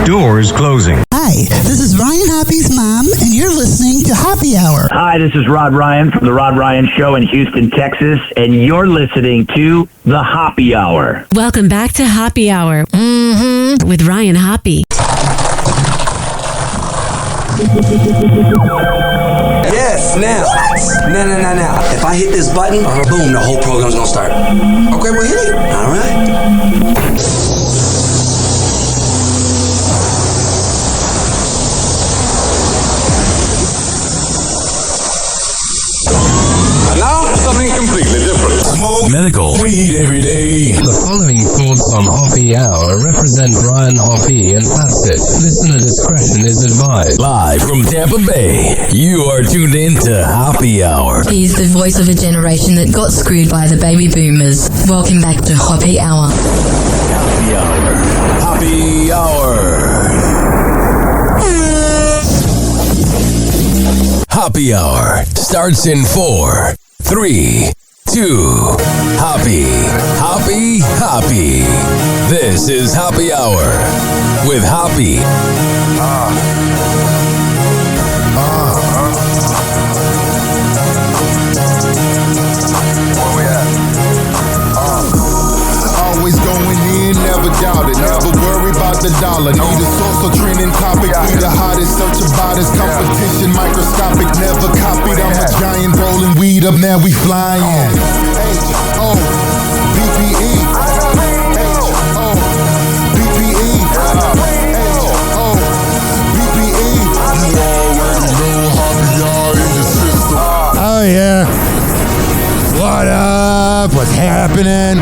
Doors closing. Hi, this is Ryan Hoppy's mom, and you're listening to Happy Hour. Hi, this is Rod Ryan from The Rod Ryan Show in Houston, Texas, and you're listening to The Happy Hour. Welcome back to Happy Hour with Ryan Hoppe. Yes, now. What? Now. If I hit this button, boom, the whole program's gonna start. Okay, well, hit it. All right. Now, something completely different. Smoke medical weed every day. The following thoughts on Happy Hour represent Ryan Hoppe and Pastor. Listener discretion is advised. Live from Tampa Bay, you are tuned in to Happy Hour. He's the voice of a generation that got screwed by the baby boomers. Welcome back to Happy Hour. Happy Hour. Happy Hour. Happy Hour starts in 4, 3, 2. Happy. This is Happy Hour with Happy. Where we at? Always going in, never doubt it. Never worry about the dollar. Need a source or trending topic. Be the hottest, search about us. Competition microscopic, never copied. I'm a giant rolling weed up, now we flying. H-O-P-P-E. H-O-P-P-E. H-O-P-P-E. You already know Happy Hour in the system. Oh yeah. What up? What's happening?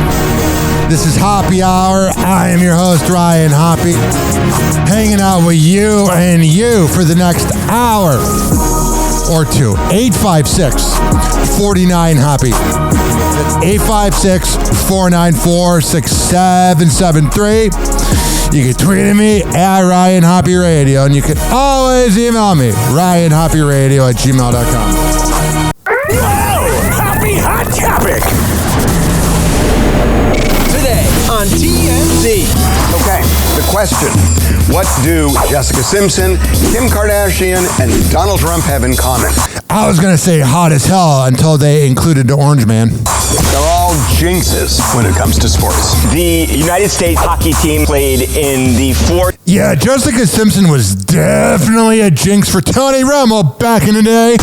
This is Happy Hour. I am your host, Ryan Hoppe, hanging out with you and you for the next hour or two. 856-49-HOPPY. That's 856-494-6773. You can tweet at me at Ryan Hoppe Radio, and you can always email me, ryanhopperadio@gmail.com. Happy Hot Topic. Today on TNT. Okay, the question. What do Jessica Simpson, Kim Kardashian, and Donald Trump have in common? I was going to say hot as hell until they included the Orange Man. They're all jinxes when it comes to sports. The United States hockey team played in the Yeah, Jessica Simpson was definitely a jinx for Tony Romo back in the day.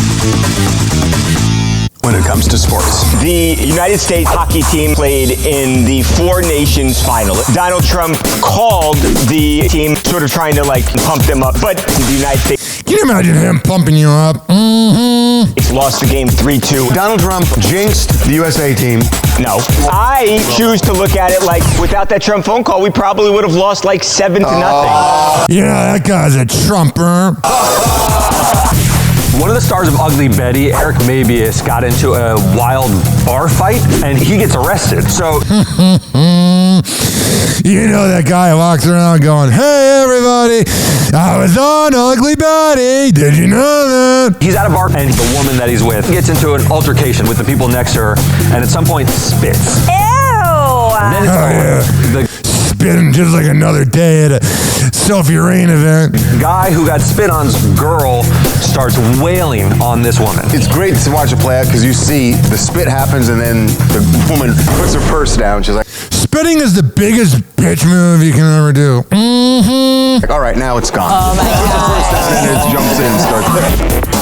When it comes to sports. The United States hockey team played in the Four Nations final. Donald Trump called the team, sort of trying to pump them up, but the United States. Can you imagine him pumping you up? It's lost the game 3-2. Donald Trump jinxed the USA team. No. I choose to look at it like without that Trump phone call, we probably would have lost 7-0. Yeah, that guy's a Trumper. One of the stars of Ugly Betty, Eric Mabius, got into a wild bar fight, and he gets arrested. So, you know that guy walks around going, "Hey, everybody, I was on Ugly Betty. Did you know that?" He's at a bar, and the woman that he's with gets into an altercation with the people next to her, and at some point spits. Ew! And then spitting just like another day at a Sophie Rain event. The guy who got spit on's girl starts wailing on this woman. It's great to watch it play out because you see the spit happens and then the woman puts her purse down. She's like, spitting is the biggest bitch move you can ever do. Like, all right, now it's gone. Oh my God. And it jumps in and starts.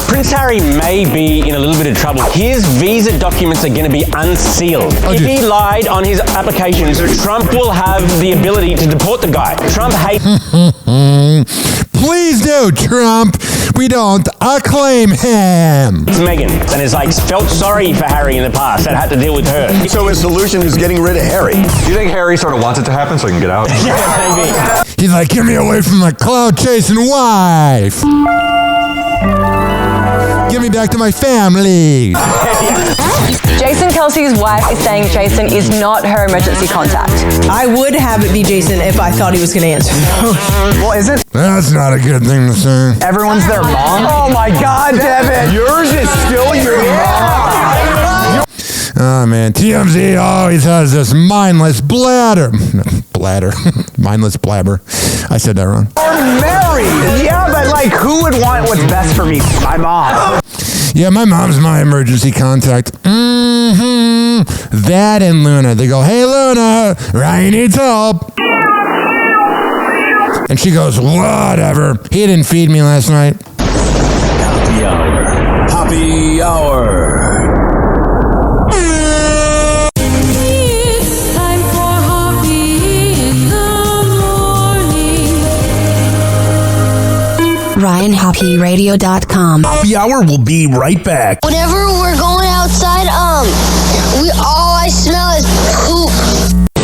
Prince Harry may be in a little bit of trouble. His visa documents are going to be unsealed. If he lied on his applications, Trump will have the ability to deport the guy. Trump hates... Please do, Trump. We don't acclaim him. Meghan, and has felt sorry for Harry in the past and had to deal with her. So his solution is getting rid of Harry. Do you think Harry sort of wants it to happen so he can get out? Yeah, maybe. He's like, get me away from my cloud-chasing wife. Get me back to my family. Jason Kelsey's wife is saying Jason is not her emergency contact. I would have it be Jason if I thought he was going to answer. Well, is it? That's not a good thing to say. Everyone's their mom? Oh my God, Devin! Yours is still your mom. Oh, man. TMZ always has this mindless bladder. Mindless blabber. I said that wrong. We're married. Yeah, but like, who would want what's best for me? My mom. Yeah, my mom's my emergency contact. That and Luna. They go, hey, Luna, Ryan needs help. And she goes, whatever. He didn't feed me last night. Happy Hour. Happy Hour. RyanHoppyRadio.com. Happy Hour will be right back. Whenever we're going outside, all I smell is poop.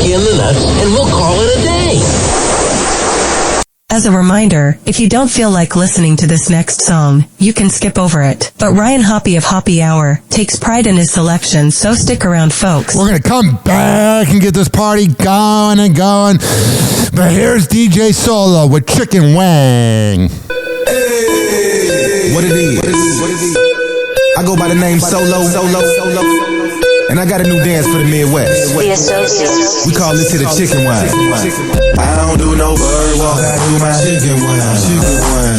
In the nuts, and we'll call it a day. As a reminder, if you don't feel like listening to this next song, you can skip over it. But Ryan Hoppe of Happy Hour takes pride in his selection, so stick around, folks. We're going to come back and get this party going and going. But here's DJ Solo with Chicken Wang. What it is? I go by the name Solo. And I got a new dance for the Midwest. The Associates. We call this here the chicken wine. I don't do no bird walk, I do my chicken wine.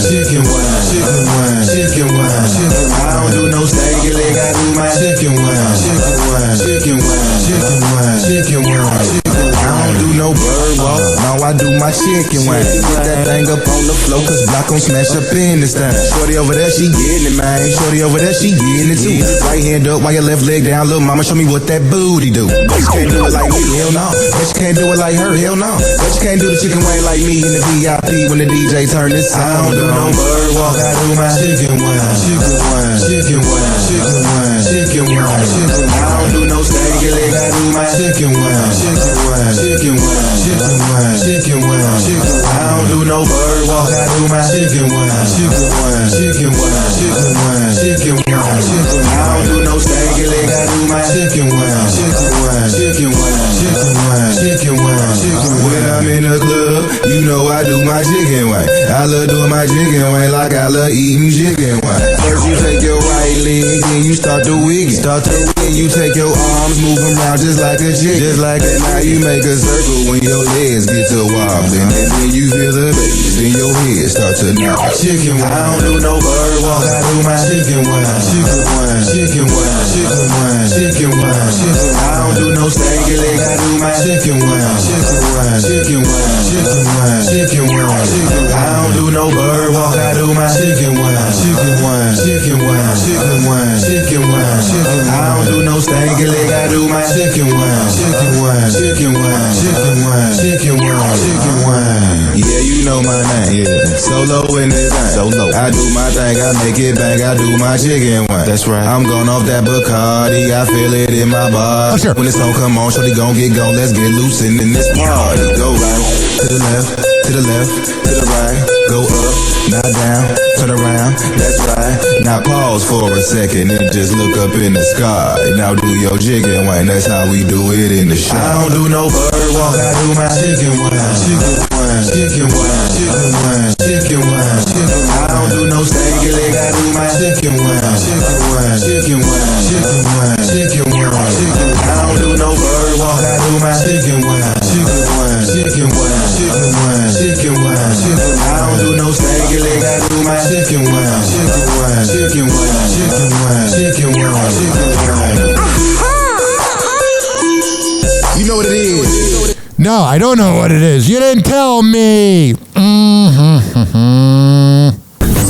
Chicken wine. I don't do no steak leg, I do my chicken wine. Chicken wine. I don't do no bird walk, no, I do my chicken wine. Put that thing up on the floor, cause block gon' smash up in this time. Shorty over there, she getting it, man. Shorty over there, she getting it too. Right hand up, while your left leg down, little mama, show me what that booty do. Bet you can't do it like me, hell no. Bet you can't do it like her, hell no. Bet you can't do the chicken wing like me in the VIP when the DJ turn this sound. I don't do no bird walk, I do my chicken wine. I don't do no steak leg, I do my chicken wine. I don't do no bird walk, I do my chicken wine. I don't do no steak leg, I do my chicken wine. When I'm in the club, you know I do my chicken wine. I love doing my chicken wine like I love eating chicken wine. First you take your right leg, then you start to wiggle. You take your arms, move them around just like a chick. Just like that, now you make a circle when your legs get to wobbling. And then you feel the bass, then your head start to knock. Chicken wine. I don't do no bird walk, I do my chicken wine. I don't do no steak leg, I do my chicken wine. I don't do no bird walk, I do my chicken wine. I don't do no steak leg, I do my chicken wine. Yeah, you know my name. Yeah. Solo in this thing. Solo. I do my thing, I make it bang, I do my chicken wine. That's right. I'm going off that Bacardi, I feel it in my body. Sure. When the song come on, shorty gon' get gone, let's get loose in this party. Go right, to the left, to the right, go up, not down, turn around, that's right. Now pause for a second and just look up in the sky. Now do your chicken wine, that's how we do it in the show. I don't do no bird walk, I do my chicken wine. I don't do no steak leg, I do my chicken wine. I don't do no bird walk, I do my chicken wine. I don't do no steak leg, I do my chicken wine. You know what it is? No, I don't know what it is. You didn't tell me.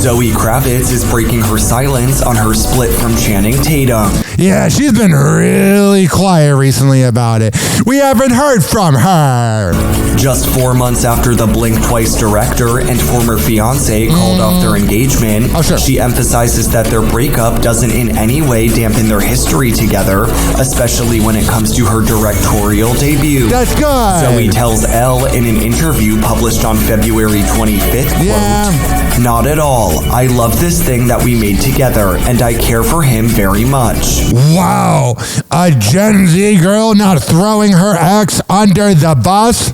Zoe Kravitz is breaking her silence on her split from Channing Tatum. Yeah, she's been really quiet recently about it. We haven't heard from her. Just 4 months after the Blink Twice director and former fiancé called off their engagement, she emphasizes that their breakup doesn't in any way dampen their history together, especially when it comes to her directorial debut. That's good. Zoe tells Elle in an interview published on February 25th, quote, "Not at all. I love this thing that we made together, and I care for him very much." Wow, a Gen Z girl not throwing her ex under the bus?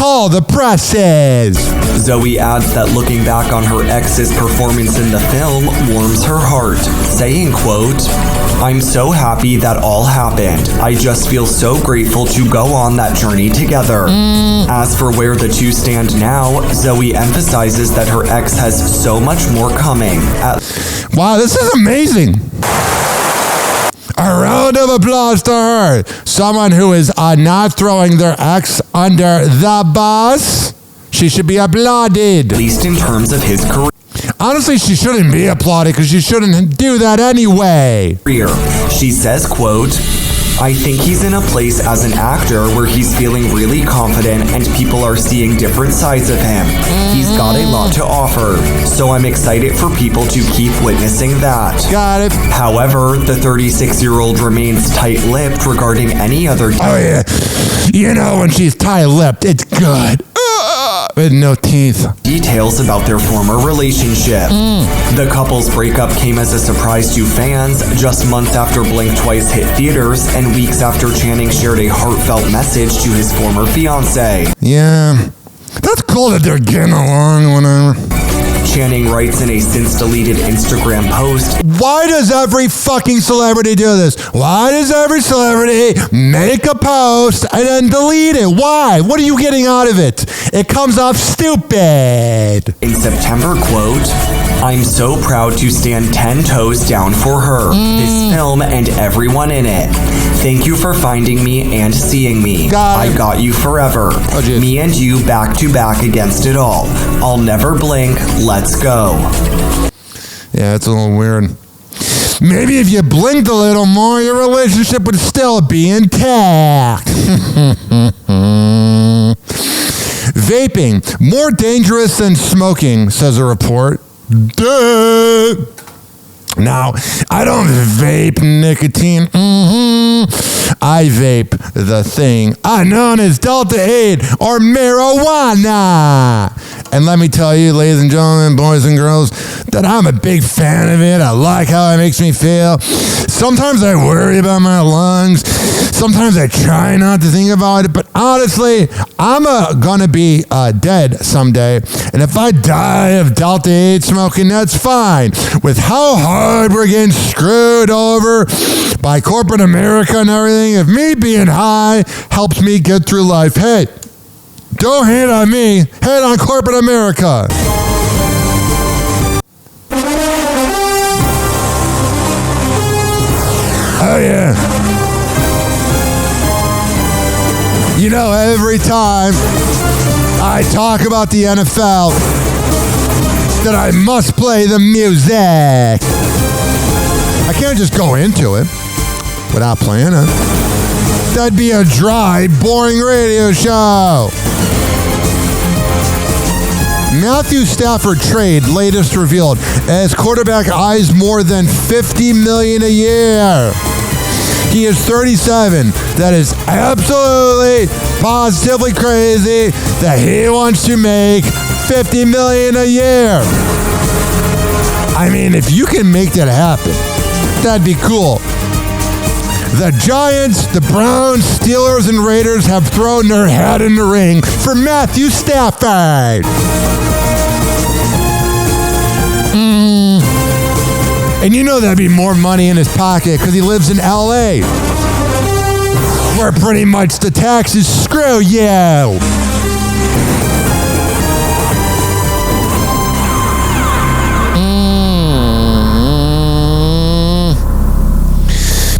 call the presses. Zoe adds that looking back on her ex's performance in the film warms her heart, saying, quote, "I'm so happy that all happened. I just feel so grateful to go on that journey together." As for where the two stand now, Zoe emphasizes that her ex has so much more coming. Wow, this is amazing. A round of applause to her. Someone who is not throwing their ex under the bus. She should be applauded. At least in terms of his career. Honestly, she shouldn't be applauded because she shouldn't do that anyway. She says, quote, "I think he's in a place as an actor where he's feeling really confident and people are seeing different sides of him. He's got a lot to offer, so I'm excited for people to keep witnessing that." Got it. However, the 36-year-old remains tight-lipped regarding any other... Oh, yeah. You know when she's tight-lipped, it's good. With no teeth. Details about their former relationship. The couple's breakup came as a surprise to fans just months after Blink Twice hit theaters and weeks after Channing shared a heartfelt message to his former fiancée. Yeah, that's cool that they're getting along, whatever. Channing writes in a since-deleted Instagram post, "Why does every fucking celebrity do this? Why does every celebrity make a post and then delete it? Why? What are you getting out of it? It comes off stupid." In September, quote, "I'm so proud to stand 10 toes down for her, this film, and everyone in it. Thank you for finding me and seeing me. I got you forever. Me and you back to back against it all. I'll never blink. Let's go." Yeah, it's a little weird. Maybe if you blinked a little more, your relationship would still be intact. Vaping, more dangerous than smoking, says a report. Duh. Now, I don't vape nicotine. I vape the thing known as Delta 8 or marijuana. And let me tell you, ladies and gentlemen, boys and girls, that I'm a big fan of it. I like how it makes me feel. Sometimes I worry about my lungs. Sometimes I try not to think about it. But honestly, I'm gonna be dead someday. And if I die of Delta 8 smoking, that's fine. With how hard we're getting screwed over by corporate America and everything, if me being high helps me get through life, hey, don't hate on me, hate on corporate America. Oh yeah. You know, every time I talk about the NFL, that I must play the music. I can't just go into it without playing it. That'd be a dry, boring radio show. Matthew Stafford trade latest revealed as quarterback eyes more than $50 million a year. He is 37. That is absolutely, positively crazy that he wants to make $50 million a year. I mean, if you can make that happen, that'd be cool. The Giants, the Browns, Steelers, and Raiders have thrown their hat in the ring for Matthew Stafford. And you know that'd be more money in his pocket because he lives in LA, where pretty much the taxes screw you.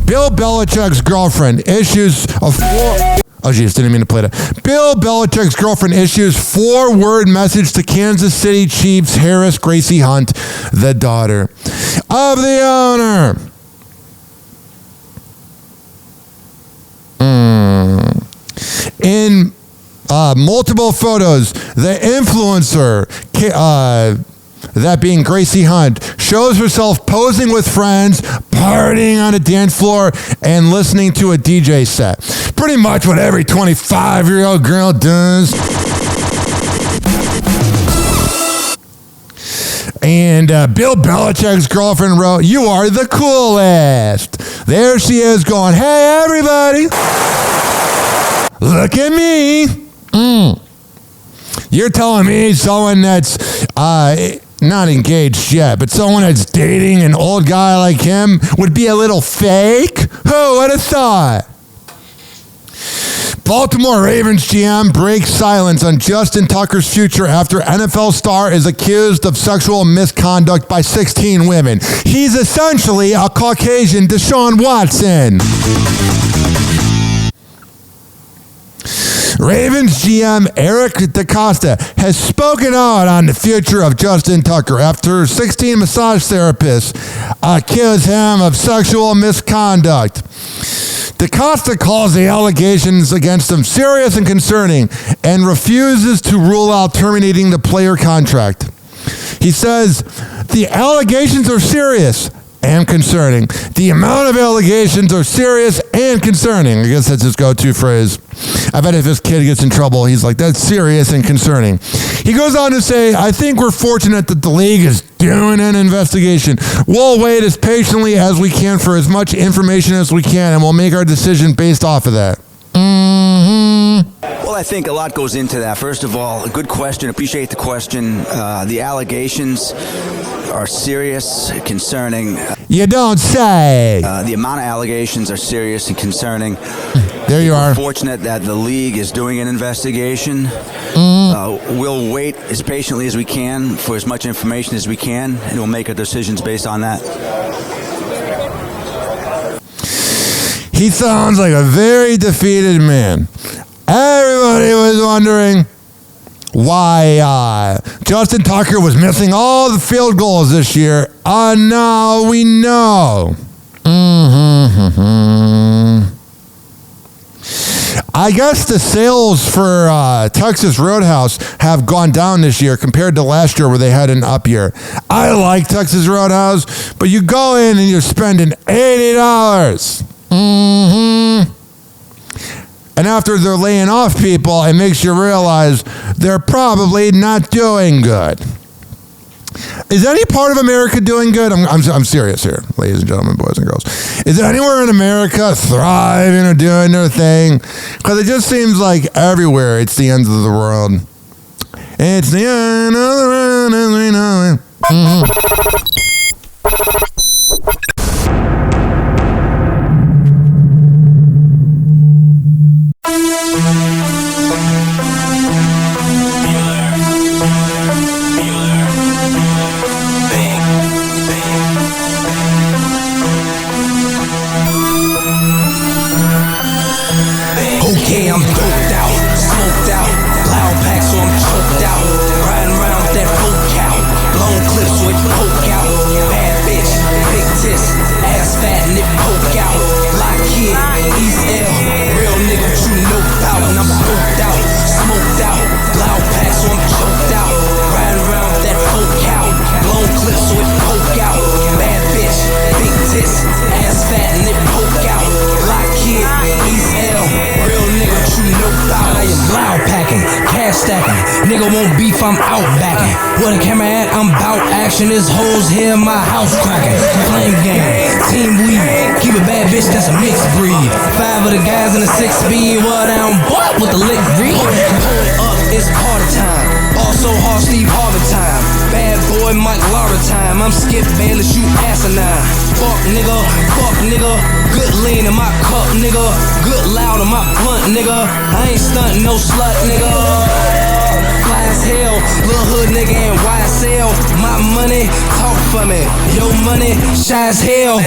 Bill Belichick's girlfriend issues a didn't mean to play that. Bill Belichick's girlfriend issues 4-word message to Kansas City Chiefs Harris Gracie Hunt, the daughter of the owner. In multiple photos, the influencer, that being Gracie Hunt, shows herself posing with friends, partying on a dance floor, and listening to a DJ set. Pretty much what every 25-year-old girl does. And Bill Belichick's girlfriend wrote, "You are the coolest." There she is going, "Hey, everybody, look at me." You're telling me someone that's not engaged yet, but someone that's dating an old guy like him would be a little fake? Who would have thought? Baltimore Ravens GM breaks silence on Justin Tucker's future after NFL star is accused of sexual misconduct by 16 women. He's essentially a Caucasian Deshaun Watson. Ravens GM Eric DaCosta has spoken out on the future of Justin Tucker after 16 massage therapists accuse him of sexual misconduct. DaCosta calls the allegations against him serious and concerning and refuses to rule out terminating the player contract. He says, the allegations are serious and concerning. The amount of allegations are serious and concerning. I guess that's his go-to phrase. I bet if this kid gets in trouble, he's like, that's serious and concerning. He goes on to say, I think we're fortunate that the league is doing an investigation. We'll wait as patiently as we can for as much information as we can, and we'll make our decision based off of that. Well, I think a lot goes into that. First of all, a good question. Appreciate the question. The allegations are serious, concerning. You don't say. The amount of allegations are serious and concerning. There you are. We're fortunate that the league is doing an investigation. We'll wait as patiently as we can for as much information as we can, and we'll make our decisions based on that. He sounds like a very defeated man. Everybody was wondering why Justin Tucker was missing all the field goals this year. Now we know. I guess the sales for Texas Roadhouse have gone down this year compared to last year where they had an up year. I like Texas Roadhouse, but you go in and you're spending $80. And after they're laying off people, it makes you realize they're probably not doing good. Is any part of America doing good? I'm serious here, ladies and gentlemen, boys and girls. Is anywhere in America thriving or doing their thing? Because it just seems like everywhere it's the end of the world. It's the end of the world as we know it. Okay, I'm doped out, smoked out, loud pack so I'm choked out. Riding around with that folk cow, blown clips so it poke out. Bad bitch, big tits, ass fat and it poke out. Lock kid, East L, real nigga what you know about. And I'm doped out, smoked out, loud pack so I'm choked out. Riding around with that folk cow, blown clips so it poke out. Bad bitch, big tits, ass fat and it poke out. Lock kid, East L, real nigga what you know about. I am loud packing, cash stacking. Nigga won't beef, I'm out backing. Where the camera at, I'm bout action. This hoes here, my house cracking. Flame game, team weed. Keep a bad bitch, that's a mixed breed. 5 of the guys in the 6-speed, well down, boy, with the lick read. Pull it up, it's party time. Also hard Steve Harvey time. Bad boy Mike Laura time. I'm Skip Bayless, you asinine. Fuck nigga. Good lean in my cup, nigga. Good loud in my blunt, nigga. I ain't stuntin' no slut, nigga. Fly as hell, little hood nigga and YSL. My money, talk for me. Your money, shy as hell.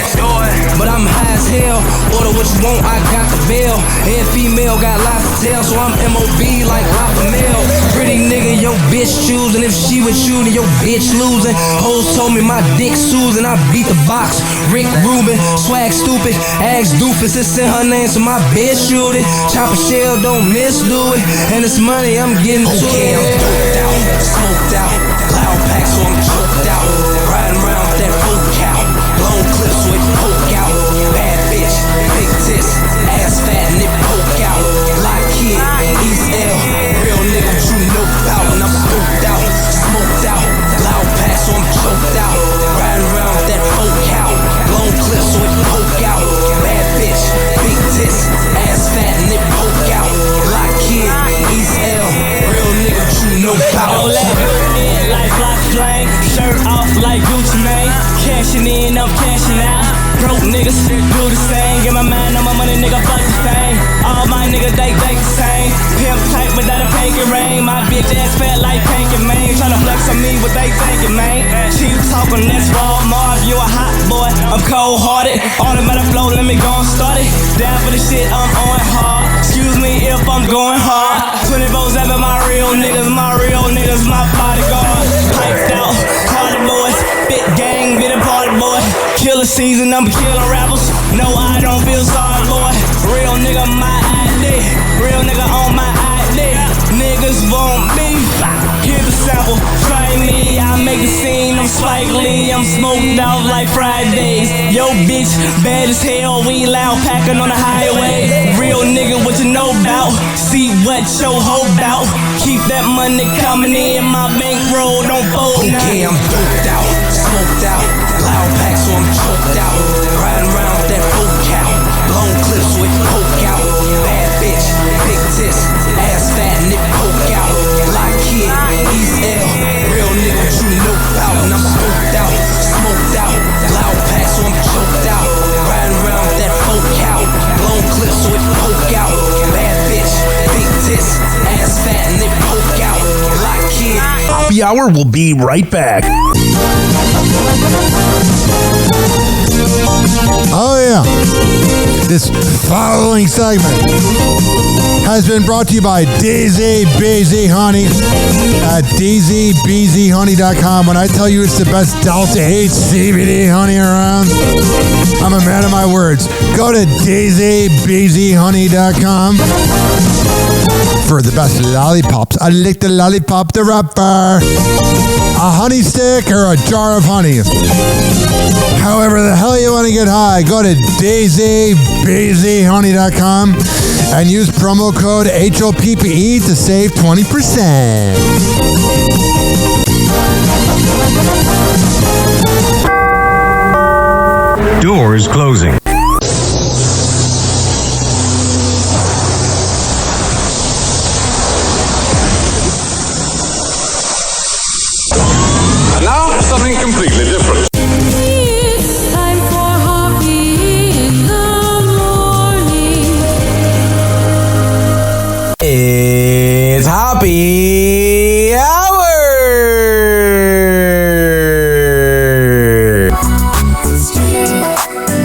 But I'm high as hell. Order what you want, I got the bill. Every female got lots to tell, so I'm MOB like Rafa Mel. Pretty nigga, your bitch choosing. If she with you, then your bitch losing. Hoes told me my dick Susan, I beat the box. Rick Rubin, swag stupid, ask doofus. It's in her name, so my bitch shoot it. Chop a shell, don't misdo it. And it's money, I'm getting to it. Okay, I'm doped out, smoked out, loud pack, so I'm choked out. Riding around with that folk cow, blown clips so it poke out. Bad bitch, big tits, ass fat and it poke out. Lock kid, East L, real nigga what you know about. And I'm doped out, smoked out, loud pack, so I'm choked out. Riding around with that folk cow, blown clips so it poke out. Bad bitch, big tits, ass fat and it poke out. Lock kid, East L, real nigga what you know All that good like black flame, shirt off like Gucci Mane. Cashing in, I'm cashing out. Broke niggas do the same. Get my mind on my money, nigga, fuck the fame. All my niggas, they the same. Pimp tight without a pinky ring. My bitch ass fat like Pinky Man. Tryna flex on me, what they thinking, man. Cheap talking, that's Walmart. You a hot boy, I'm cold-hearted. Automatic flow, let me go and start it. Down for the shit, I'm on hard. Excuse me if I'm going hard. 24/7, my real niggas, my bodyguard. Piped out, party boys, big gang, bit a party boy. Killer season, I'm killing rappers. No, I don't feel sorry, boy. Real nigga, my ID. Real nigga on my ID. Niggas want beef. Here's the sample, try me. I make a scene, I'm Spike Lee. I'm smoked out like Fridays. Yo, bitch, bad as hell. We loud packing on the highway. Real nigga, what you know about? See what your hoe bout. Keep that money coming in. My bankroll don't fold now. Okay, I'm doped out, smoked out. Loud pack, so I'm choked out. Riding around with that full cow. Long clips with poke out. Bad bitch, big tits, ass fat and it poke out. Lock kid, East L. Real nigga, what you know about? And I'm smoked out, smoked out. Loud pack, so I'm choked out. Riding around with that full cow. Long clips, so it poke out. Bad bitch, big tits, ass fat and it poke out. Lock kid. Happy Hour will be right back. Oh yeah. This following segment has been brought to you by Daisy Beezy Honey at daisybeezyhoney.com. When I tell you it's the best Delta 8 CBD honey around, I'm a man of my words. Go to daisybeezyhoney.com for the best lollipops. I lick the lollipop, the wrapper, a honey stick, or a jar of honey. However the hell you want to get high, go to daisybeezyhoney.com and use promo code HOPPE to save 20%. Doors closing. And now, something completely different. It's time for Hoppe in the morning. It's Hoppe Hour!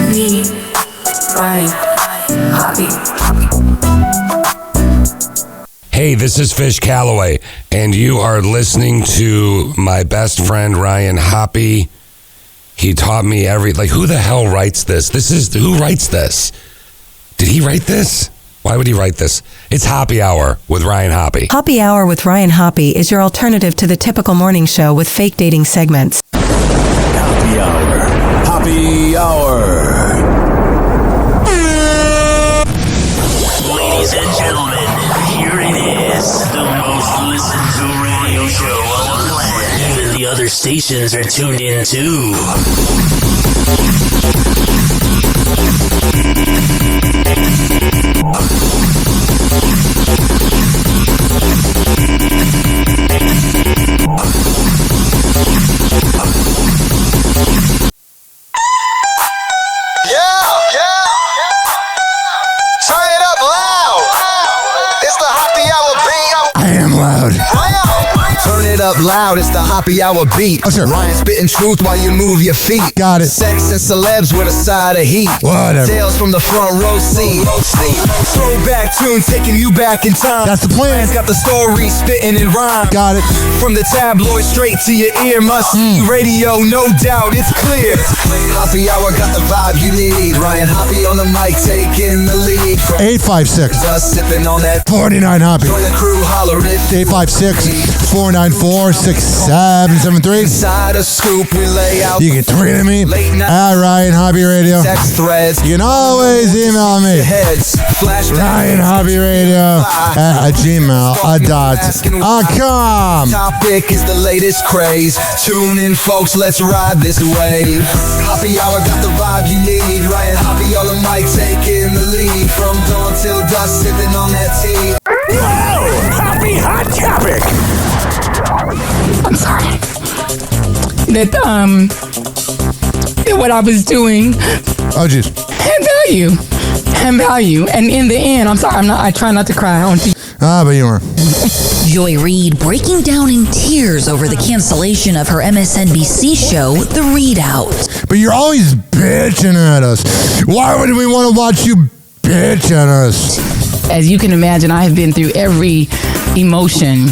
Me, Ryan, Hoppe. Hey, this is Fish Calloway, and you are listening to my best friend Ryan Hoppe. He taught me who the hell writes this? Who writes this? Did he write this? Why would he write this? It's Happy Hour with Ryan Hoppe. Happy Hour with Ryan Hoppe is your alternative to the typical morning show with fake dating segments. Happy Hour. Happy Hour. Ladies and gentlemen, here it is, the most listened to radio show on the planet. Even the other stations are tuned in too. Turn it up loud, it's the Happy Hour beat. Oh, sure. Ryan spitting truth while you move your feet. Got it. Sex and celebs with a side of heat. Whatever. Tales from the front row seat. Throwback tune taking you back in time. That's the plan. Ryan's got the story spitting in rhyme. Got it. From the tabloid straight to your ear. Must radio, no doubt, it's clear. Happy Hour got the vibe you need. Ryan Hoppe on the mic taking the lead. 856 Just sipping on that 49 Hoppe. Join the crew, holler it. 856-494-6773. Inside a scoop, we lay out. You can tweet at me at Ryan Hoppe Radio. Text threads. You can always email me. Heads. Ryan Hoppe Radio at gmail.com. Topic is the latest craze. Tune in, folks, let's ride this wave. Happy Hour got the vibe you need. Ryan Hoppe on the mic taking the lead. From dawn till dusk, sipping on that tea. Whoa! Happy Hot Topic! that what I was doing Oh, jeez. had value. And in the end, I'm sorry, I try not to cry on TV. But you are. Joy Reid breaking down in tears over the cancellation of her MSNBC show, The Readout. But you're always bitching at us. Why would we want to watch you bitch at us? As you can imagine, I have been through every emotion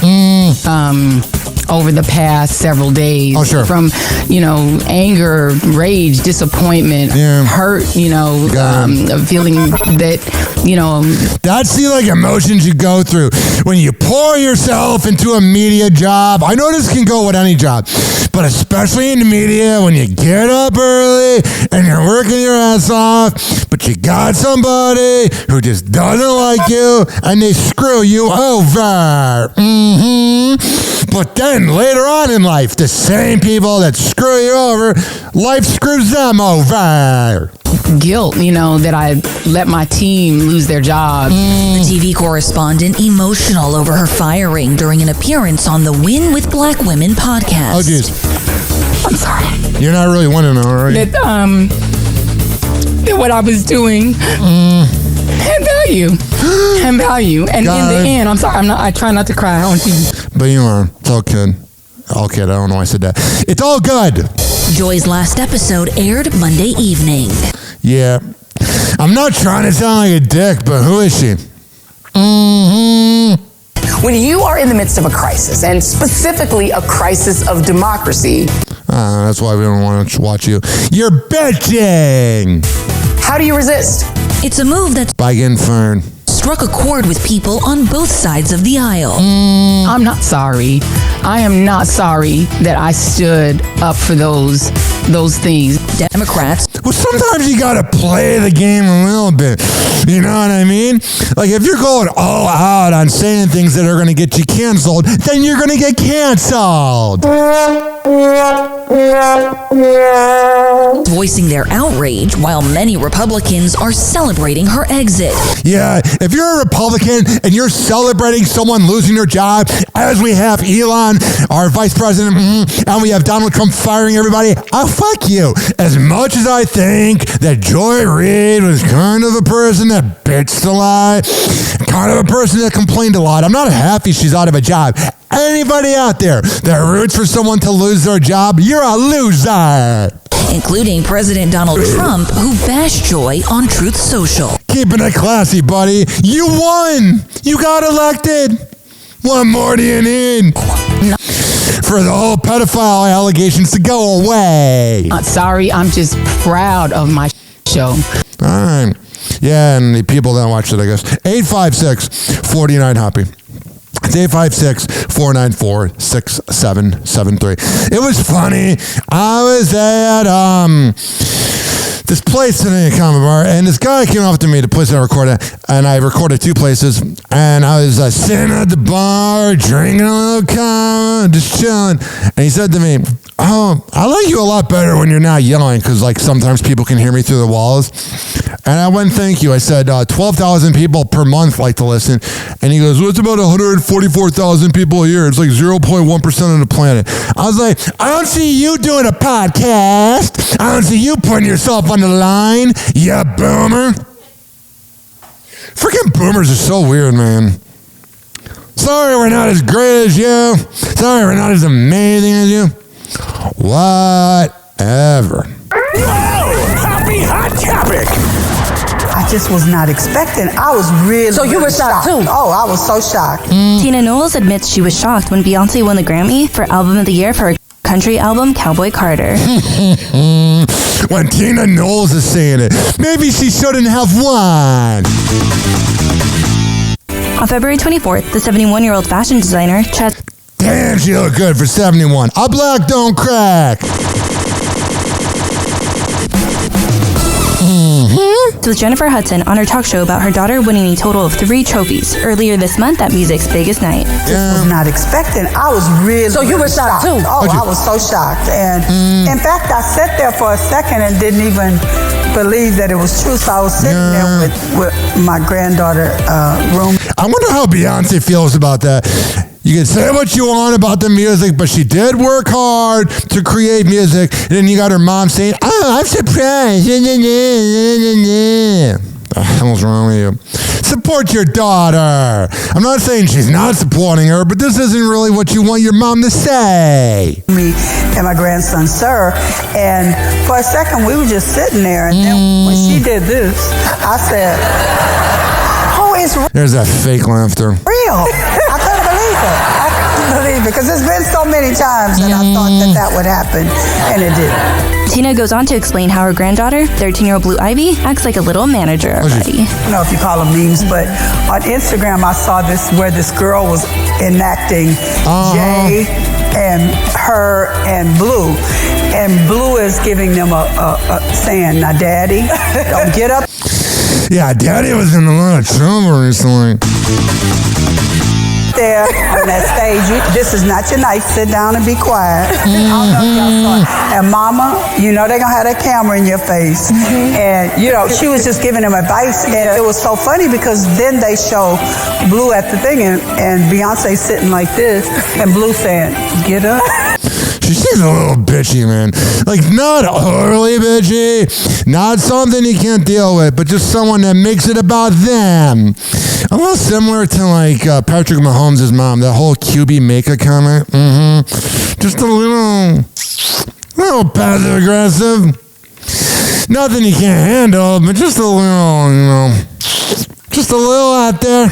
over the past several days. Oh, sure. From, anger, rage, disappointment, hurt, feeling that, That's the emotions you go through when you pour yourself into a media job. I know this can go with any job, but especially in the media, when you get up early and you're working your ass off, but you got somebody who just doesn't like you and they screw you over. But then later on in life, the same people that screw you over, life screws them over. Guilt, that I let my team lose their job. The TV correspondent emotional over her firing during an appearance on the Win with Black Women podcast. Oh, jeez. I'm sorry. You're not really winning, are you? That what I was doing had value. And in the end, I'm sorry, I try not to cry on TV. But you are. It's all good. All good. I don't know why I said that. It's all good. Joy's last episode aired Monday evening. Yeah. I'm not trying to sound like a dick, but who is she? When you are in the midst of a crisis, and specifically a crisis of democracy. That's why we don't want to watch you. You're bitching. How do you resist? It's a move that's by getting fired. Struck a chord with people on both sides of the aisle. I'm not sorry. I am not sorry that I stood up for those things. Democrats. Well, sometimes you gotta play the game a little bit. You know what I mean? Like if you're going all out on saying things that are gonna get you canceled, then you're gonna get canceled. Voicing their outrage while many Republicans are celebrating her exit. Yeah, if you're a Republican and you're celebrating someone losing their job, as we have Elon, our vice president, and we have Donald Trump firing everybody, fuck you. As much as I think that Joy Reid was kind of a person that bitched a lot, kind of a person that complained a lot, I'm not happy she's out of a job. Anybody out there that roots for someone to lose their job, you're a loser. Including President Donald Trump, who bashed Joy on Truth Social. Keeping it classy, buddy. You won. You got elected. What more do you need? For the whole pedophile allegations to go away. Not sorry. I'm just proud of my show. All right. Yeah, and the people that watched it, I guess. 856-49-HOPPY. It's 856-494-6773. It was funny. I was at this place in a comedy bar, and this guy came up to me, the place I recorded, and I recorded 2 places, and I was sitting at the bar, drinking a little comedy, just chilling, and he said to me, "Oh, I like you a lot better when you're not yelling, because sometimes people can hear me through the walls." And I went, "Thank you." I said, 12,000 people per month like to listen. And he goes, "Well, it's about 144,000 people a year. It's 0.1% of the planet." I was like, "I don't see you doing a podcast. I don't see you putting yourself on the line, you boomer." Freaking boomers are so weird, man. Sorry we're not as great as you. Sorry we're not as amazing as you. Whatever. Happy hot topic. I just was not expecting. I was really So you were shocked too? Oh, I was so shocked. Tina Knowles admits she was shocked when Beyonce won the Grammy for Album of the Year for her country album, Cowboy Carter. When Tina Knowles is saying it, maybe she shouldn't have won. On February 24th, the 71-year-old fashion designer, Damn, she looked good for 71. A black don't crack. with Jennifer Hudson on her talk show about her daughter winning a total of 3 trophies earlier this month at music's biggest night. I was not expecting. I was really So you were shocked too? Oh, I was so shocked. And in fact, I sat there for a second and didn't even believe that it was true. So I was sitting there with my granddaughter room. I wonder how Beyonce feels about that. You can say what you want about the music, but she did work hard to create music. And then you got her mom saying, "Oh, I'm surprised." What the hell's wrong with you? Support your daughter. I'm not saying she's not supporting her, but this isn't really what you want your mom to say. Me and my grandson, sir, and for a second we were just sitting there, and then when she did this, I said, "Who is There's that fake laughter. real?" I couldn't believe it. I couldn't believe it because there's been so many times that I thought that would happen, and it didn't. Tina goes on to explain how her granddaughter, 13-year-old Blue Ivy, acts like a little manager already. I don't know if you call them memes, but on Instagram I saw this where this girl was enacting Jay and her and Blue. And Blue is giving them a saying, "Now, Daddy, don't get up." Yeah, Daddy was in a lot of trouble recently. There on that stage, this is not your night. Sit down and be quiet. I don't know if y'all saw it. And Mama, you know they're gonna have that camera in your face. And you know, she was just giving them advice, and it was so funny because then they show Blue at the thing, and Beyonce sitting like this, and Blue saying, "Get up." She's a little bitchy, man. Like, not overly bitchy, not something you can't deal with, but just someone that makes it about them. A little similar to, like, Patrick Mahomes' mom, that whole QB Maker comment. Just a little passive-aggressive. Nothing you can't handle, but just a little, just a little out there.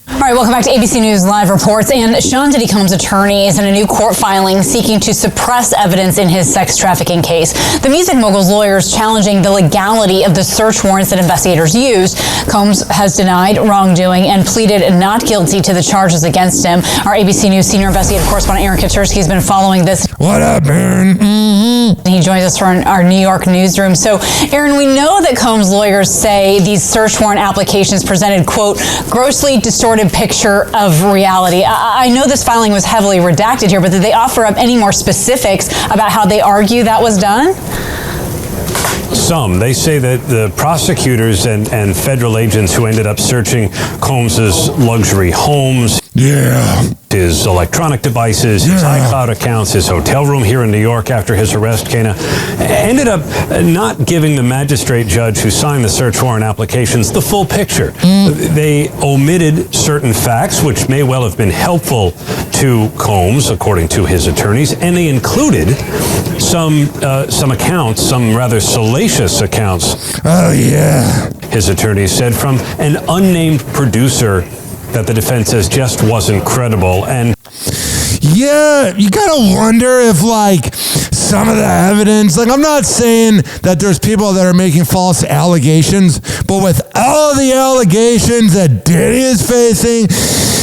All right, welcome back to ABC News Live Reports. And Sean Diddy Combs' attorney is in a new court filing seeking to suppress evidence in his sex trafficking case. The music mogul's lawyers challenging the legality of the search warrants that investigators used. Combs has denied wrongdoing and pleaded not guilty to the charges against him. Our ABC News senior investigative correspondent Aaron Katersky has been following this. What up, Aaron? He joins us from our New York newsroom. So, Aaron, we know that Combs' lawyers say these search warrant applications presented, quote, grossly distorted picture of reality. I know this filing was heavily redacted here, but did they offer up any more specifics about how they argue that was done? Some. They say that the prosecutors and federal agents who ended up searching Combs' luxury homes, his electronic devices, his iCloud accounts, his hotel room here in New York after his arrest, Kana, ended up not giving the magistrate judge who signed the search warrant applications the full picture. They omitted certain facts, which may well have been helpful to Combs, according to his attorneys, and they included some accounts, some rather salacious accounts. Oh, yeah. His attorneys said from an unnamed producer that the defense says just wasn't credible. And yeah, you gotta wonder if, like, some of the evidence, like, I'm not saying that there's people that are making false allegations, but with all the allegations that Diddy is facing,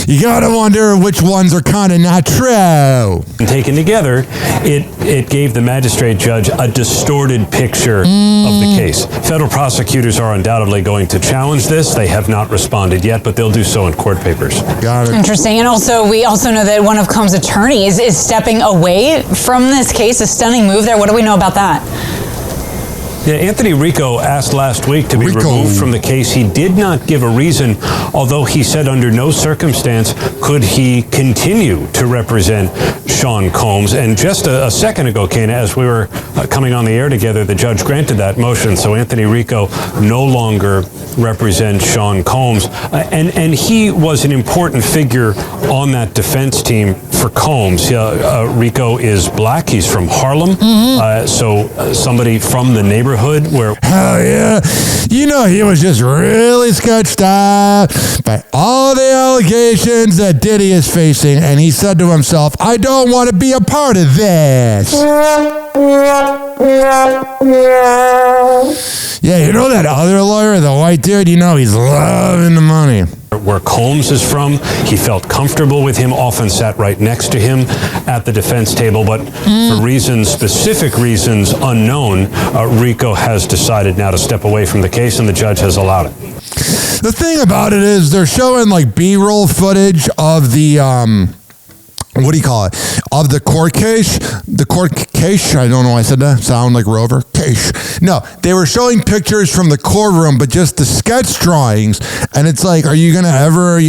you gotta wonder which ones are kind of not true. And taken together, it gave the magistrate judge a distorted picture of the case. Federal prosecutors are undoubtedly going to challenge this. They have not responded yet, but they'll do so in court papers. Got it. Interesting. And also, we also know that one of Combs' attorneys is stepping away from this case. A stunning move there. What do we know about that? Yeah, Anthony Rico asked last week to be removed from the case. He did not give a reason, although he said under no circumstance could he continue to represent Sean Combs. And just a second ago, Kana, as we were coming on the air together, the judge granted that motion. So Anthony Rico no longer represents Sean Combs. And he was an important figure on that defense team for Combs. Rico is black. He's from Harlem. So somebody from the neighborhood where... Hell yeah. You know, he was just really sketched out by all the allegations that Diddy is facing, and he said to himself, I don't want to be a part of this. Yeah, you know that other lawyer, the white dude, you know he's loving the money. Where Combs is from, he felt comfortable with him, often sat right next to him at the defense table, but for reasons, specific reasons unknown, Rico has decided now to step away from the case, and the judge has allowed it. The thing about it is they're showing like B-roll footage of the what do you call it? Of the court case. The court case. I don't know why I said that. Sound like Rover. Okay, no, they were showing pictures from the courtroom, but just the sketch drawings. And it's like, are you going to ever,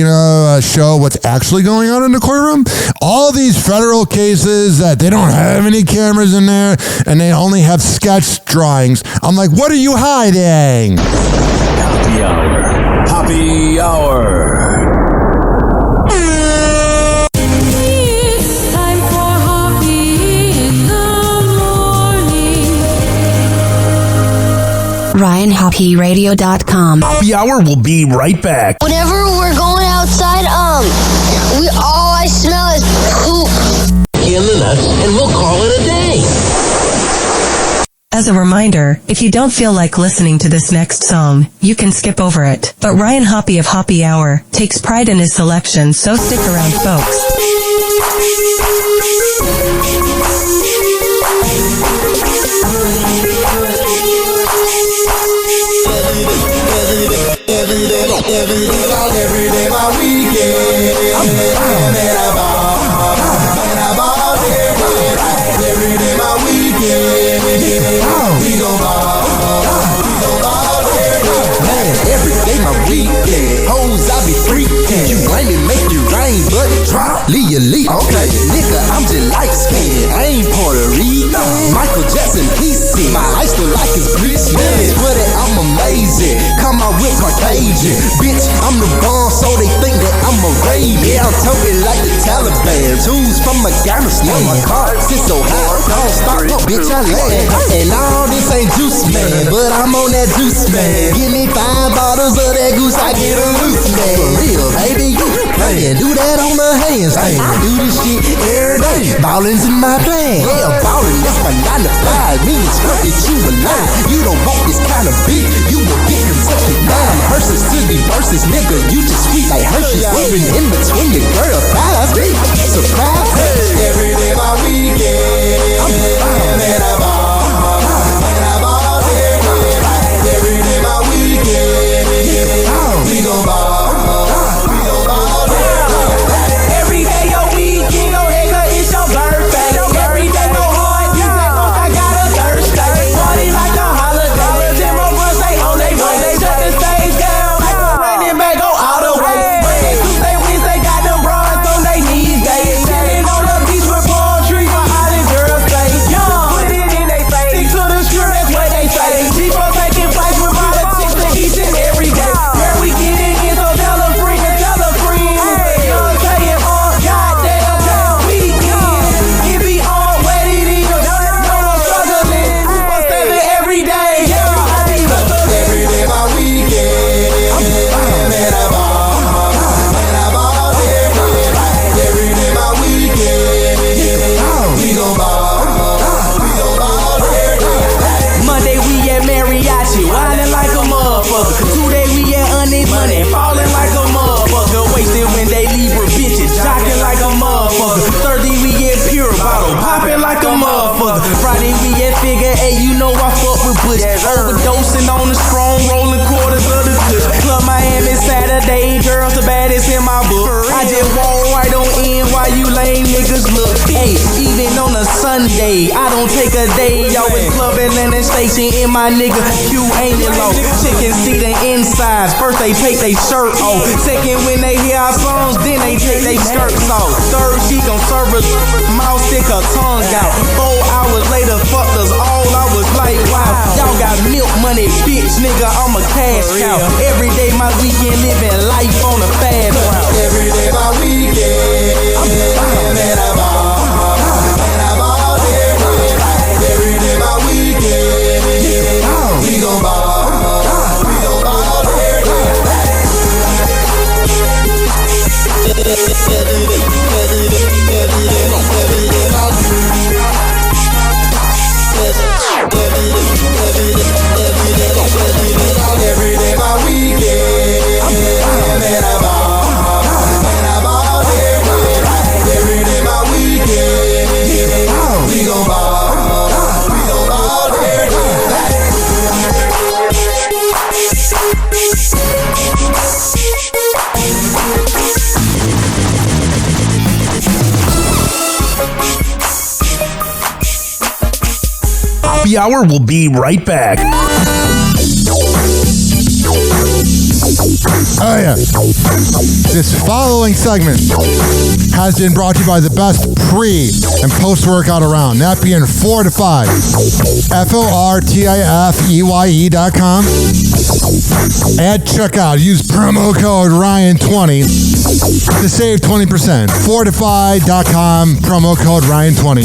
show what's actually going on in the courtroom? All these federal cases that they don't have any cameras in there and they only have sketch drawings. I'm like, what are you hiding? Happy Hour. Happy Hour. RyanHoppyRadio.com. Happy Hour will be right back. Whenever we're going outside, all I smell is poop. In the nuts, and we'll call it a day. As a reminder, if you don't feel like listening to this next song, you can skip over it. But Ryan Hoppe of Happy Hour takes pride in his selection, so stick around, folks. Every day my weekend. Every day my weekend. We gon' ball. Man, every day my weekend. Hoes, I be freaking. You rain and make you rain, but drop, leave you leak. Okay, nigga, I'm just light skinned. I ain't Puerto Rican. Michael Jackson, PC. My ice look like it's bleached. But I'm amazing. Come out with Caucasian. Bitch, I'm the bomb, so they think that I'm a raven. Yeah, I'm talking like the Taliban. Tools from Afghanistan. My car sits so high, don't start, bitch, I land. And all this ain't juice, man, but I'm on that juice, man. Give me 5 bottles of that goose, I get a loose, man. For real, baby, you playing. Do that on the handstand. Do this shit every day. Ballin's in my plan. Yeah, ballin', that's my 9 to 5. Me and Squirt that you alive. You don't want this kind of beat, you will get Kentucky 9. Versus to be versus, nigga, you just sweet like Hershey's. Living in between your girl thighs. Surprise, every day my weekend. And I ball. Every day my weekend. We gon' ball. Every day your weekend, go ahead, 'cause it's your birthday. Every day go hard, you I got a Thursday. Party like a holiday. 10 more months, they on they way. They shut the stage down like a running back, go all the way. Monday, Tuesday, Wednesday, got them bras on they knees. They sitting on the beach with palm trees for all these girls say. Young, put it in they face. Stick to the script, that's what they say. People taking flights with politics each and every day. Where we get it in, so tell a friend and tell a friend. Young saying on goddamn weekend. It be on what it is. No more struggling. 247 every day. Every day my weekend. And I ball. Every day my weekend. We gon' ball. Monday we at Mariachi, wildin' like a motherfucker. Tuesday we at Honey Money, fallin' like a motherfucker. Wasted when they leave her bitches, jockin' like a motherfucker. Thursday we at Pure Bottle, poppin' like a motherfucker. Friday we at Figure 8, you know I fuck with Bush. Overdosing on the strong, rolling quarters of the kush. Club Miami Saturday, girls the baddest in my book. I just walk right on in while you lame niggas look. Hey, even on a Sunday, I don't take a day. Always clubbing in the station in my nigga Q ain't it low. Chicken see the insides. First they take they shirt off. Second when they hear our songs, then they take they skirts off. Third she gon' serve us, mouth stick her tongue out. 4 hours later, fucked us all. I was like, wow, y'all got milk money, bitch, nigga. I'm a cash cow. Every day my weekend, living life on a fast route. Every day my weekend. And I ball. Every day my weekend. We gon' ball. Every day my weekend. And I ball. Happy Hour will be right back. Oh, yeah. This following segment has been brought to you by the best pre- and post-workout around. That being Fortify. FORTIFEYE.com. At checkout, use promo code Ryan20 to save 20%. Fortify.com, promo code Ryan20.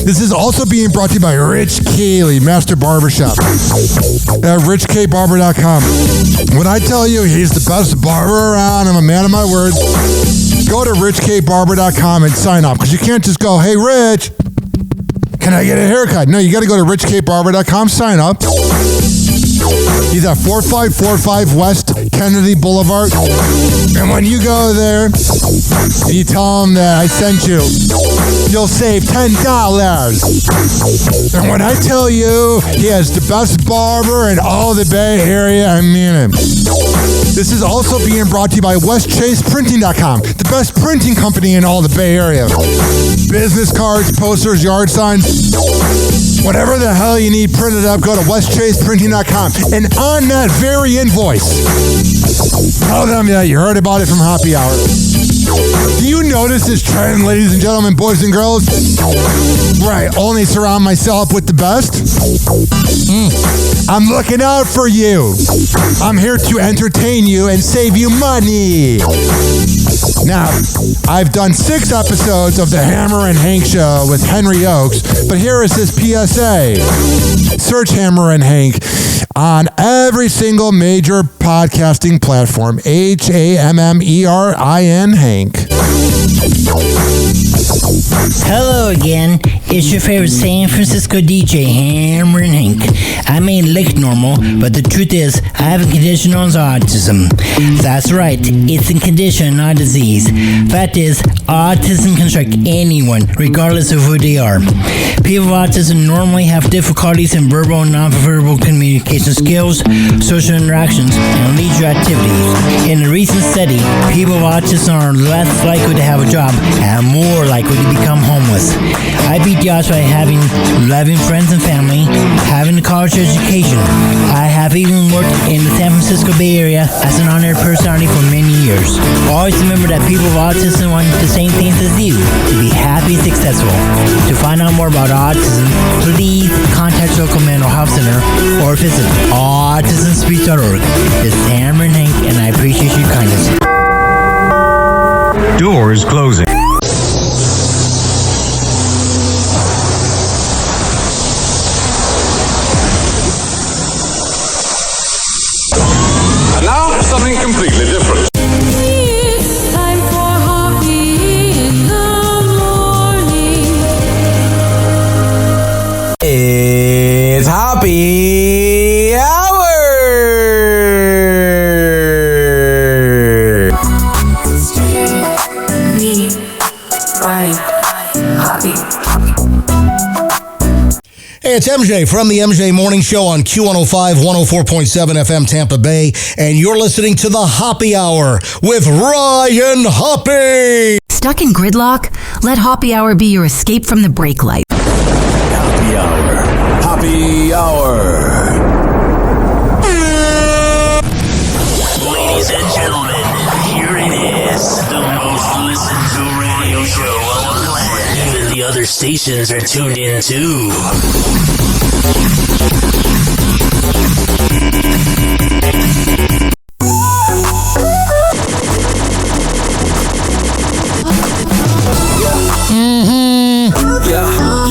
This is also being brought to you by Rich Keeley, Master Barbershop. At richkbarber.com. When I tell you he's the best barber around, I'm a man of my word. Go to richkbarber.com and sign up, because you can't just go, hey, Rich, can I get a haircut? No, you got to go to richkbarber.com, sign up. He's at 4545 West Kennedy Boulevard. And when you go there, you tell him that I sent you, you'll save $10. And when I tell you he has the best barber in all the Bay Area, I mean it. This is also being brought to you by WestChasePrinting.com, the best printing company in all the Bay Area. Business cards, posters, yard signs, whatever the hell you need printed up, go to WestChasePrinting.com. And on that very invoice, tell them that you heard about it from Happy Hour. Do you notice this trend, ladies and gentlemen, boys and girls? Right, only surround myself with the best. I'm looking out for you. I'm here to entertain you and save you money. Now, I've done 6 episodes of the Hammer and Hank Show with Henry Oakes, but here is his PSA. Search Hammer and Hank on every single major podcasting platform. HAMMERIN Hank. Hello again. It's your favorite San Francisco DJ, Hammer and Hank. I may look normal, but the truth is, I have a condition known as autism. That's right, it's a condition, not a disease. Fact is, autism can strike anyone, regardless of who they are. People with autism normally have difficulties in verbal and non-verbal communication skills, social interactions, and leisure activities. In a recent study, people with autism are less likely to have a job and more likely to become homeless. I beat the odds by having loving friends and family, having a college education. I have even worked in the San Francisco Bay Area as an honored personality for many years. Always remember that people with autism want the same things as you, to be happy and successful. To find out more about autism, please contact your local mental health center or visit autismspeech.org. This is Hammer and Hank, and I appreciate your kindness. Doors closing. And now, something completely different. It's time for Hoppe in the morning. It's Happy Hour! Me, Ryan, Hoppe. Hey, it's MJ from the MJ Morning Show on Q105, 104.7 FM Tampa Bay, and you're listening to the Happy Hour with Ryan Hoppe. Stuck in gridlock? Let Happy Hour be your escape from the brake light. Happy Hour. Happy Hour. Ladies and gentlemen, here it is, the most listened to radio show on the planet. Even the other stations are tuned in too.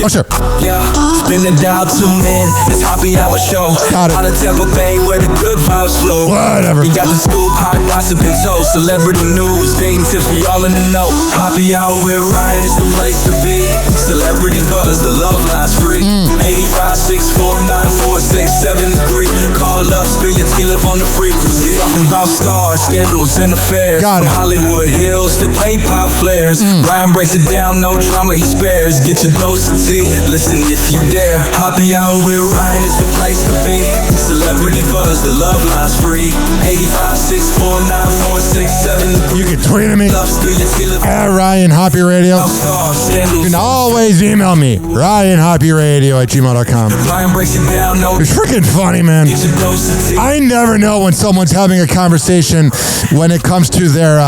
Oh, sure. Yeah, spin the dial, tune in. It's Happy Hour show. Got it. On the Tampa Bay where the good vibes flow. Whatever. You got the scoop, hot gossip and toast. Celebrity news, dating tips for y'all in the know. Happy Hour with Ryan is the place to be. Celebrity buzz, the love line's free. 8564944673. Call up, spill your tea, live on the frequency. Talking about stars, scandals, and affairs. Got it. From Hollywood Hills to paint pop flares. Ryan breaks it down, no drama he spares. Get your dose of tea. Listen if you Yeah, Hoppe Hour with Ryan is the place to be. Celebrity buzz, the love line's free. 85649467. You can tweet at me at Ryan Hoppe Radio. You can always email me, RyanHoppeRadio@gmail.com. It's freaking funny, man. I never know when someone's having a conversation when it comes to their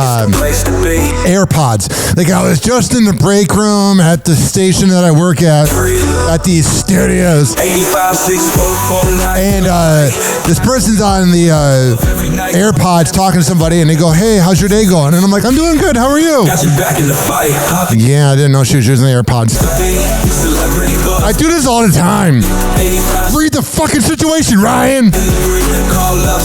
AirPods. Like, I was just in the break room at the station that I work at these studios, and this person's on the AirPods talking to somebody, and they go, "Hey, how's your day going?" And I'm like, "I'm doing good. How are you?" Yeah, I didn't know she was using the AirPods. I do this all the time. Read the fucking situation, Ryan. Call up,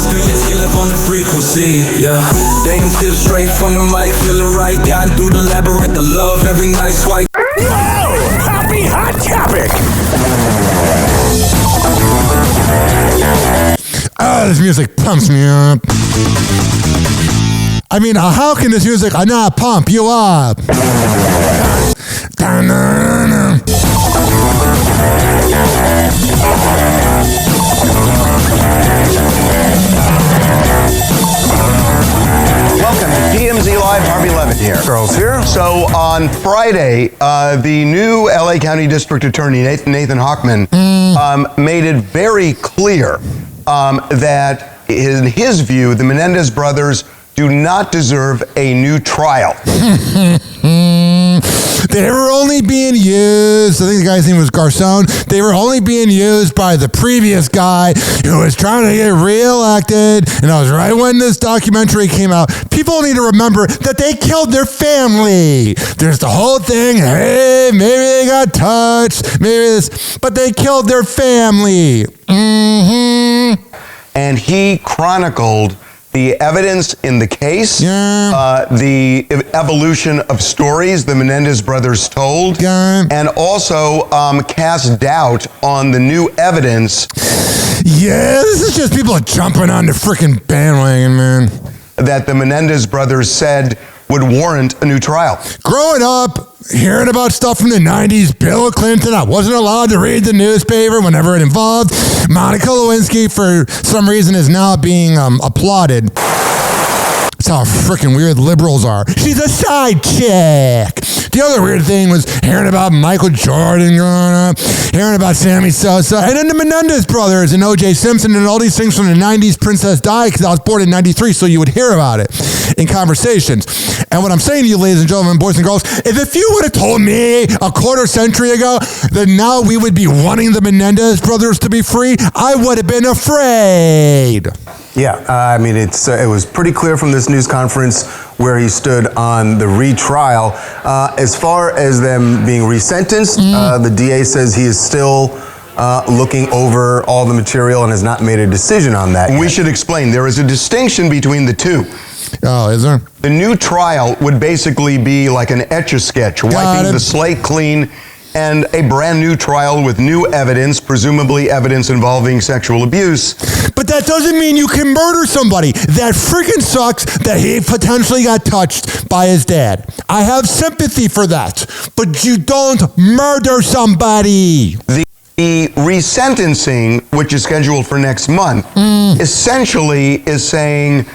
on the frequency. Yeah, they can feel straight from the mic, feeling right. Got through the labyrinth of love every night. Swipe. Happy Hot Topic. This music pumps me up. I mean, how can this music not pump you up? Welcome to DMZ Live. Harvey Levitt here. Girls here. So on Friday, the new LA County District Attorney, Nathan Hochman, made it very clear that in his view, the Menendez brothers do not deserve a new trial. They were only being used, I think the guy's name was Garcon, they were only being used by the previous guy who was trying to get reelected, and that was right when this documentary came out. People need to remember that they killed their family. There's the whole thing, hey, maybe they got touched, maybe this, but they killed their family. And he chronicled the evidence in the case, the evolution of stories the Menendez brothers told, and also cast doubt on the new evidence. Yeah, this is just people jumping on the freaking bandwagon, man. That the Menendez brothers said would warrant a new trial. Growing up, hearing about stuff from the 90s, Bill Clinton, I wasn't allowed to read the newspaper whenever it involved Monica Lewinsky, for some reason, is now being applauded. That's how freaking weird liberals are. She's a side chick. The other weird thing was hearing about Michael Jordan growing up, hearing about Sammy Sosa, and then the Menendez brothers and O.J. Simpson and all these things from the 90s. Princess Di, because I was born in 93, so you would hear about it in conversations. And what I'm saying to you, ladies and gentlemen, boys and girls, is if you would have told me a quarter century ago that now we would be wanting the Menendez brothers to be free, I would have been afraid. Yeah, I mean, it was pretty clear from this news conference where he stood on the retrial. As far as them being resentenced, the DA says he is still looking over all the material and has not made a decision on that. We should explain, there is a distinction between the two. Oh, is there? The new trial would basically be like an Etch-a-Sketch, wiping the slate clean, and a brand new trial with new evidence, presumably evidence involving sexual abuse. But that doesn't mean you can murder somebody. That freaking sucks that he potentially got touched by his dad. I have sympathy for that. But you don't murder somebody. The resentencing, which is scheduled for next month, essentially is saying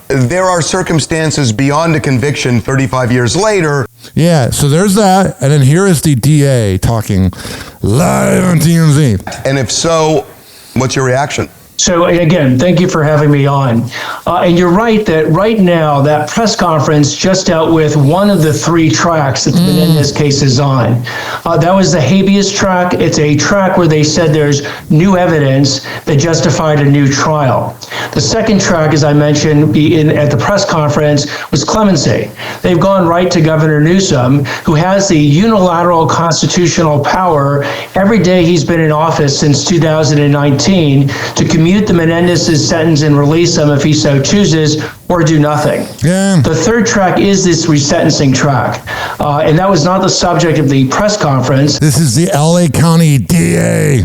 there are circumstances beyond a conviction 35 years later. Yeah, so there's that. And then here is the DA talking live on TMZ. And if so, what's your reaction? So again, thank you for having me on. And you're right that right now that press conference just dealt with one of the three tracks that the Menendez case is on. That was the habeas track. It's a track where they said there's new evidence that justified a new trial. The second track, as I mentioned at the press conference, was clemency. They've gone right to Governor Newsom, who has the unilateral constitutional power every day he's been in office since 2019 to commute the Menendez's sentence and release them if he so chooses, or do nothing. Yeah. The third track is this resentencing track, and that was not the subject of the press conference. This is the LA County DA.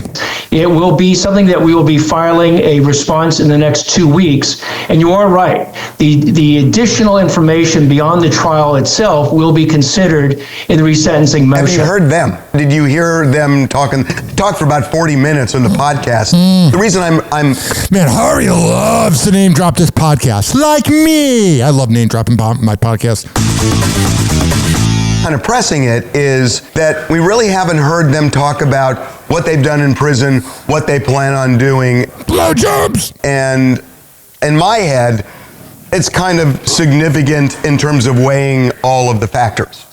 It will be something that we will be filing a response in the next 2 weeks. And you are right. The additional information beyond the trial itself will be considered in the resentencing motion. Have you heard them? Did you hear them talk for about 40 minutes on the podcast? The reason I'm Man, Harvey loves to name drop this podcast. Like me. I love name dropping my podcast. kind of pressing it is that we really haven't heard them talk about what they've done in prison, what they plan on doing. Blowjobs! And in my head, it's kind of significant in terms of weighing all of the factors.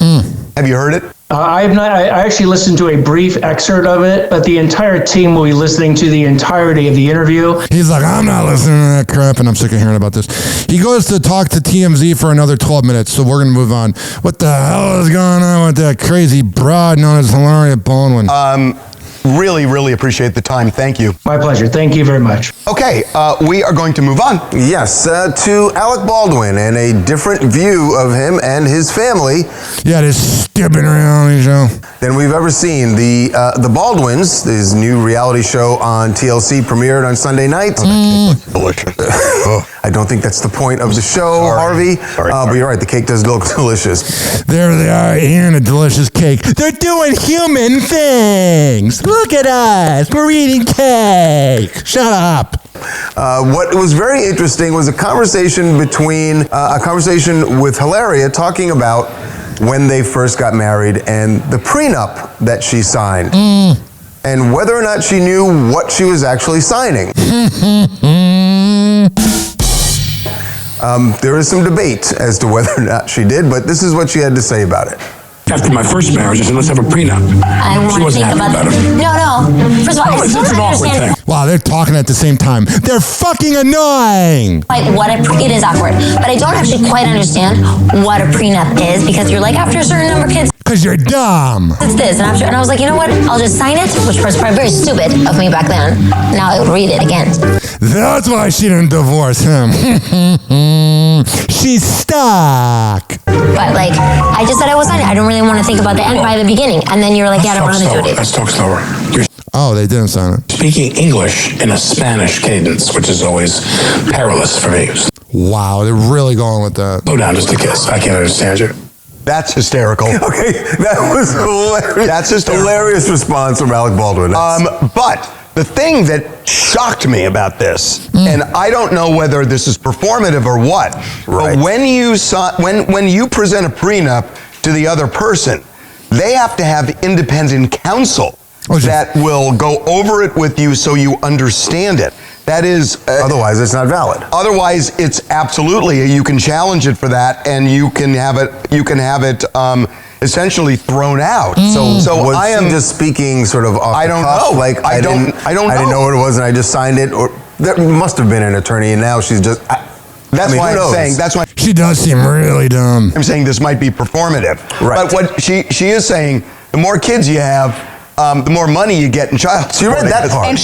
Have you heard it? I have not. I actually listened to a brief excerpt of it, but the entire team will be listening to the entirety of the interview. He's like, I'm not listening to that crap, and I'm sick of hearing about this. He goes to talk to TMZ for another 12 minutes, so we're going to move on. What the hell is going on with that crazy broad known as Hilaria Baldwin? Really, really appreciate the time. Thank you. My pleasure. Thank you very much. Okay, we are going to move on. Yes, to Alec Baldwin and a different view of him and his family. Yeah, this stupid reality show. Than we've ever seen. The Baldwins, his new reality show on TLC, premiered on Sunday night. Delicious. I don't think that's the point of the show, Harvey. But you're right, the cake does look delicious. There they are eating a delicious cake. They're doing human things. Look at us. We're eating cake. Shut up. What was very interesting was a conversation with Hilaria talking about when they first got married and the prenup that she signed. And whether or not she knew what she was actually signing. There is some debate as to whether or not she did, but this is what she had to say about it. After my first marriage, I said, let's have a prenup. I want to think about it. No. First of all, I still don't understand. Wow, they're talking at the same time. They're fucking annoying. Like it is awkward, but I don't actually quite understand what a prenup is because you're like after a certain number of kids. Because you're dumb. It's this, and I was like, you know what? I'll just sign it, which was probably very stupid of me back then. Now I would read it again. That's why she didn't divorce him. She's stuck. But like, I just said I was signing it. I don't really want to think about the end by the beginning. And then you're like, yeah, I don't want to do it either. Let's talk slower. Oh, they didn't sign it. Speaking English in a Spanish cadence, which is always perilous for me. Wow, they're really going with that. Slow down just a kiss. I can't understand you. That's hysterical. Okay, that was hilarious. That's hysterical. Hilarious response from Alec Baldwin. But the thing that shocked me about this, and I don't know whether this is performative or what, but when you present a prenup to the other person, they have to have independent counsel that will go over it with you so you understand it. That is... otherwise, it's not valid. Otherwise, it's absolutely, you can challenge it for that, and you can have it essentially thrown out. So was I am she just speaking sort of off I the don't cuff? know. Like I don't didn't know what it was, and I just signed it. Or there must have been an attorney, and now she's just. That's why I'm saying. That's why she does seem really dumb. I'm saying this might be performative. Right. But what she is saying, the more kids you have, the more money you get in child support. You read that part. And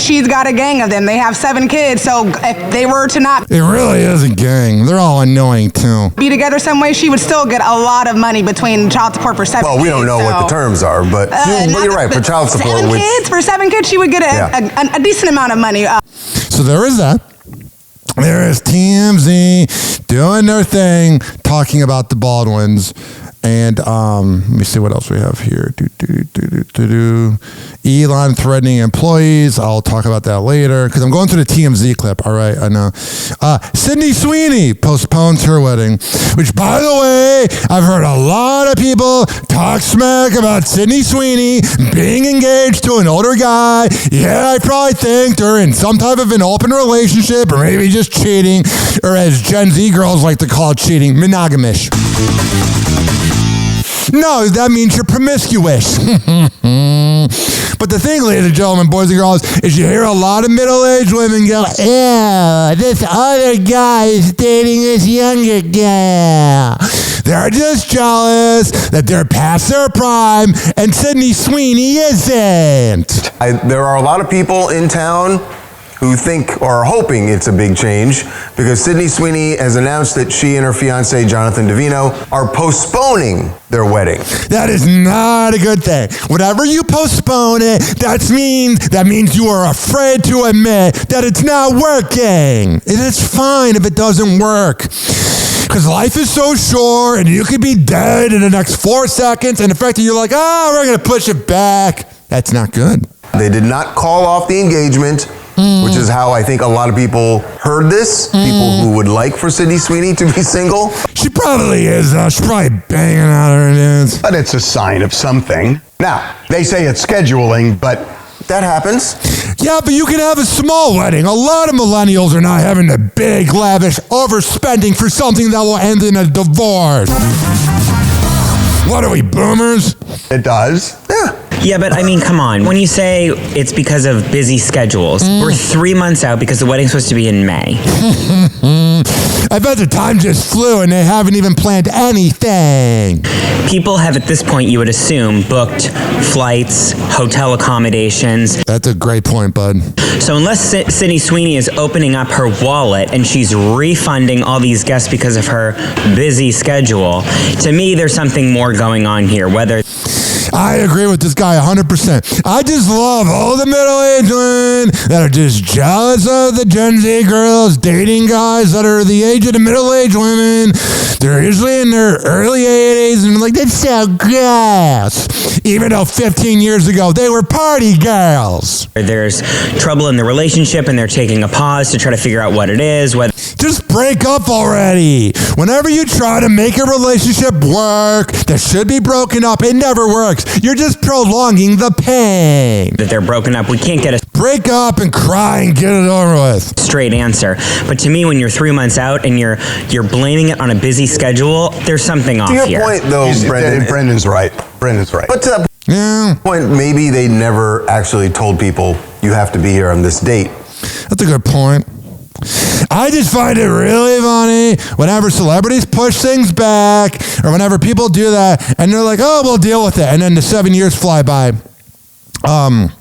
she's got a gang of them. They have 7 kids. So if they were to not It really is a gang. They're all annoying too. be together some way, she would still get a lot of money between child support for 7 kids. Well, we don't know what the terms are, but you're right. For child support, 7 kids, she would get a decent amount of money. So there is that. There is TMZ doing their thing, talking about the Baldwins. And let me see what else we have here. Elon threatening employees. I'll talk about that later because I'm going through the TMZ clip. All right, I know. Sydney Sweeney postpones her wedding, which, by the way, I've heard a lot of people talk smack about Sydney Sweeney being engaged to an older guy. Yeah, I probably think they're in some type of an open relationship or maybe just cheating, or as Gen Z girls like to call it cheating, monogamish. No, that means you're promiscuous. But the thing, ladies and gentlemen, boys and girls, is you hear a lot of middle-aged women go, ew, this other guy is dating this younger gal. They're just jealous that they're past their prime and Sydney Sweeney isn't. There are a lot of people in town who think or are hoping it's a big change because Sydney Sweeney has announced that she and her fiancé, Jonathan Davino, are postponing their wedding. That is not a good thing. Whenever you postpone it, that means you are afraid to admit that it's not working. And it's fine if it doesn't work. Because life is so short and you could be dead in the next 4 seconds. And the fact that you're like, we're going to push it back, that's not good. They did not call off the engagement, which is how I think a lot of people heard this. People who would like for Sydney Sweeney to be single. She probably is, though. She's probably banging out her dudes. But it's a sign of something. Now, they say it's scheduling, but that happens. Yeah, but you can have a small wedding. A lot of millennials are not having the big, lavish overspending for something that will end in a divorce. What are we, boomers? It does. Yeah. Yeah, but I mean, come on. When you say it's because of busy schedules, we're 3 months out because the wedding's supposed to be in May. I bet the time just flew and they haven't even planned anything. People have, at this point, you would assume, booked flights, hotel accommodations. That's a great point, bud. So unless Sydney Sweeney is opening up her wallet and she's refunding all these guests because of her busy schedule, to me, there's something more going on here, whether... I agree with this guy 100%. I just love all the middle-aged women that are just jealous of the Gen Z girls dating guys that are the age of the middle-aged women. They're usually in their early 80s and like, that's so gross. Even though 15 years ago, they were party girls. There's trouble in the relationship and they're taking a pause to try to figure out what it is. Just break up already. Whenever you try to make a relationship work that should be broken up, it never works. You're just prolonging the pain. That they're broken up. We can't get a break up and cry and get it over with. Straight answer. But to me, when you're 3 months out and you're blaming it on a busy schedule, there's something off here. To your point, though, Brendan's right. Brendan's right. But to that point, maybe they never actually told people you have to be here on this date. That's a good point. I just find it really funny whenever celebrities push things back or whenever people do that and they're like, oh, we'll deal with it. And then the 7 years fly by. And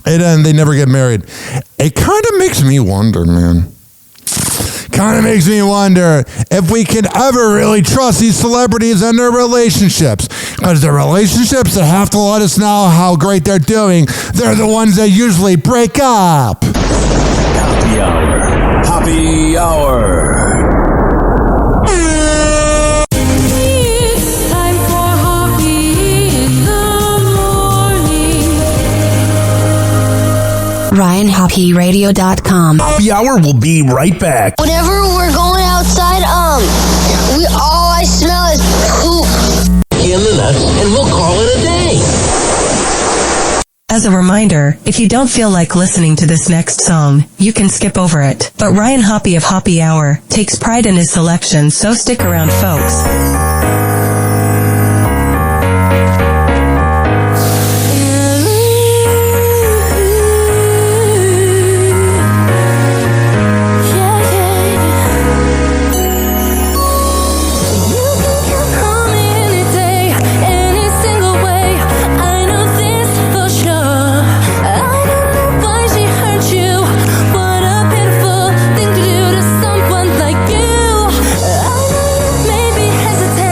then they never get married. It kind of makes me wonder, man. Kind of makes me wonder if we can ever really trust these celebrities and their relationships. Because the relationships that have to let us know how great they're doing, they're the ones that usually break up. Happy Hour. Happy Hour. It's time for Hoppe in the morning. RyanHoppeRadio.com. Happy Hour will be right back. Whenever we're going outside, all I smell is poop. In the nuts, and we'll call it a day. As a reminder, if you don't feel like listening to this next song, you can skip over it. But Ryan Hoppe of Hoppe Hour takes pride in his selection, so stick around, folks. Hesitate.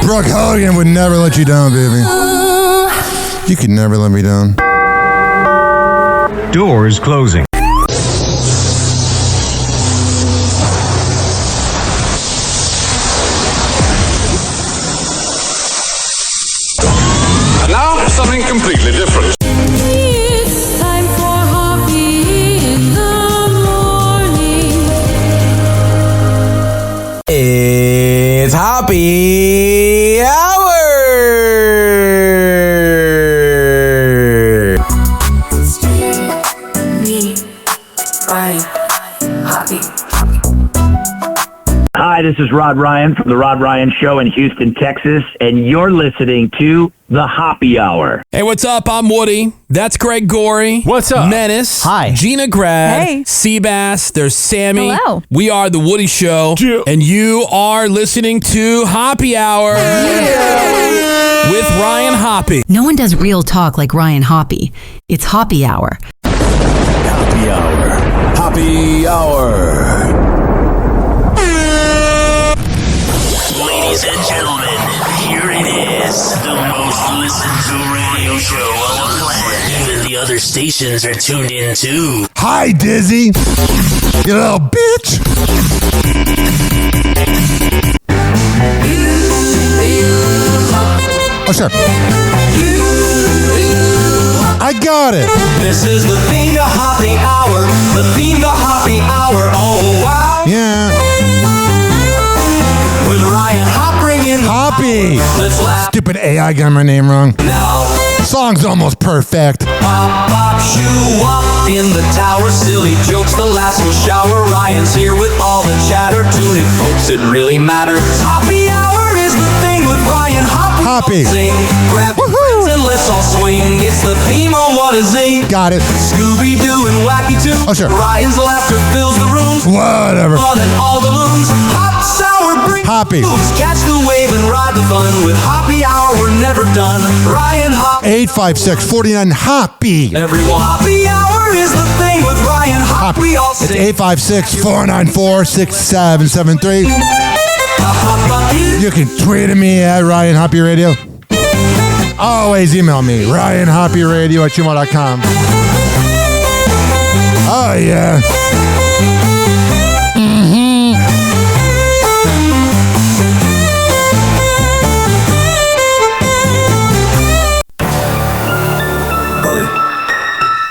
Brooke Hogan would never let you down, baby. You could never let me down. Doors closing. And now, something completely different. It's time for Hoppe in the morning. It's Hoppe Hour. Hi, this is Rod Ryan from The Rod Ryan Show in Houston, Texas, and you're listening to The Hoppe Hour. Hey, what's up? I'm Woody. That's Greg Gorey. What's up? Menace. Hi. Gina Grad. Hey. Seabass. There's Sammy. Hello. We are The Woody Show. Yeah. And you are listening to Hoppe Hour. Yeah. With Ryan Hoppe. No one does real talk like Ryan Hoppe. It's Hoppe Hour. Happy Hour. Happy Hour. Ladies and gentlemen, here it is, the most listened to radio show on the planet. Even the other stations are tuned in too. Hi, Dizzy. You little bitch. Oh, sure. I got it. This is the theme to Hoppe Hour. The theme to Hoppe Hour. Oh, wow. Yeah. With Ryan Hoppe bringing Hoppy. Let's laugh Stupid AI got my name wrong. now. Song's almost perfect. Pop, pop, shoo, wop in the tower. Silly jokes, the last will shower. Ryan's here with all the chatter. Tune in, folks, it really matters. Hoppe Hour is the thing with Ryan Hoppe. Hoppy. Sing, grab your friends and let's all swing. It's the theme on What a Zing. Got it. Scooby-Doo and Wacky Too. Oh, sure. Ryan's laughter fills the rooms. Whatever. Fun and all the balloons. Hop, sour, bring Hoppy. moves. Catch the wave and ride the fun. With Hoppe Hour, we're never done. Ryan Hoppe. 856-49 Hoppy. Everyone. Hoppe Hour is the thing with Ryan Hoppe. We all It's sing. 856-494-6773. You can tweet at me at Ryan Hoppy Radio. Always email me, RyanHoppyRadio@gmail.com. Oh, yeah.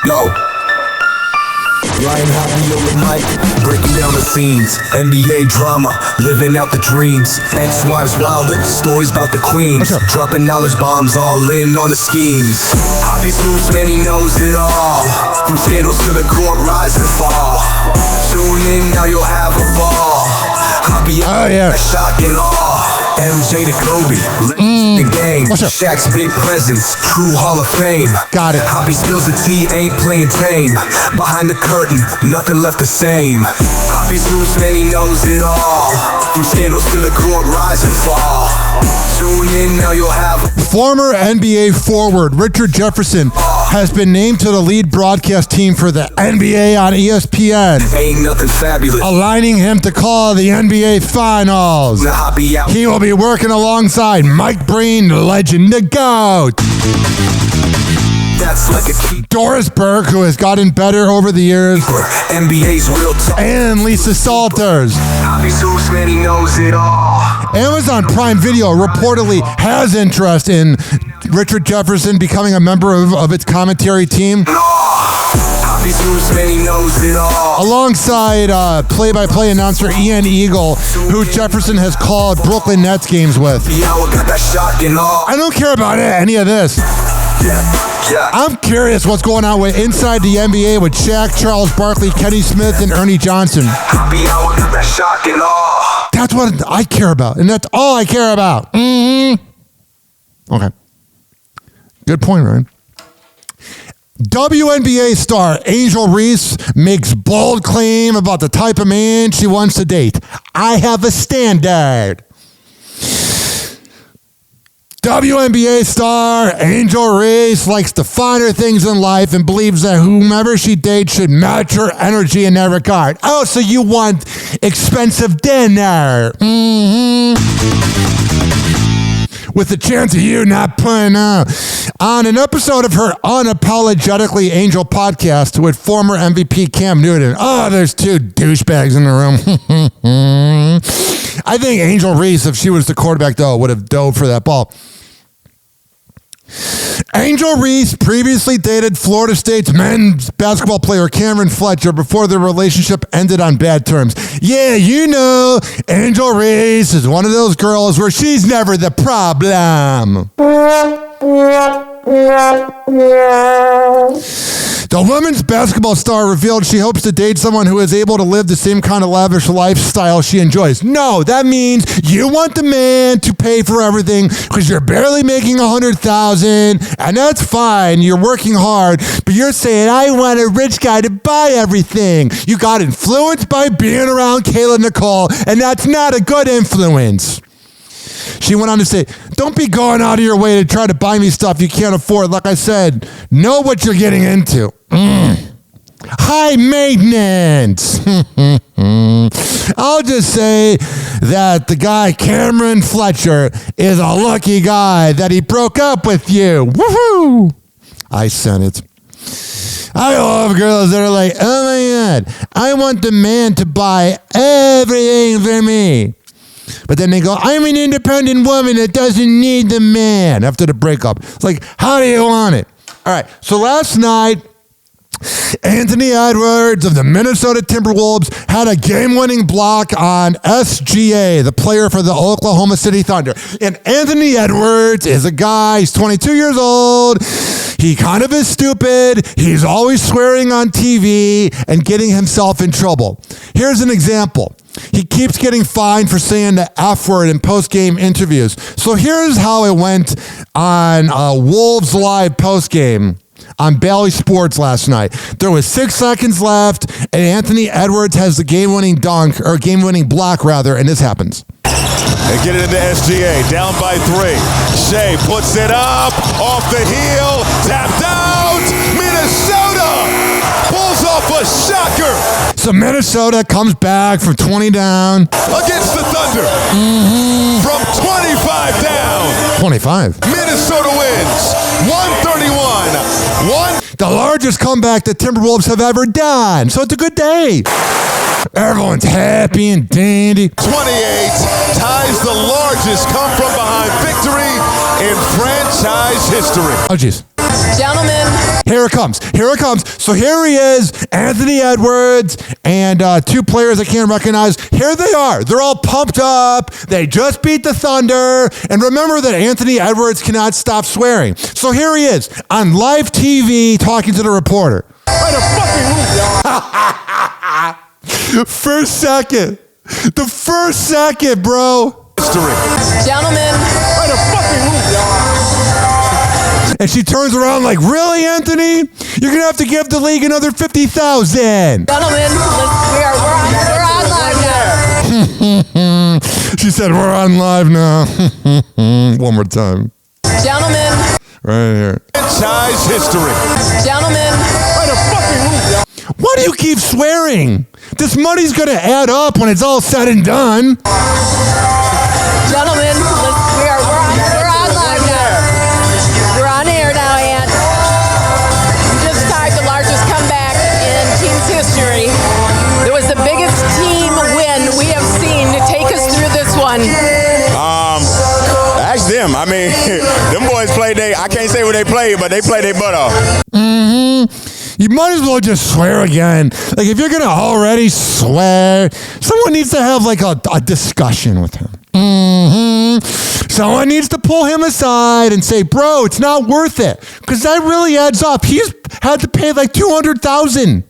Yo. Ryan Hoppe on the mic, breaking down the scenes. NBA drama, living out the dreams. Ex-wives wilder, stories about the queens. Dropping knowledge bombs, all in on the schemes. Hoppe smooth, man, he knows it all. From scandals to the court, rise and fall. Tune in, now you'll have a ball. Hoppe, Oh, yeah. shock and awe. MJ to Kobe, the game. Shaq's big presence, true Hall of Fame. Got it. Hoppe spills the tea, ain't playing tame. Behind the curtain, nothing left the same. Hoppe's moves, man, he knows it all. From scandals to the court, rise and fall. Tune in, now you'll have Former NBA forward Richard Jefferson has been named to the lead broadcast team for the NBA on ESPN, ain't nothing fabulous. aligning him to call the NBA Finals. The Hoppe out. He will be working alongside Mike Breen, the legend, the GOAT. That's like a key. Doris Burke, who has gotten better over the years, NBA's real talk. and Lisa Salters. Hoppe's moves, man, he knows it all. Amazon Prime Video reportedly has interest in Richard Jefferson becoming a member of its commentary team, Hoppe's moves, man, he knows it all. alongside play-by-play announcer Ian Eagle, who Jefferson has called Brooklyn Nets games with. Hoppe got that shock and awe. I don't care about any of this. Yeah. I'm curious what's going on with inside the NBA with Shaq, Charles Barkley, Kenny Smith, and Ernie Johnson. Hoppe got that shock and awe. That's what I care about, and that's all I care about. Okay. Good point, Ryan. WNBA star Angel Reese makes bold claim about the type of man she wants to date. I have a standard. WNBA star Angel Reese likes the finer things in life and believes that whomever she dates should match her energy in that regard. Oh, so you want expensive dinner. with the chance of you not putting out. On an episode of her Unapologetically Angel podcast with former MVP Cam Newton. Oh, there's two douchebags in the room. I think Angel Reese, if she was the quarterback, though, would have dove for that ball. Angel Reese previously dated Florida State's men's basketball player Cameron Fletcher before their relationship ended on bad terms. Yeah, you know, Angel Reese is one of those girls where she's never the problem. The women's basketball star revealed she hopes to date someone who is able to live the same kind of lavish lifestyle she enjoys. No, that means you want the man to pay for everything because you're barely making $100,000, and that's fine. You're working hard, but you're saying, I want a rich guy to buy everything. You got influenced by being around Kayla Nicole, and that's not a good influence. She went on to say, don't be going out of your way to try to buy me stuff you can't afford. Like I said, know what you're getting into. High maintenance. I'll just say that the guy, Cameron Fletcher, is a lucky guy that he broke up with you. Woohoo! I sent it. I love girls that are like, oh my God, I want the man to buy everything for me. But then they go, I'm an independent woman that doesn't need the man after the breakup. It's like, how do you want it? All right, so last night, Anthony Edwards of the Minnesota Timberwolves had a game-winning block on SGA, the player for the Oklahoma City Thunder. And Anthony Edwards is a guy, he's 22 years old. He kind of is stupid. He's always swearing on TV and getting himself in trouble. Here's an example. He keeps getting fined for saying the F word in post-game interviews. So here's how it went on Wolves Live postgame on Bally Sports last night. There was 6 seconds left, and Anthony Edwards has the game-winning dunk, or game-winning block, rather, and this happens. They get it into SGA, down by 3. Shea puts it up, off the heel, tapped out, Minnesota pulls off a shocker. So Minnesota comes back from 20 down. Against the Thunder. From 25 down. 25. Minnesota wins, 131. The largest comeback the Timberwolves have ever done. So it's a good day. Everyone's happy and dandy. 28 ties the largest come-from-behind victory in franchise history. Oh, jeez. Gentlemen. Here it comes. Here it comes. So here he is, Anthony Edwards, and two players I can't recognize. Here they are. They're all pumped up. They just beat the Thunder. And remember that Anthony Edwards cannot stop swearing. So here he is on live TV talking to the reporter. First second. The first second, bro. History. Gentlemen. And she turns around like, really, Anthony? You're going to have to give the league another $50,000. Gentlemen, we're on live now. She said, we're on live now. One more time. Gentlemen. Right here. Franchise history. Gentlemen. Why do you keep swearing? This money's going to add up when it's all said and done. Gentlemen, we're on live now. We're on air now, Ant. We just tied the largest comeback in team's history. It was the biggest team win we have seen to take us through this one. Ask them. I mean, them boys played I can't say what they played, but they played their butt off. You might as well just swear again. Like, if you're going to already swear, someone needs to have, like, a discussion with him. Someone needs to pull him aside and say, bro, it's not worth it. Because that really adds up. He's had to pay, like, $200,000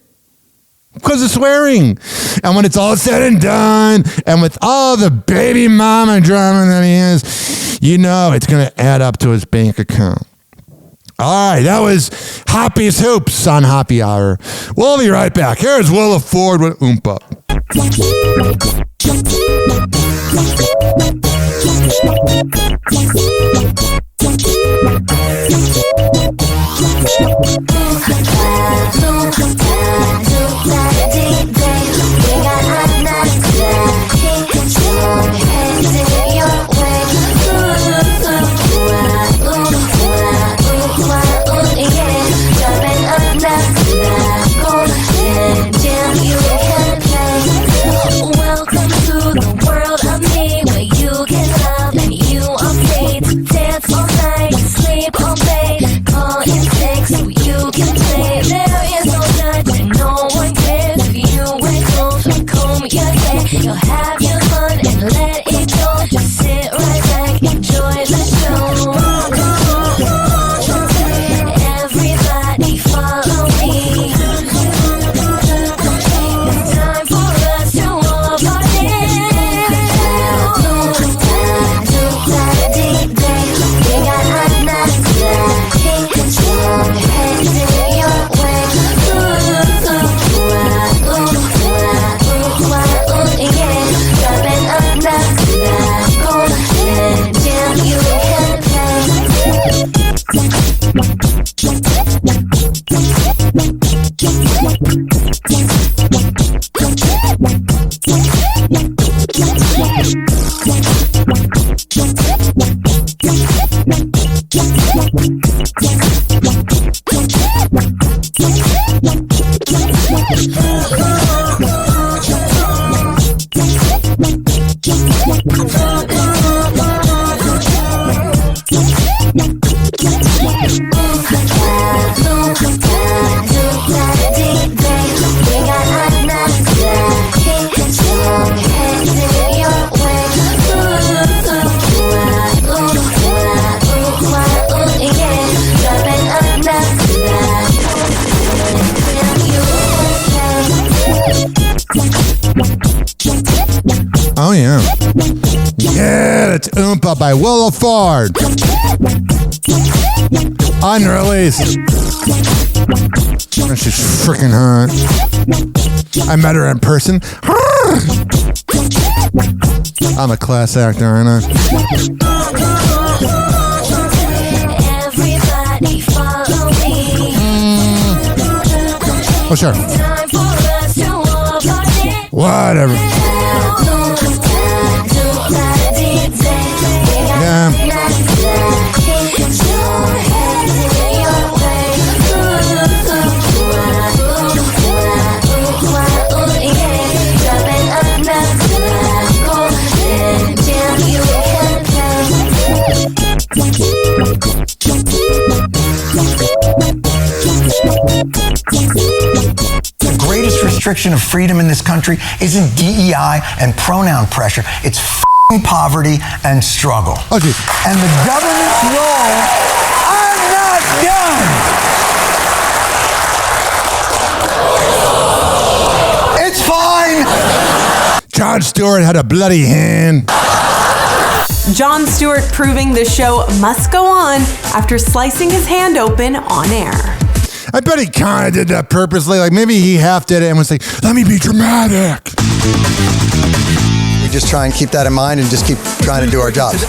because of swearing. And when it's all said and done, and with all the baby mama drama that he is, you know it's going to add up to his bank account. All right, that was Hoppy's Hoops on Hoppy Hour. We'll be right back. Here's Willa Ford with Oompa. You'll have your fun and let it go. Just sit right back, enjoy the show. Everybody follow me. It's time for us to all party. We got hot nuts, strong heads in your way. Yeah, dropping up nuts, cold and jam you can Oh, yeah. Yeah, that's Oompa by Willow Ford. Unreleased. She's freaking hot. I met her in person. I'm a class actor, aren't I? Everybody follow me. Oh, sure. Time for us to all party. Whatever. Yeah. The greatest restriction of freedom in this country isn't DEI and pronoun pressure. It's f***ing poverty and struggle. Oh, geez. And the government's role, I'm not done. It's fine. Jon Stewart had a bloody hand. Jon Stewart proving the show must go on after slicing his hand open on air. I bet he kind of did that purposely. Like maybe he half did it and was like, let me be dramatic. We just try and keep that in mind and just keep trying to do our jobs.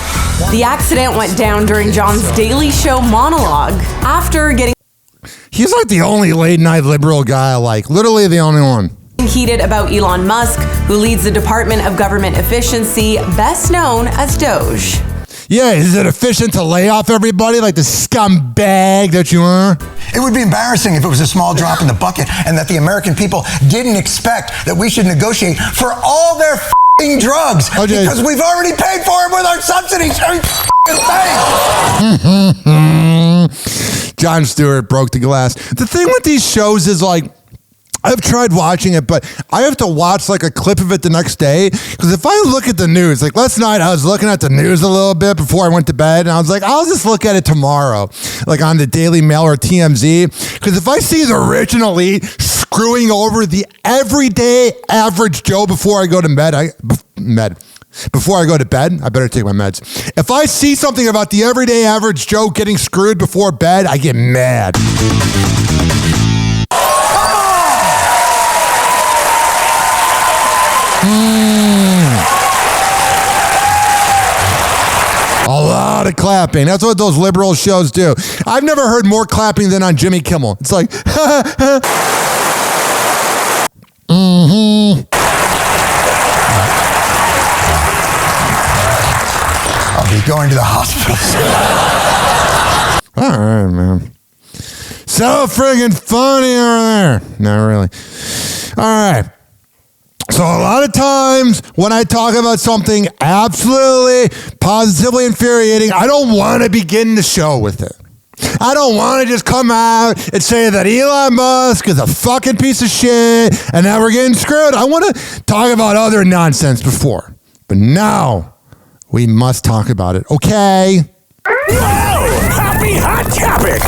The accident went down during Jon's Daily Show monologue after getting He's like the only late night liberal guy I like. Literally the only one. heated about Elon Musk, who leads the Department of Government Efficiency, best known as Doge. Yeah, is it efficient to lay off everybody like the scumbag that you are? It would be embarrassing if it was a small drop in the bucket and that the American people didn't expect that we should negotiate for all their f***ing drugs because we've already paid for them with our subsidies. Jon Stewart broke the glass. The thing with these shows is like, I've tried watching it, but I have to watch like a clip of it the next day. Because if I look at the news, like last night I was looking at the news a little bit before I went to bed. And I was like, I'll just look at it tomorrow, like on the Daily Mail or TMZ. Because if I see the rich and elite screwing over the everyday average Joe before I go to before I go to bed, I better take my meds. If I see something about the everyday average Joe getting screwed before bed, I get mad. A lot of clapping. That's what those liberal shows do. I've never heard more clapping than on Jimmy Kimmel. It's like, I'll be going to the hospital soon. All right, man. So friggin' funny over there. Not really. All right. So a lot of times when I talk about something absolutely positively infuriating, I don't want to begin the show with it. I don't want to just come out and say that Elon Musk is a fucking piece of shit and that we're getting screwed. I want to talk about other nonsense before. But now we must talk about it. Okay? Happy hot topic.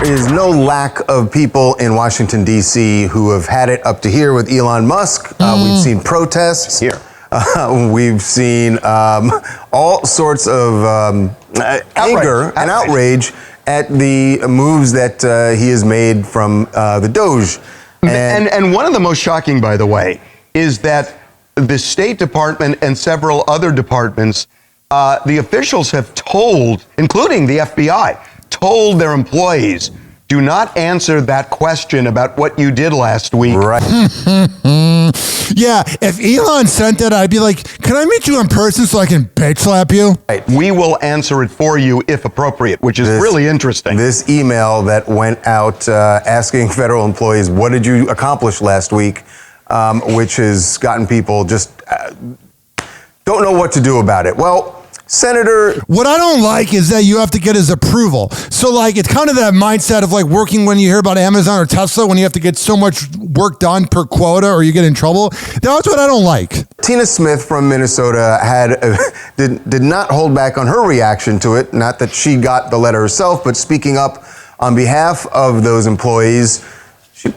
There is no lack of people in Washington, D.C. who have had it up to here with Elon Musk. We've seen protests. Here. We've seen all sorts of anger and outrage at the moves that he has made from the Doge. And one of the most shocking, by the way, is that the State Department and several other departments, the officials have told, including the FBI, told their employees, do not answer that question about what you did last week. Right. Yeah, if Elon sent that, I'd be like, can I meet you in person so I can bitch slap you? Right. We will answer it for you if appropriate, which is really interesting. This email that went out asking federal employees, what did you accomplish last week, which has gotten people just don't know what to do about it. Well, Senator... What I don't like is that you have to get his approval. So, like, it's kind of that mindset of, like, working when you hear about Amazon or Tesla, when you have to get so much work done per quota or you get in trouble. That's what I don't like. Tina Smith from Minnesota did not hold back on her reaction to it. Not that she got the letter herself, but speaking up on behalf of those employees, she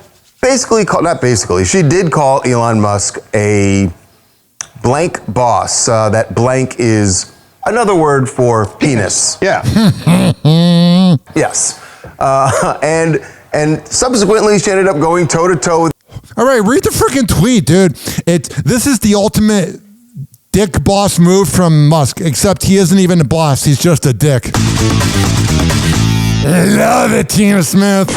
did call Elon Musk a blank boss. That blank is another word for penis. Yeah. Yes. And subsequently, she ended up going toe-to-toe with... All right, read the freaking tweet, dude. This is the ultimate dick boss move from Musk, except he isn't even a boss. He's just a dick. Love it, Tina Smith.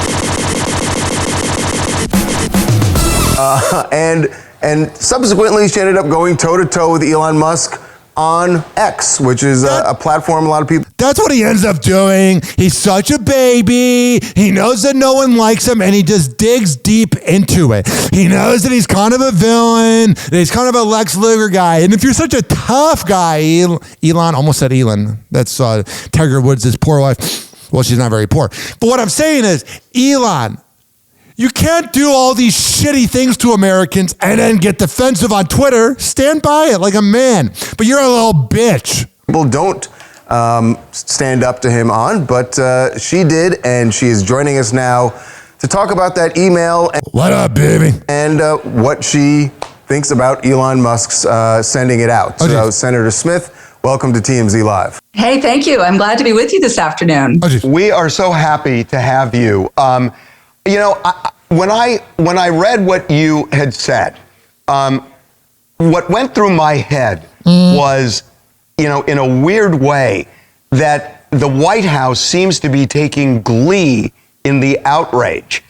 And subsequently, she ended up going toe-to-toe with Elon Musk on X, which is a platform a lot of people... That's what he ends up doing. He's such a baby. He knows that no one likes him, and he just digs deep into it. He knows that he's kind of a villain, that he's kind of a Lex Luger guy. And if you're such a tough guy, Elon, almost said Elon. That's Tiger Woods' poor wife. Well, she's not very poor. But what I'm saying is, Elon, you can't do all these shitty things to Americans and then get defensive on Twitter. Stand by it like a man. But you're a little bitch. People don't stand up to him on, but she did, and she is joining us now to talk about that email. What up, baby? And what she thinks about Elon Musk's sending it out. Okay. So, Senator Smith, welcome to TMZ Live. Hey, thank you. I'm glad to be with you this afternoon. We are so happy to have you. You know, when I read what you had said, what went through my head was, you know, in a weird way, that the White House seems to be taking glee in the outrage.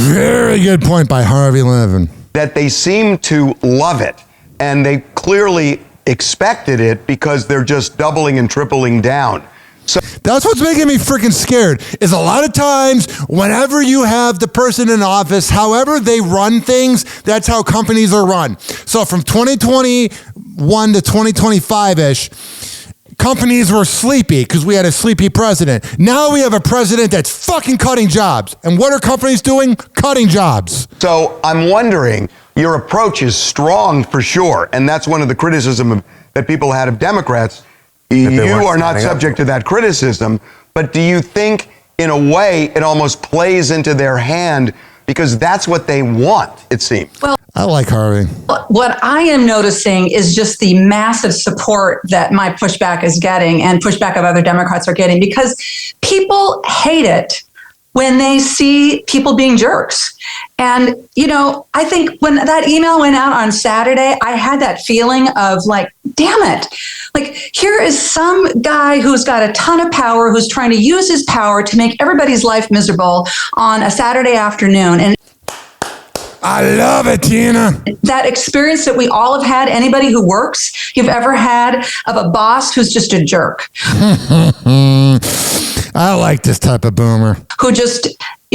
Very good point by Harvey Levin. That they seem to love it, and they clearly expected it because they're just doubling and tripling down. So that's what's making me freaking scared, is a lot of times whenever you have the person in office, however they run things, that's how companies are run. So from 2021 to 2025-ish, companies were sleepy because we had a sleepy president. Now we have a president that's fucking cutting jobs. And what are companies doing? Cutting jobs. So I'm wondering, your approach is strong for sure, and that's one of the criticism that people had of Democrats. You are not subject to that criticism, but do you think, in a way, it almost plays into their hand because that's what they want, it seems? Well, I like Harvey. what I am noticing is just the massive support that my pushback is getting and pushback of other Democrats are getting, because people hate it when they see people being jerks. And, you know, I think when that email went out on Saturday, I had that feeling of like, damn it. Like, here is some guy who's got a ton of power, who's trying to use his power to make everybody's life miserable on a Saturday afternoon. And I love it, Tina. That experience that we all have had, anybody who works, you've ever had, of a boss who's just a jerk. I like this type of boomer. Who just,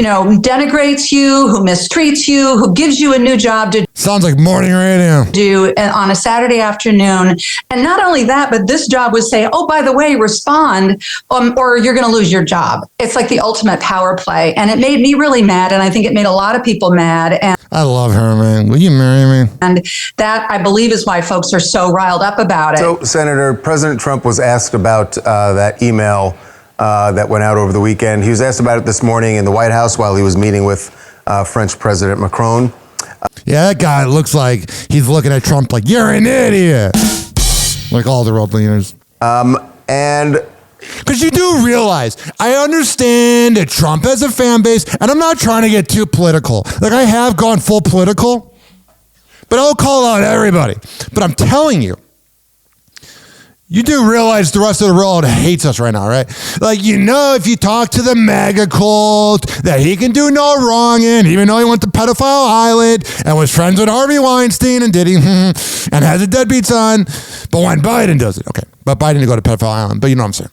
denigrates you, who mistreats you, who gives you a new job to Sounds like morning radio. do on a Saturday afternoon. And not only that, but this job would say, oh, by the way, respond or you're going to lose your job. It's like the ultimate power play. And it made me really mad. And I think it made a lot of people mad. And I love her, man. Will you marry me? And that, I believe, is why folks are so riled up about it. So, Senator, President Trump was asked about that email that went out over the weekend. He was asked about it this morning in the White House while he was meeting with French President Macron. Yeah, that guy looks like he's looking at Trump like, you're an idiot. Like all the world leaders. And because you do realize, I understand that Trump has a fan base, and I'm not trying to get too political. Like, I have gone full political, but I'll call out everybody. But I'm telling you, you do realize the rest of the world hates us right now, right? Like, if you talk to the MAGA cult, that he can do no wrong in, even though he went to pedophile island and was friends with Harvey Weinstein and and has a deadbeat son. But when Biden does it, okay. But Biden didn't go to pedophile island, but you know what I'm saying.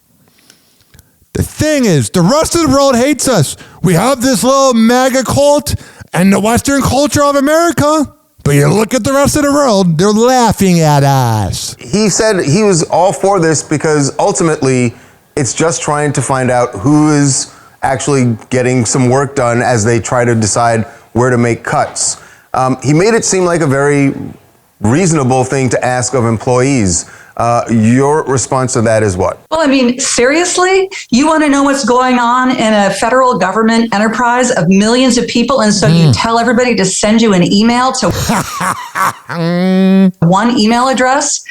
The thing is, the rest of the world hates us. We have this little MAGA cult and the Western culture of America. But you look at the rest of the world, they're laughing at us. He said he was all for this because ultimately it's just trying to find out who is actually getting some work done as they try to decide where to make cuts. He made it seem like a very reasonable thing to ask of employees. Your response to that is what? Well, I mean, seriously? You want to know what's going on in a federal government enterprise of millions of people, and so you tell everybody to send you an email to one email address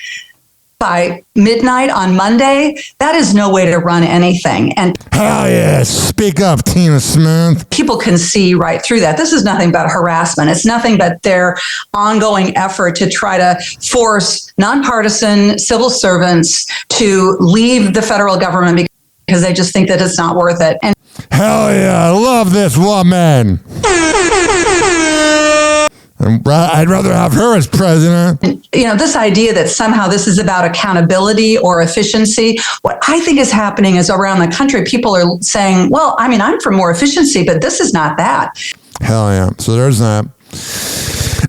by midnight on Monday? That is no way to run anything. And hell yeah, speak up, Tina Smith. People can see right through that. This is nothing but harassment. It's nothing but their ongoing effort to try to force nonpartisan civil servants to leave the federal government because they just think that it's not worth it. And hell yeah, I love this woman. I'd rather have her as president. This idea that somehow this is about accountability or efficiency, what I think is happening is around the country, people are saying, well, I mean, I'm for more efficiency, but this is not that. Hell yeah. So there's that.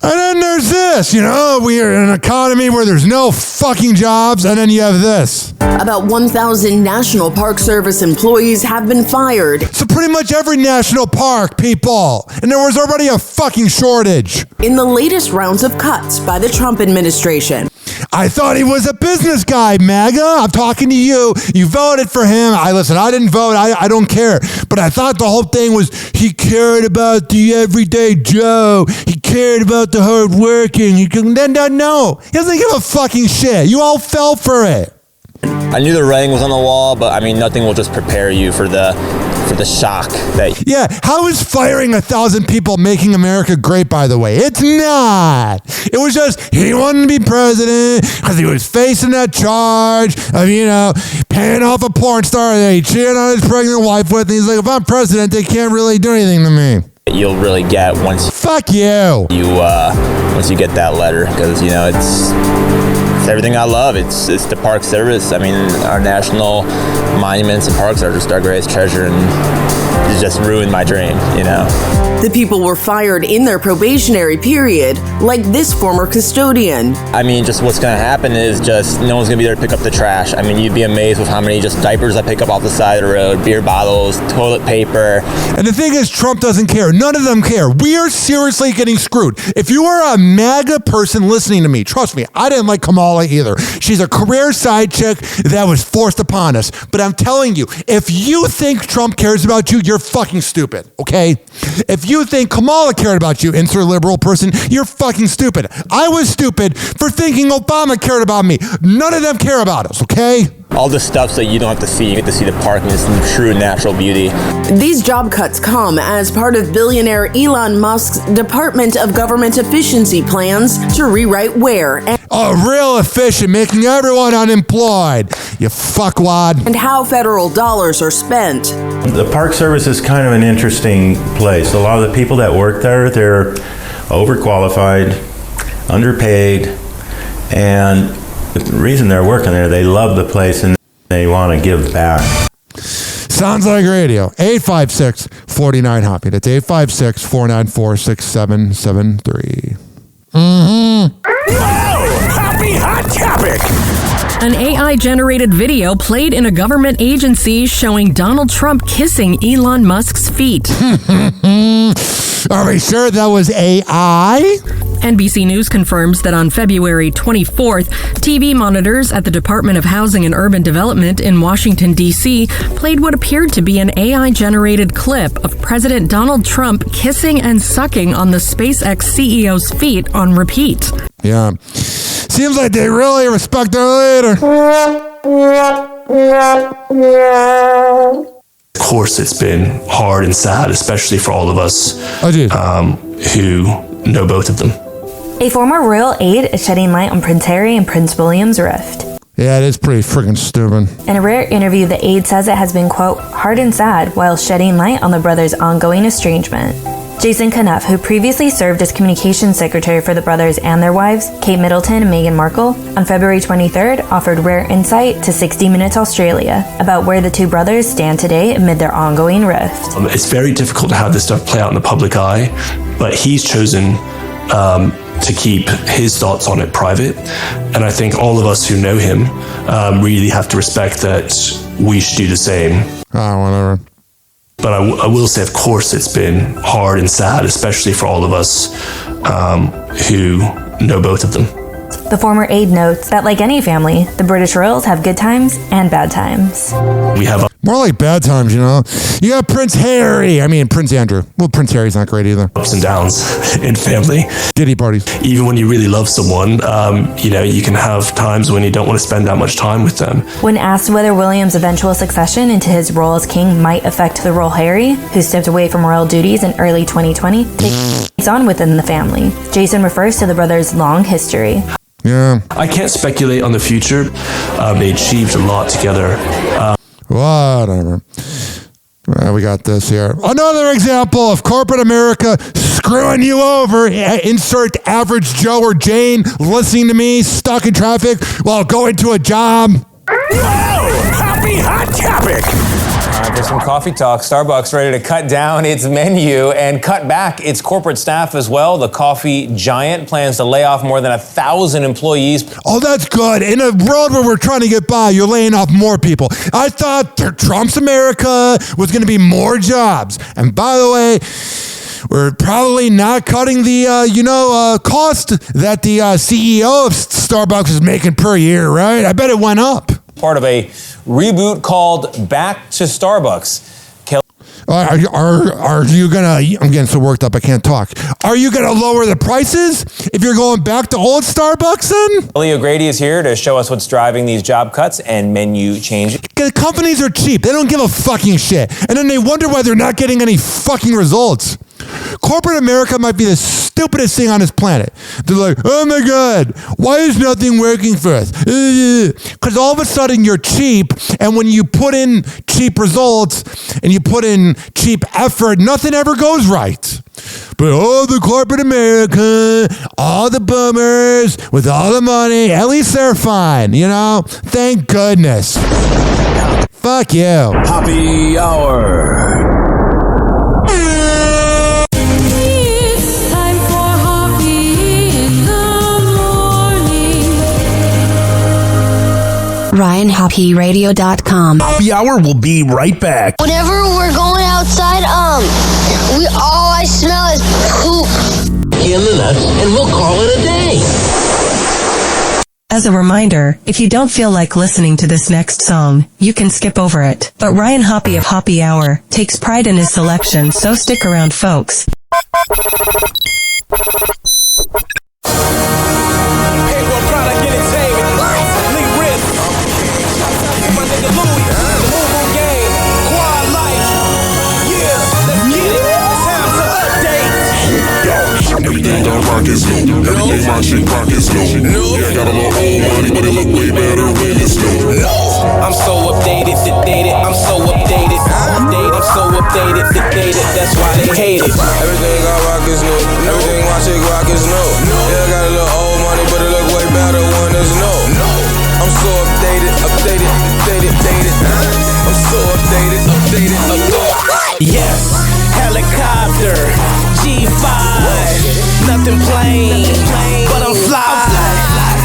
And then there's this, we are in an economy where there's no fucking jobs, and then you have this. About 1,000 National Park Service employees have been fired. So pretty much every national park, people. And there was already a fucking shortage. In the latest rounds of cuts by the Trump administration. I thought he was a business guy, MAGA. I'm talking to you. You voted for him. I didn't vote. I don't care. But I thought the whole thing was he cared about the everyday Joe. He cared about the hard working. No. He doesn't give a fucking shit. You all fell for it. I knew the writing was on the wall, but I mean, nothing will just prepare you for the shock that. Yeah, how is firing 1,000 people making America great, by the way? It's not. It was just he wanted to be president because he was facing that charge of, paying off a porn star that he cheated on his pregnant wife with. And he's like, if I'm president, they can't really do anything to me. You'll really get once. Fuck you. Once you get that letter, because it's everything I love. It's the Park Service. I mean, our national monuments and parks are just our greatest treasure, and it just ruined my dream, The people were fired in their probationary period, like this former custodian. I mean, just what's going to happen is just no one's going to be there to pick up the trash. I mean, you'd be amazed with how many just diapers I pick up off the side of the road, beer bottles, toilet paper. And the thing is, Trump doesn't care. None of them care. We are seriously getting screwed. If you are a MAGA person listening to me, trust me, I didn't like Kamala either. She's a career side chick that was forced upon us. But I'm telling you, if you think Trump cares about you, you're fucking stupid, okay? If you think Kamala cared about you, insert liberal person, you're fucking stupid. I was stupid for thinking Obama cared about me. None of them care about us, okay? All the stuff that you don't have to see. You get to see the park and its true natural beauty. These job cuts come as part of billionaire Elon Musk's Department of Government Efficiency plans to rewrite where and real efficient, making everyone unemployed. You fuckwad. And how federal dollars are spent. The Park Service is kind of an interesting place. A lot of the people that work there, they're overqualified, underpaid, and the reason they're working there, they love the place and they want to give back. Sounds like radio. 856-49-HOPPY. That's 856-494-6773. Happy hot topic. An AI-generated video played in a government agency showing Donald Trump kissing Elon Musk's feet. Are we sure that was AI? NBC News confirms that on February 24th, TV monitors at the Department of Housing and Urban Development in Washington, D.C. played what appeared to be an AI-generated clip of President Donald Trump kissing and sucking on the SpaceX CEO's feet on repeat. Yeah. Seems like they really respect their leader. Of course, it's been hard and sad, especially for all of us who know both of them. A former royal aide is shedding light on Prince Harry and Prince William's rift. Yeah, it is pretty freaking stupid. In a rare interview, the aide says it has been, quote, hard and sad while shedding light on the brothers' ongoing estrangement. Jason Knuff, who previously served as communications secretary for the brothers and their wives, Kate Middleton and Meghan Markle, on February 23rd offered rare insight to 60 Minutes Australia about where the two brothers stand today amid their ongoing rift. It's very difficult to have this stuff play out in the public eye, but he's chosen to keep his thoughts on it private. And I think all of us who know him really have to respect that we should do the same. Whatever. But I will say, of course, it's been hard and sad, especially for all of us who know both of them. The former aide notes that, like any family, the British royals have good times and bad times. We have more like bad times, you know. You got Prince Harry. I mean, Prince Andrew. Well, Prince Harry's not great either. Ups and downs in family. Diddy parties. Even when you really love someone, you can have times when you don't want to spend that much time with them. When asked whether William's eventual succession into his role as king might affect the royal Harry, who stepped away from royal duties in early 2020, takes on within the family, Jason refers to the brothers' long history. Yeah. I can't speculate on the future. They achieved a lot together. Whatever. We got this here. Another example of corporate America screwing you over. Insert average Joe or Jane listening to me stuck in traffic while going to a job. Happy hot topic. All right, for some coffee talk, Starbucks ready to cut down its menu and cut back its corporate staff as well. The coffee giant plans to lay off more than 1,000 employees. Oh, that's good. In a world where we're trying to get by, you're laying off more people. I thought Trump's America was going to be more jobs. And by the way, we're probably not cutting the, cost that the CEO of Starbucks is making per year, right? I bet it went up. Part of a reboot called Back to Starbucks. Are you gonna? I'm getting so worked up I can't talk. Are you gonna lower the prices if you're going back to old Starbucks then? Kelly O'Grady is here to show us what's driving these job cuts and menu changes. The companies are cheap. They don't give a fucking shit. And then they wonder why they're not getting any fucking results. Corporate America might be the stupidest thing on this planet. They're like, oh my God, why is nothing working for us? Because all of a sudden you're cheap, and when you put in cheap results and you put in cheap effort, nothing ever goes right. But all the corporate America, all the boomers with all the money, at least they're fine, you know? Thank goodness. Fuck you. Happy Hour. RyanHoppyRadio.com. Happy Hour will be right back. Whenever we're going outside, all I smell is poop. In the nuts, and we'll call it a day. As a reminder, if you don't feel like listening to this next song, you can skip over it. But Ryan Hoppe of Happy Hour takes pride in his selection, so stick around, folks. Everything I rock is new. Everything my shit rock is new. Yeah, I got a little old money, but it look way better when it's new. I'm so updated, sedated. I'm so updated. I'm so updated, sedated. That's why they hate it. Everything I rock is new. Everything my shit rock is new. Yeah, I got a little old money, but it look way better when it's new. I'm so updated, updated, updated, dated. I'm so updated, updated. nothing plain. But I'm fly.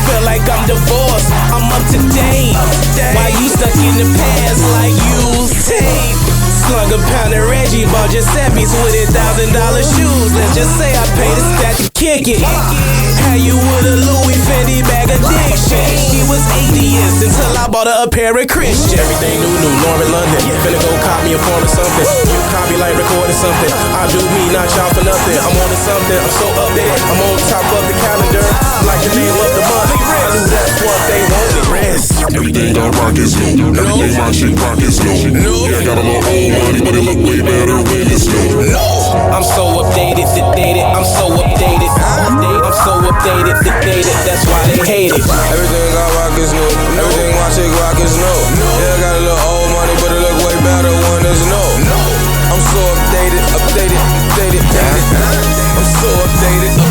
Feel like I'm divorced. I'm up to date. Why you stuck in the past like used tape? Slung a pound of Reggie, bought Giuseppe's with $1,000 shoes. Let's just say I paid a stat to kick it. How you with a Louis Fendi bag addiction? He was atheist until I bought her a pair of Christian. Everything new, Norman London. Finna go cop me a form of something. You copy like recording something. I do me, not y'all for nothing. I'm on to something, I'm so up there. I'm on top of the calendar, like the name of the month. I knew that's what they wanted. Rest. Everything I rock is new. Everything my shit rock is new. Yeah, I got a little old money, but it look way better when it's new. I'm so updated, sedated. I'm so updated. I'm so updated, sedated. That's why they hate it. Everything I rock is new. Everything my chick rock is new. Yeah, I got a little old money, but it look way better when it's new. I'm so updated. I'm so updated.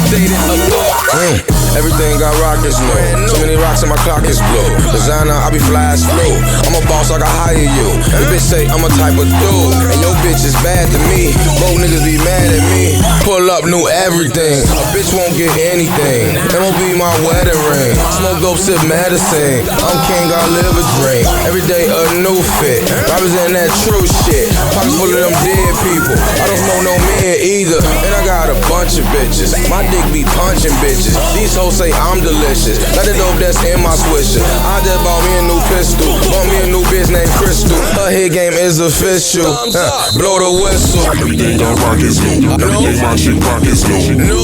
Everything I rock is new. Too many rocks and my clock is blue. Designer, I be fly as flu. I'm a boss, I can hire you. The bitch say I'm a type of dude, and your bitch is bad to me. Both niggas be mad at me. Pull up, new everything. A bitch won't get anything. It won't be my wedding ring. Smoke dope, sip medicine. I'm king, I live a dream. Every day a new fit. Represent that true shit. Pockets full of them dead people. I don't smoke no men either. And I got a bunch of bitches. My dick be punching bitches. These hoes say I'm delicious. Got the dope that's in my swisher. I just bought me a new pistol. Bought me a new bitch named Crystal. Her hit game is official. Blow the whistle. Everything I rock is new. Everything my shit rock is new.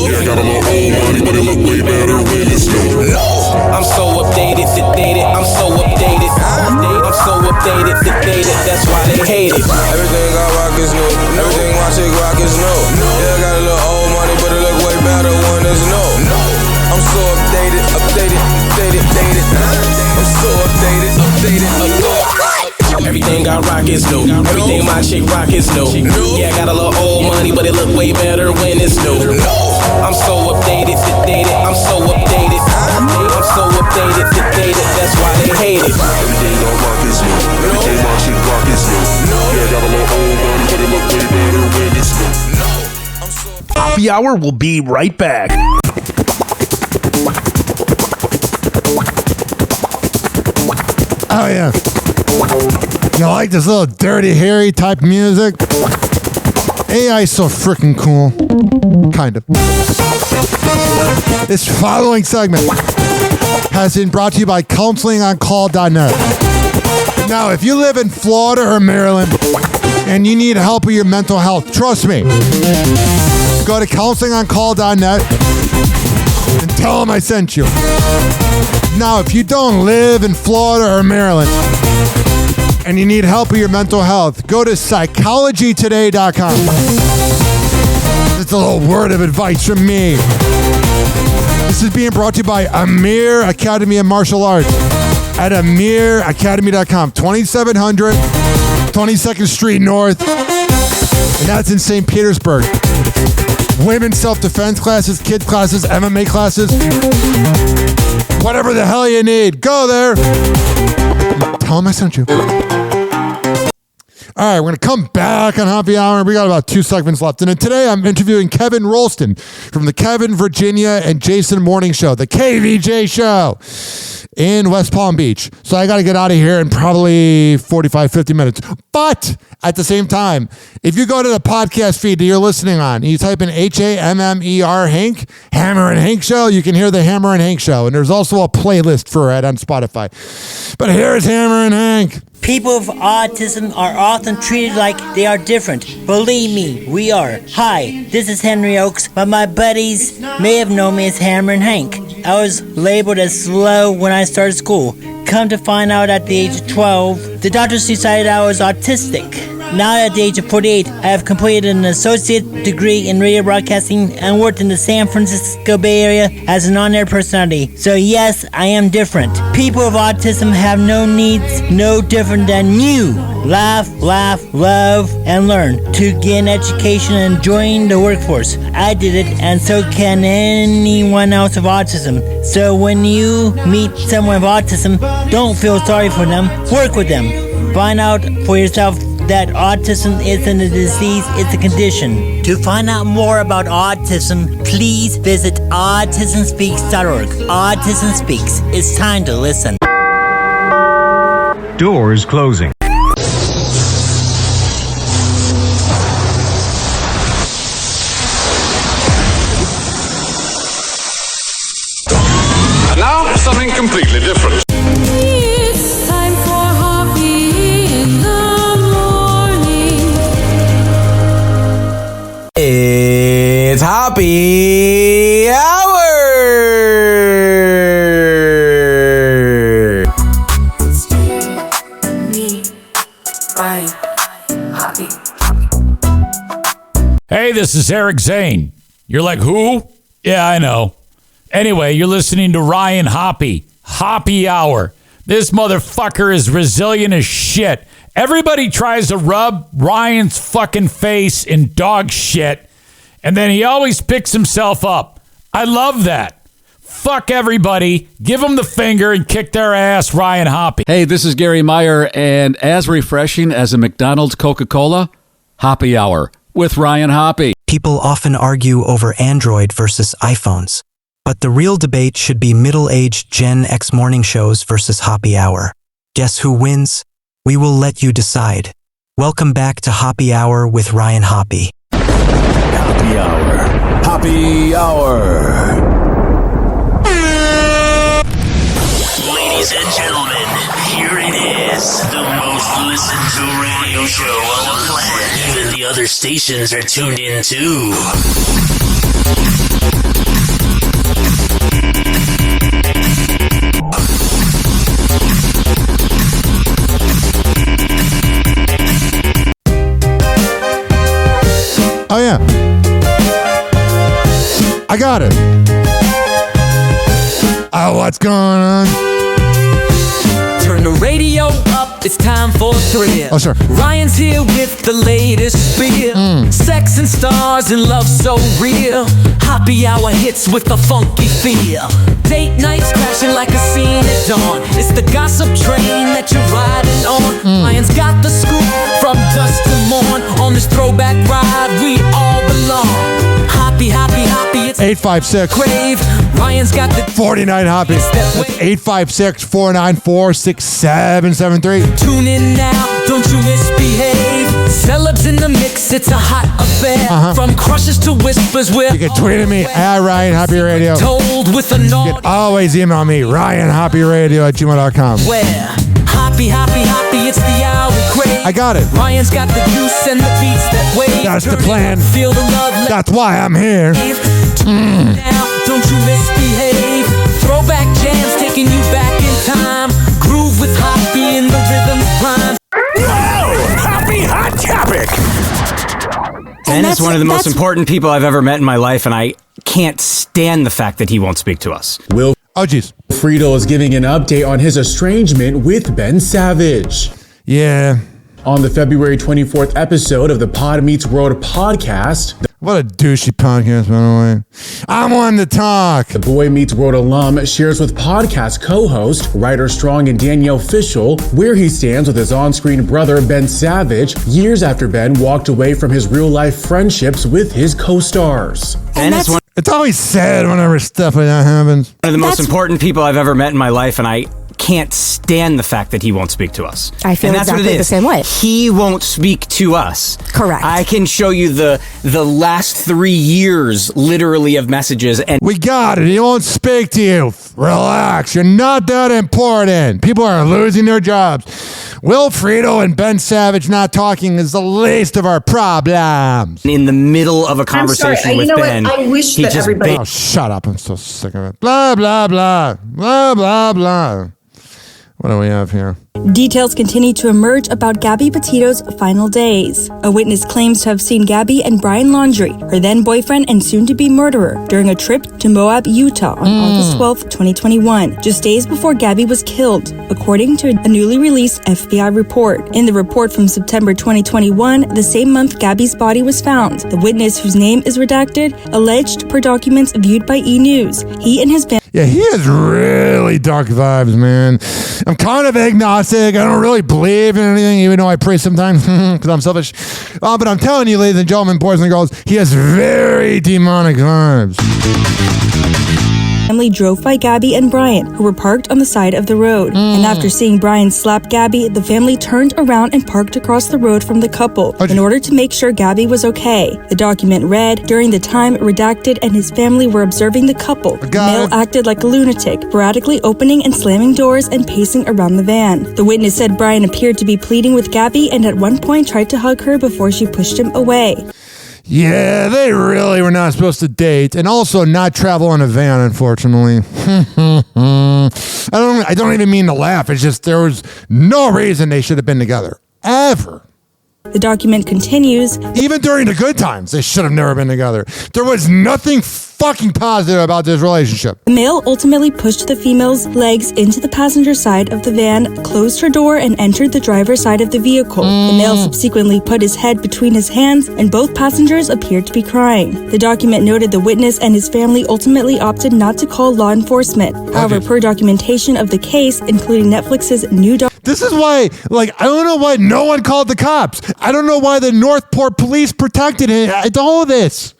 Yeah, I got a little old money, but it look way better when it's new. I'm so updated, sedated. I'm so updated. I'm so updated, sedated. That's why they hate it. Everything I rock is new. Everything my chick rock is new. Yeah, I got a little old money, but it look way better when it's new. I'm so updated. I'm so updated. Everything I rock is new. Everything my chick rock is new. Yeah, I got a little old money, but it look way better when it's new. I'm so updated, sedated. I'm so updated. I'm so updated, sedated. That's why they hate it. Everything I rock is new. Everything my shit rock is new. Yeah, I got a little old money, but it look way better when it's new. Happy Hour will be right back. Oh, yeah. You like this little dirty, hairy type music? AI is so freaking cool. Kind of. This following segment has been brought to you by counselingoncall.net. Now, if you live in Florida or Maryland and you need help with your mental health, trust me, go to counselingoncall.net and tell them I sent you. Now, if you don't live in Florida or Maryland and you need help with your mental health, go to psychologytoday.com. It's a little word of advice from me. This is being brought to you by Amir Academy of Martial Arts at amiracademy.com, 2700 22nd Street North, and that's in St. Petersburg. Women's self-defense classes, kids classes, MMA classes, whatever the hell you need, go there. Tell them I sent you. All right, we're going to come back on Happy Hour. We got about 2 segments left. And then today I'm interviewing Kevin Rolston from the Kevin, Virginia, and Jason Morning Show, the KVJ Show in West Palm Beach. So I got to get out of here in probably 45, 50 minutes. But at the same time, if you go to the podcast feed that you're listening on, and you type in HAMMER Hank, Hammer and Hank Show, you can hear the Hammer and Hank Show. And there's also a playlist for it on Spotify. But here's Hammer and Hank. People with autism are often treated like they are different. Believe me, we are. Hi, this is Henry Oakes, but my buddies may have known me as Hammer and Hank. I was labeled as slow when I started school. Come to find out at the age of 12, the doctors decided I was autistic. Now at the age of 48, I have completed an associate degree in radio broadcasting and worked in the San Francisco Bay Area as an on-air personality. So yes, I am different. People with autism have no needs, no different than you. Laugh, love, and learn to gain education and join the workforce. I did it, and so can anyone else with autism. So when you meet someone with autism, don't feel sorry for them. Work with them. Find out for yourself that autism isn't a disease, it's a condition. To find out more about autism, please visit autismspeaks.org. Autism Speaks. It's time to listen. Doors closing. And now, something completely different. It's time for Hoppe in the morning. It's Hoppe Hour! Hey, this is Eric Zane. You're like, who? Yeah, I know. Anyway, you're listening to Ryan Hoppe, Hoppe Hour. This motherfucker is resilient as shit. Everybody tries to rub Ryan's fucking face in dog shit, and then he always picks himself up. I love that. Fuck everybody. Give them the finger and kick their ass, Ryan Hoppe. Hey, this is Gary Meyer, and as refreshing as a McDonald's Coca-Cola, Hoppe Hour with Ryan Hoppe. People often argue over Android versus iPhones, but the real debate should be middle-aged Gen X morning shows versus Hoppe Hour. Guess who wins? We will let you decide. Welcome back to Hoppe Hour with Ryan Hoppe. Hoppe Hour. Hoppe Hour. Ladies and gentlemen, here it is, the most listened to radio show on the planet. Even the other stations are tuned in too. Oh, yeah. I got it. Oh, what's going on? Turn the radio up, it's time for thrill. Oh, sure. Ryan's here with the latest spiel. Sex and stars and love so real. Hoppe Hour hits with a funky feel. Date nights crashing like a scene at dawn. It's the gossip train that you're riding on. Ryan's got the scoop from dusk to morn. On this throwback ride, we all belong. Hoppe, Hoppe, Hoppe, it's 856 crave. Ryan's got the 49 Hoppe. That's 856-494-6773. Tune in now, don't you misbehave. Celebs in the mix, it's a hot affair. From crushes to whispers, we're You can tweet at me at Ryan Hoppe Radio. told with a nod. You can always email me, RyanHoppeRadio@gmail.com. Where Hoppe, Hoppe, Hoppe, it's the hour we crave. I got it. Ryan's got the juice and the beats that wave. That's the plan. Feel the love. That's why I'm here. Now, don't you misbehave. Throwback jams taking you back in time. Groove with Hoppe in the rhythm rhyme. Whoa! Hoppe Hot Topic! Ben is one of the most important people I've ever met in my life, and I can't stand the fact that he won't speak to us. Friedel is giving an update on his estrangement with Ben Savage. Yeah. On the February 24th episode of the Pod Meets World podcast. What a douchey podcast, by the way. I'm one to talk. The Boy Meets World alum shares with podcast co-host, Ryder Strong and Danielle Fishel, where he stands with his on-screen brother, Ben Savage, years after Ben walked away from his real-life friendships with his co-stars. It's always sad whenever stuff like that happens. One of the most important people I've ever met in my life, and I can't stand the fact that he won't speak to us. I feel and that's exactly what it is. the same way. He won't speak to us. Correct. I can show you the last 3 years, literally, of messages. And We got it. He won't speak to you. Relax. You're not that important. People are losing their jobs. Will Friedel and Ben Savage not talking is the least of our problems. in the middle of a conversation with Ben, he just Oh, shut up. I'm so sick of it. Blah, blah, blah. Blah, blah, blah. What do we have here? Details continue to emerge about Gabby Petito's final days. A witness claims to have seen Gabby and Brian Laundrie, her then-boyfriend and soon-to-be murderer, during a trip to Moab, Utah on August 12, 2021, just days before Gabby was killed, according to a newly released FBI report. In the report from September 2021, the same month Gabby's body was found, the witness, whose name is redacted, alleged per documents viewed by E! News, he and his family... Yeah, he has really dark vibes, man. I'm kind of agnostic. I don't really believe in anything, even though I pray sometimes because I'm selfish. But I'm telling you, ladies and gentlemen, boys and girls, he has very demonic vibes. Family drove by Gabby and Brian, who were parked on the side of the road. And after seeing Brian slap Gabby, the family turned around and parked across the road from the couple in order to make sure Gabby was okay. The document read, during the time Redacted and his family were observing the couple, the male acted like a lunatic, sporadically opening and slamming doors and pacing around the van. The witness said Brian appeared to be pleading with Gabby and at one point tried to hug her before she pushed him away. Yeah, they really were not supposed to date and also not travel in a van, unfortunately. I don't even mean to laugh. It's just there was no reason they should have been together. Ever. The document continues. Even during the good times, they should have never been together. There was nothing fucking positive about this relationship. The male ultimately pushed the female's legs into the passenger side of the van, closed her door, and entered the driver's side of the vehicle. The male subsequently put his head between his hands, and both passengers appeared to be crying. The document noted the witness and his family ultimately opted not to call law enforcement. However, per documentation of the case, including Netflix's new This is why, I don't know why no one called the cops. I don't know why the Northport police protected him. All of this.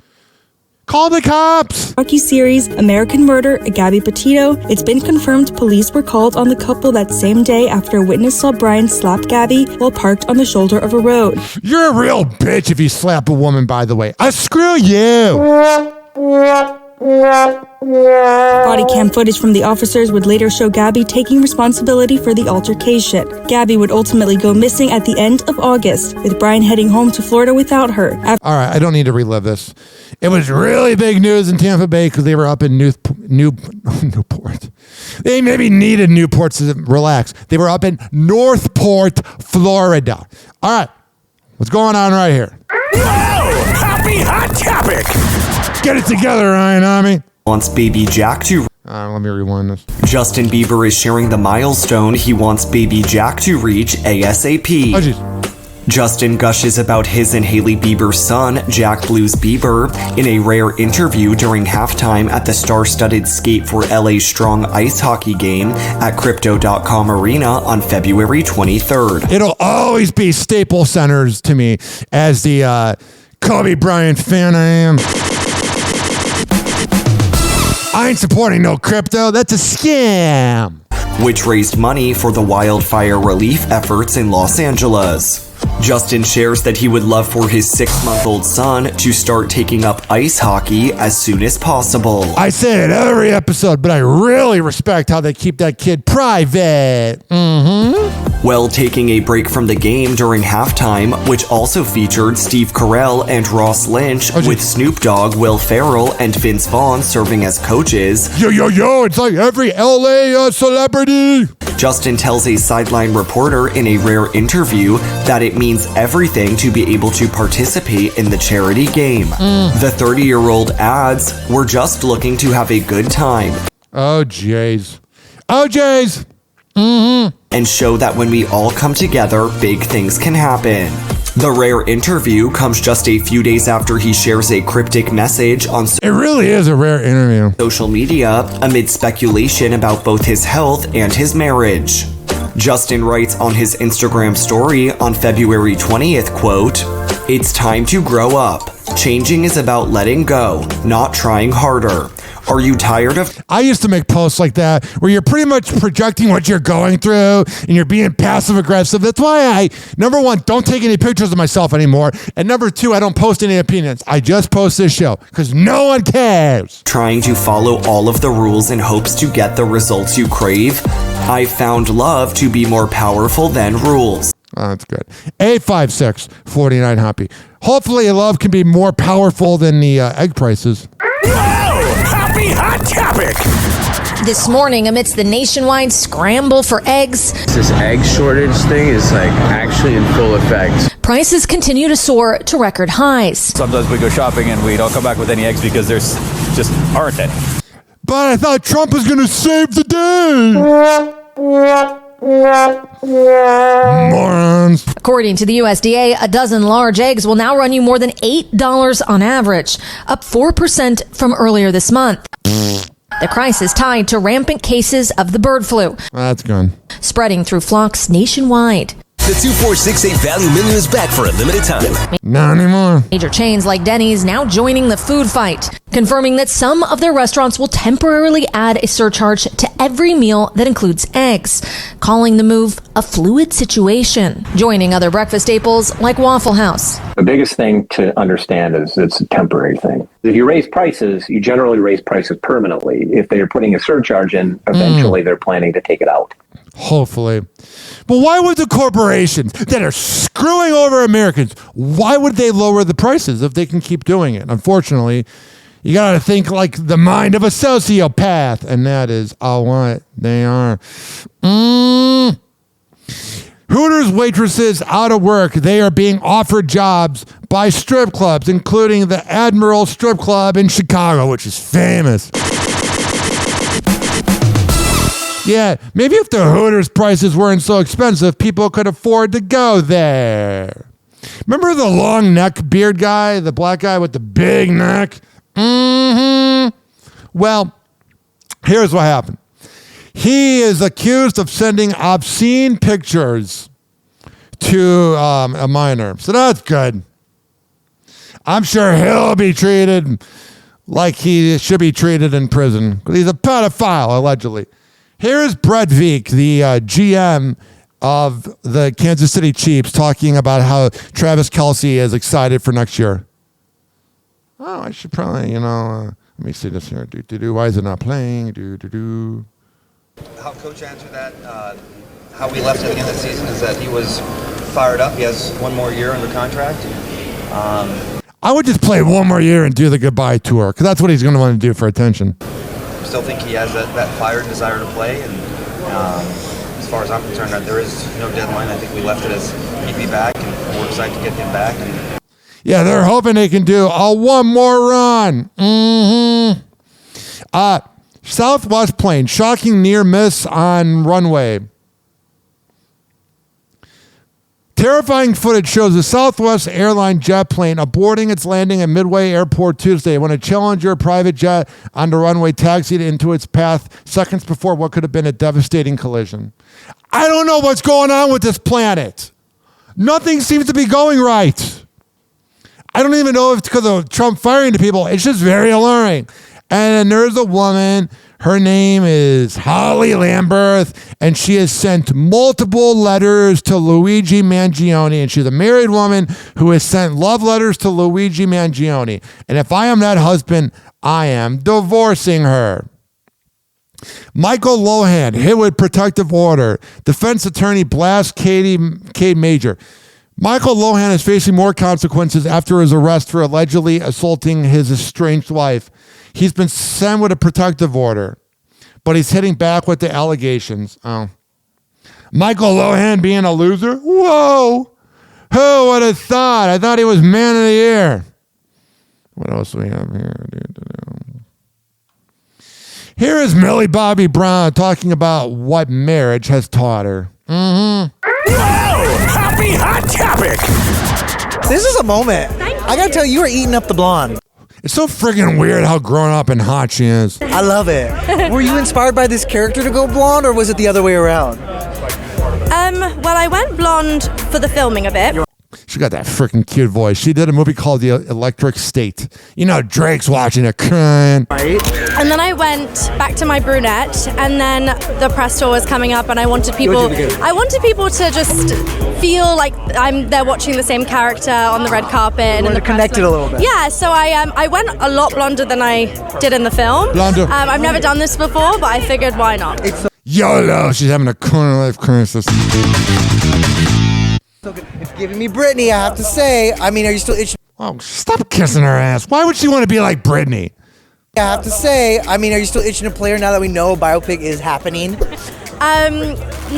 Call the cops. Docu-series American Murder, Gabby Petito. It's been confirmed police were called on the couple that same day after a witness saw Brian slap Gabby while parked on the shoulder of a road. You're a real bitch if you slap a woman, by the way. Screw you. Body cam footage from the officers would later show Gabby taking responsibility for the altercation. Gabby would ultimately go missing at the end of August, with Brian heading home to Florida without her. All right, I don't need to relive this. It was really big news in Tampa Bay because they were up in Newport. They maybe needed Newport to relax. They were up in Northport, Florida. All right, what's going on right here? Whoa! Happy hot topic! Get it together, Ryan Army. Wants baby Jack to... let me rewind this. Justin Bieber is sharing the milestone he wants baby Jack to reach ASAP. Oh, jeez. Justin gushes about his and Hailey Bieber's son, Jack Blues Bieber, in a rare interview during halftime at the star-studded Skate for LA Strong ice hockey game at Crypto.com Arena on February 23rd. It'll always be Staples Centers to me as the Kobe Bryant fan I am. I ain't supporting no crypto. That's a scam. Which raised money for the wildfire relief efforts in Los Angeles. Justin shares that he would love for his 6-month-old son to start taking up ice hockey as soon as possible. I say it every episode, but I really respect how they keep that kid private. While taking a break from the game during halftime, which also featured Steve Carell and Ross Lynch, with Snoop Dogg, Will Ferrell, and Vince Vaughn serving as coaches. Yo, it's like every LA celebrity. Justin tells a sideline reporter in a rare interview that it means everything to be able to participate in the charity game. The 30-year-old adds, "We're just looking to have a good time." Oh, jeez. And show that when we all come together, big things can happen. The rare interview comes just a few days after he shares a cryptic message on It really is a rare interview. social media amid speculation about both his health and his marriage. Justin writes on his Instagram story on February 20th, quote, "It's time to grow up. Changing is about letting go, not trying harder. Are you tired of..." I used to make posts like that where you're pretty much projecting what you're going through and you're being passive aggressive. That's why I, number one, don't take any pictures of myself anymore. And number two, I don't post any opinions. I just post this show because no one cares. Trying to follow all of the rules in hopes to get the results you crave? I found love to be more powerful than rules. Oh, that's good. 856-49 Hoppy. Hopefully love can be more powerful than the egg prices. Happy hot topic! This morning, amidst the nationwide scramble for eggs, this egg shortage thing is actually in full effect. Prices continue to soar to record highs. Sometimes we go shopping and we don't come back with any eggs because there's just aren't any. But I thought Trump was going to save the day. Morons. According to the USDA, a dozen large eggs will now run you more than $8 on average, up 4% from earlier this month. The crisis tied to rampant cases of the bird flu, That's good. spreading through flocks nationwide. The 2468 value menu is back for a limited time. Not anymore. Major chains like Denny's now joining the food fight, confirming that some of their restaurants will temporarily add a surcharge to every meal that includes eggs, calling the move a fluid situation. Joining other breakfast staples like Waffle House. The biggest thing to understand is it's a temporary thing. If you raise prices, you generally raise prices permanently. If they're putting a surcharge in, eventually they're planning to take it out. Hopefully. But why would the corporations that are screwing over Americans, why would they lower the prices if they can keep doing it? Unfortunately, you got to think like the mind of a sociopath, and that is what they are. Hooters waitresses out of work. They are being offered jobs by strip clubs, including the Admiral Strip Club in Chicago, which is famous. Yeah, maybe if the Hooters prices weren't so expensive, people could afford to go there. Remember the long neck beard guy, the black guy with the big neck? Well, here's what happened. He is accused of sending obscene pictures to a minor. So that's good. I'm sure he'll be treated like he should be treated in prison because he's a pedophile, allegedly. Here's Brett Veek, the GM of the Kansas City Chiefs, talking about how Travis Kelce is excited for next year. Oh, I should probably, let me see this here. Why is it not playing? How Coach answered that, how we left at the end of the season is that he was fired up. He has one more year under contract. I would just play one more year and do the goodbye tour because that's what he's going to want to do for attention. Still think he has that fire and desire to play, and as far as I'm concerned, there is no deadline. I think we left it as he'd be back, and we're excited to get him back. And yeah, they're hoping they can do a one more run. Southwest plane, shocking near miss on runway. Terrifying footage shows a Southwest airline jet plane aborting its landing at Midway Airport Tuesday when a Challenger private jet on the runway taxied into its path seconds before what could have been a devastating collision. I don't know what's going on with this planet. Nothing seems to be going right. I don't even know if it's because of Trump firing the people. It's just very alluring. And there's a woman, her name is Holly Lamberth, and she has sent multiple letters to Luigi Mangione, and she's a married woman who has sent love letters to Luigi Mangione. And if I am that husband, I am divorcing her. Michael Lohan, hit with protective order. Defense attorney blasts Cade Major. Michael Lohan is facing more consequences after his arrest for allegedly assaulting his estranged wife. He's been sent with a protective order, but he's hitting back with the allegations. Oh. Michael Lohan being a loser? Whoa! Who would have thought? I thought he was man of the year. What else do we have here? Here is Millie Bobby Brown talking about what marriage has taught her. Whoa! Happy Hot Topic! This is a moment. I gotta tell you, are eating up the blonde. It's so friggin' weird how grown up and hot she is. I love it. Were you inspired by this character to go blonde, or was it the other way around? Well, I went blonde for the filming of it. She got that freaking cute voice. She did a movie called The Electric State. You know, Drake's watching it crying. Right. And then I went back to my brunette, and then the press tour was coming up, and I wanted people to just feel like they're watching the same character on the red carpet and in the connected a little bit. Yeah, so I went a lot blonder than I did in the film. Blonder. I've never done this before, but I figured why not. YOLO, she's having a corner life crisis. It's giving me Britney, I have to say. I mean, are you still itching? Oh, stop kissing her ass. Why would she want to be like Britney? I have to say, I mean, are you still itching to play her now that we know a biopic is happening?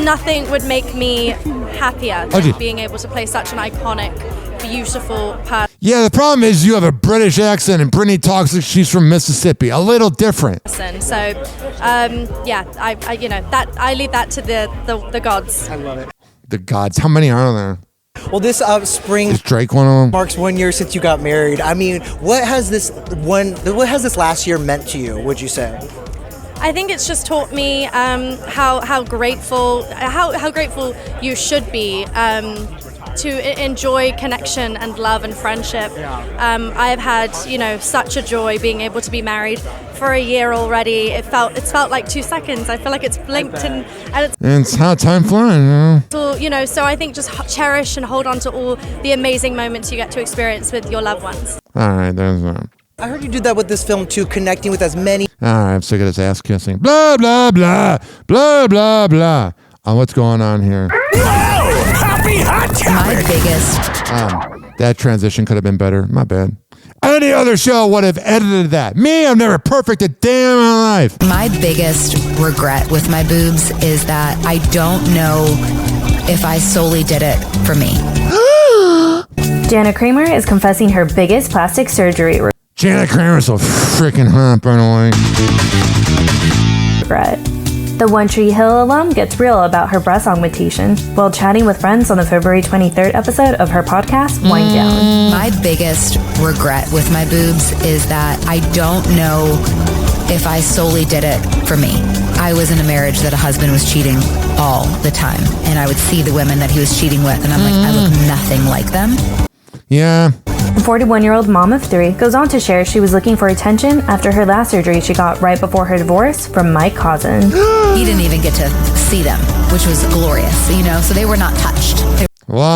Nothing would make me happier than being able to play such an iconic, beautiful person. Yeah, the problem is you have a British accent and Britney talks like she's from Mississippi. A little different. So, yeah, I leave that to the gods. I love it. The gods. How many are there? Well, this spring is Drake one of them? Marks 1 year since you got married. I mean, what has this last year meant to you, would you say? I think it's just taught me how grateful you should be to enjoy connection and love and friendship. I have had, such a joy being able to be married for a year already. It's felt like 2 seconds. I feel like it's blinked and it's how time flying. So I think just cherish and hold on to all the amazing moments you get to experience with your loved ones. All right, there's that. I heard you did that with this film too, connecting with as many. All right, I'm sick of this ass kissing. Blah, blah, blah, blah, blah, blah. What's going on here? Happy hot topic. My biggest. That transition could have been better. My bad. Any other show would have edited that. Me, I'm never perfect a day in my life. My biggest regret with my boobs is that I don't know if I solely did it for me. Jana Kramer is confessing her biggest plastic surgery Jana Kramer's so freaking hot, by the way. regret. The One Tree Hill alum gets real about her breast augmentation while chatting with friends on the February 23rd episode of her podcast, Wind Down. My biggest regret with my boobs is that I don't know if I solely did it for me. I was in a marriage that a husband was cheating all the time, and I would see the women that he was cheating with, and I'm like, I look nothing like them. Yeah. The 41-year-old mom of three goes on to share she was looking for attention after her last surgery she got right before her divorce from Mike Cousin. He didn't even get to see them, which was glorious, so they were not touched. Whatever.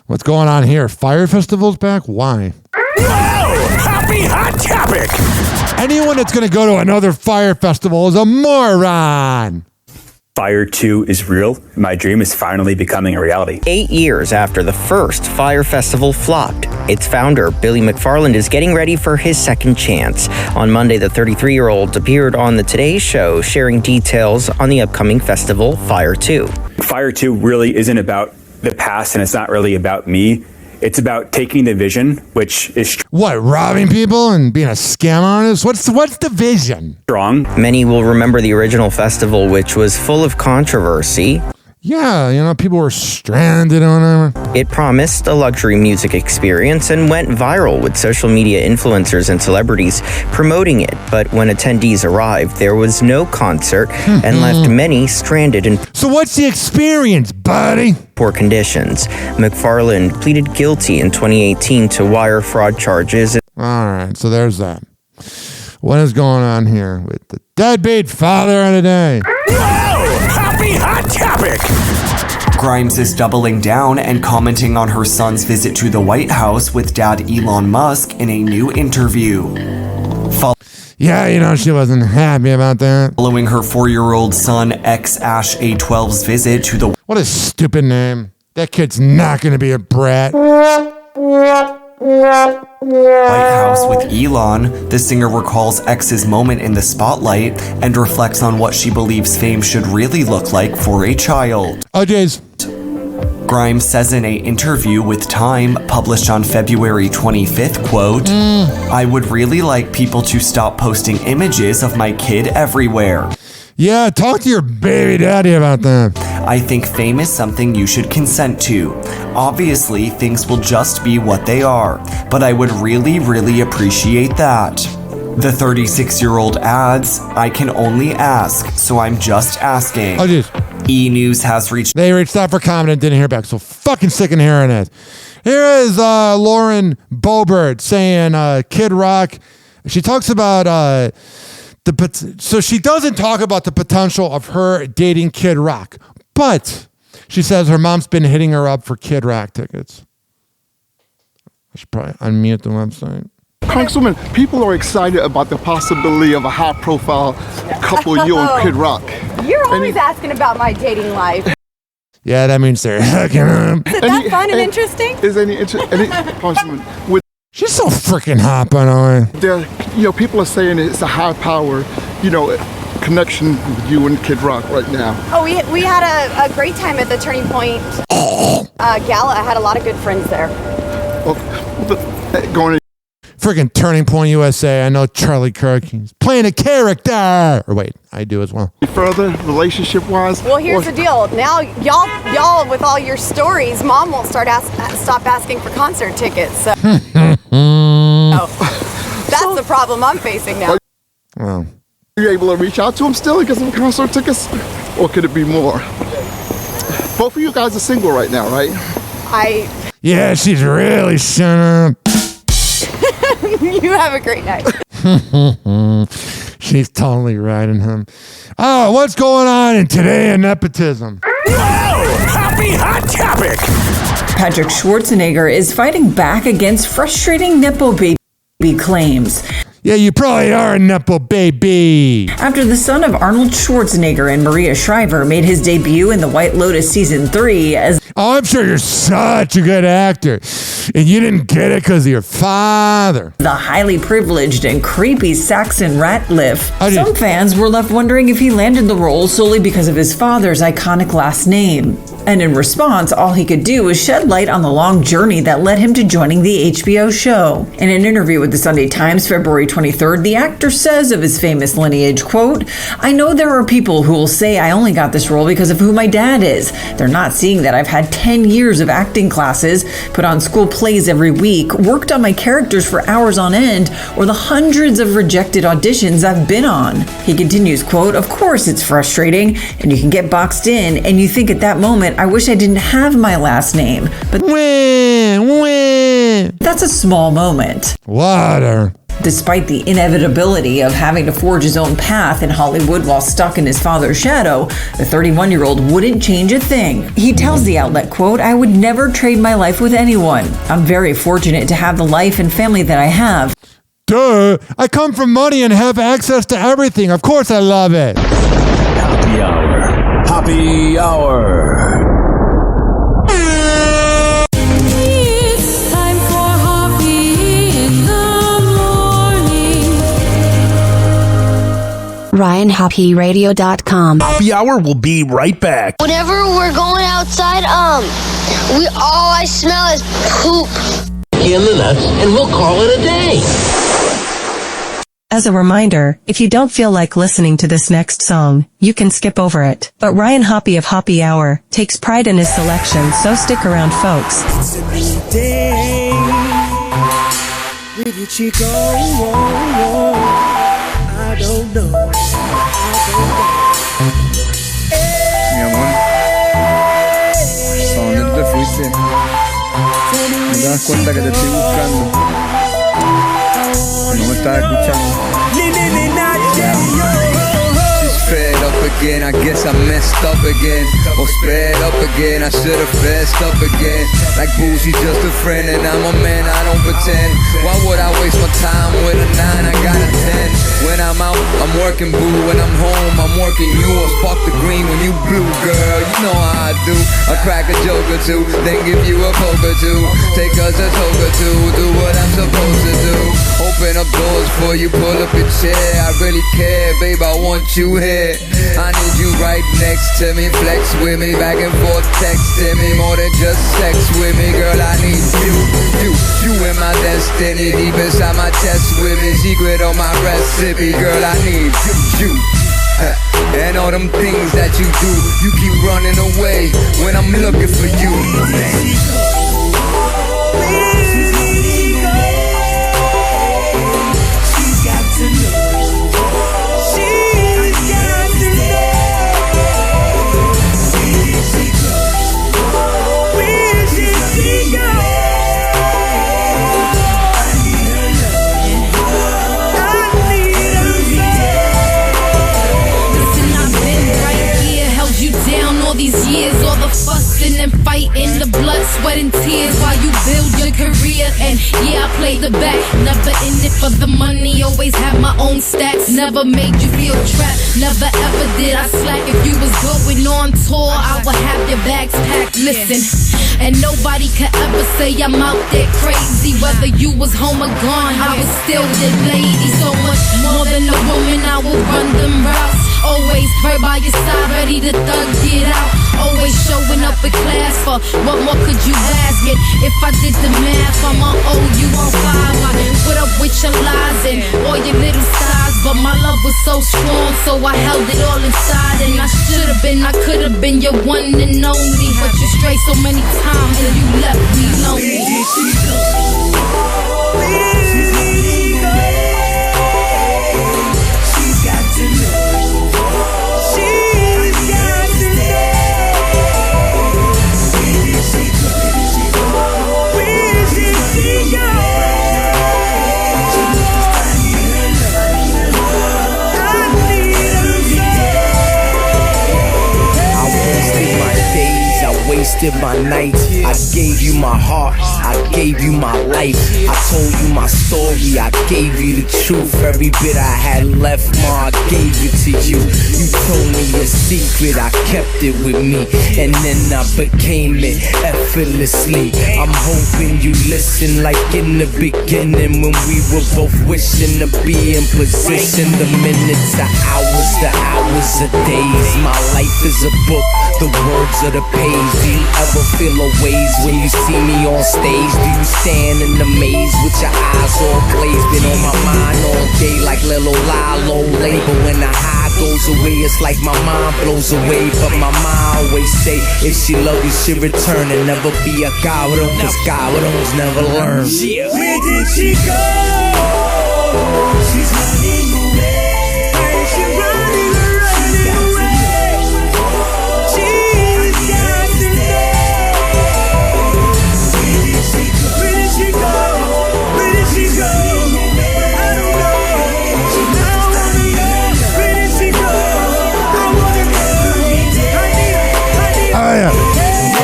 What's going on here? Fire Festival's back? Why? Happy hot topic. Anyone that's going to go to another Fire Festival is a moron. Fire 2 is real. My dream is finally becoming a reality. 8 years after the first Fire Festival flopped, its founder, Billy McFarland, is getting ready for his second chance. On Monday, the 33-year-old appeared on the Today Show, sharing details on the upcoming festival, Fire 2. Fire 2 really isn't about the past, and it's not really about me. It's about taking the vision, which is what, robbing people and being a scam artist? What's the vision? Strong. Many will remember the original festival, which was full of controversy. Yeah, people were stranded on it. It promised a luxury music experience and went viral with social media influencers and celebrities promoting it. But when attendees arrived, there was no concert and left many stranded in So what's the experience, buddy? Poor conditions. McFarland pleaded guilty in 2018 to wire fraud charges. All right, so there's that. What is going on here with the deadbeat father of the day? Happy hot topic. Grimes is doubling down and commenting on her son's visit to the White House with dad Elon Musk in a new interview. Yeah, she wasn't happy about that. Following her 4-year-old son Ash A12's visit to the What a stupid name. That kid's not going to be a brat. White House with Elon, the singer recalls X's moment in the spotlight and reflects on what she believes fame should really look like for a child. Oh, jeez. Grimes says in an interview with Time published on February 25th, quote, I would really like people to stop posting images of my kid everywhere. Yeah, talk to your baby daddy about that. I think fame is something you should consent to. Obviously, things will just be what they are, but I would really, really appreciate that. The 36-year-old adds, I can only ask, so I'm just asking. Oh, jeez. E! News has reached... They reached out for comment and didn't hear back, so fucking sick of hearing it. Here is Lauren Boebert saying Kid Rock. She talks about... So she doesn't talk about the potential of her dating Kid Rock, but she says her mom's been hitting her up for Kid Rock tickets. I should probably unmute the website. Congresswoman, people are excited about the possibility of a high-profile couple, you and Kid Rock. You're always asking about my dating life. Yeah, that means they're hooking up. Is that fun and interesting? Is any Congresswoman, with she's so freaking hot, by the way. People are saying it's a high power, connection with you and Kid Rock right now. Oh, we had a great time at the Turning Point Gala. I had a lot of good friends there. Going freaking Turning Point USA. I know Charlie Kirk. He's playing a character. Or wait, I do as well. Further, relationship-wise? Well, here's the deal. Now, y'all, with all your stories, Mom won't stop asking for concert tickets. So. That's the problem I'm facing now. Well, Are you able to reach out to him still and get some concert tickets? Or could it be more? Both of you guys are single right now, right? yeah, she's really shut up. You have a great night. She's totally riding him. Oh, what's going on in today in nepotism? Happy hot topic. Patrick Schwarzenegger is fighting back against frustrating Nepo baby claims. Yeah, you probably are a Nepo baby. After the son of Arnold Schwarzenegger and Maria Shriver made his debut in The White Lotus Season 3 as... Oh, I'm sure you're such a good actor. And you didn't get it because of your father. The highly privileged and creepy Saxon Ratliff. Some fans were left wondering if he landed the role solely because of his father's iconic last name. And in response, all he could do was shed light on the long journey that led him to joining the HBO show. In an interview with the Sunday Times, February 23rd, the actor says of his famous lineage, quote, "I know there are people who will say I only got this role because of who my dad is. They're not seeing that I've had 10 years of acting classes, put on school plays every week, worked on my characters for hours on end, or the hundreds of rejected auditions I've been on." He continues, quote, "Of course it's frustrating, and you can get boxed in, and you think at that moment, I wish I didn't have my last name. But that's a small moment." Water. Despite the inevitability of having to forge his own path in Hollywood while stuck in his father's shadow, the 31-year-old wouldn't change a thing. He tells the outlet, quote, "I would never trade my life with anyone. I'm very fortunate to have the life and family that I have." Duh! I come from money and have access to everything. Of course I love it. Happy hour. Happy hour. RyanHoppyRadio.com. Happy hour will be right back. Whenever we're going outside, all I smell is poop. In the nuts, and we'll call it a day. As a reminder, if you don't feel like listening to this next song, you can skip over it. But Ryan Hoppy of Hoppy Hour takes pride in his selection, so stick around, folks. It's a new day with your Chico. I don't know. Mi amor, ¿a dónde te fuiste? ¿No te das cuenta que te estoy buscando? No me estás escuchando. She's fed up again, I guess I messed up again. Or sped up again, I should've fessed up again. Like boo, she's just a friend and I'm a man, I don't pretend. Why would I waste my time with a 9, I got a 10. When I'm out, I'm working boo. When I'm home, I'm working you. Or spark the green when you blue, girl. You know how I do. I crack a joke or two, then give you a poke or two. Take us a toke or two, do what I'm supposed to do. Open up doors for you, pull up your chair. I really care, babe, I want you here. I need you right next to me. Flex with me, back and forth texting me. More than just sex with me, girl, I need you in my destiny. Deep inside my chest with me. Secret on my recipe, girl, I need you. And all them things that you do, you keep running away when I'm looking for you. She's got to know. She's got to know. Where she go? Where she go? These years, all the fussing and fighting, the blood, sweat, and tears while you build your career. And yeah, I played the back, never in it for the money. Always had my own stacks, never made you feel trapped. Never ever did I slack. If you was going on tour, I would have your bags packed. Listen, and nobody could ever say I'm out there crazy. Whether you was home or gone, I was still the lady. So much more than a woman, I will run them routes. Always right by your side, ready to thug it out. Always showing up in class for what more could you ask it? If I did the math, I'ma owe you on 5. I put up with your lies and all your little sighs, but my love was so strong, so I held it all inside. And I should've been, I could've been your one and only, but you strayed so many times and you left me lonely. wasted my nights. I gave you my heart, I gave you my life. I told you my story, I gave you the truth. Every bit I had left, ma, I gave it to you. You told me a secret, I kept it with me, and then I became it effortlessly. I'm hoping you listen like in the beginning when we were both wishing to be in position. The minutes, the hours, the days. My life is a book, the words of the page. Do you ever feel a ways when you see me on stage? Do you stand in the maze with your eyes all glazed? Been on my mind all day like Lilo Lalo label. When the high goes away, it's like my mind blows away. But my mom always say, if she love you, she return and never be a cabrón, cause cabrons never learn. Where did she go? She's running away. She's running away. She's got to know. Where did she go? Where did she go? I don't know. I wanna know. Where did she go? I wanna know. Oh yeah,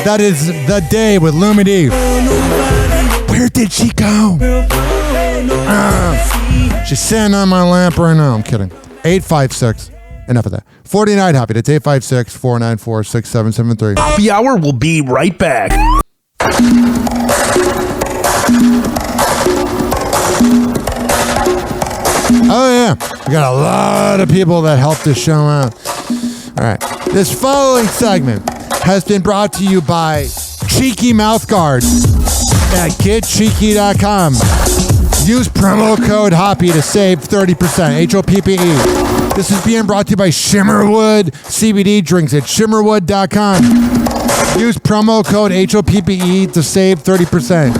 that is The Day with Lumidee. Where did she go? She's sitting on my lamp right now. I'm kidding. 856. Enough of that. 49 Happy. That's 856-494-6773. Happy Hour will be right back. Oh yeah, we got a lot of people that helped this show out. All right, this following segment has been brought to you by Cheeky Mouthguard at getcheeky.com. Use promo code Hoppe to save 30%. HOPPE. This is being brought to you by Shimmerwood CBD drinks at shimmerwood.com. Use promo code HOPPE to save 30%.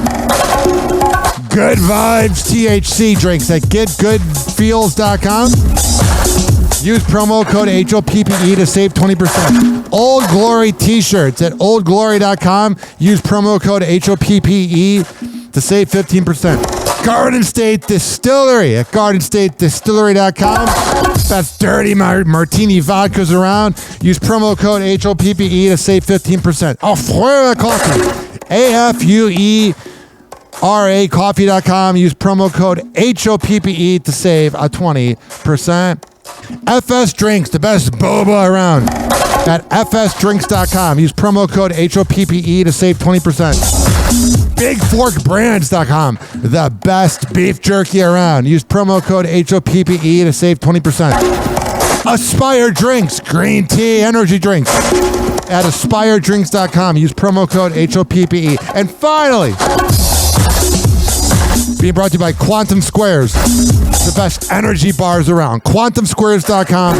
Good Vibes THC drinks at getgoodfeels.com. Use promo code HOPPE to save 20%. Old Glory t-shirts at oldglory.com. Use promo code HOPPE to save 15%. Garden State Distillery at gardenstatedistillery.com. That's dirty martini vodkas around. Use promo code HOPPE to save 15%. Afuera Coffee. AFUERA coffee.com. Use promo code HOPPE to save 20%. FS Drinks, the best boba around, at fsdrinks.com. Use promo code HOPPE to save 20%. BigForkBrands.com, the best beef jerky around. Use promo code HOPPE to save 20%. Aspire Drinks, green tea energy drinks, at aspiredrinks.com. Use promo code HOPPE. And finally, being brought to you by Quantum Squares, the best energy bars around. QuantumSquares.com.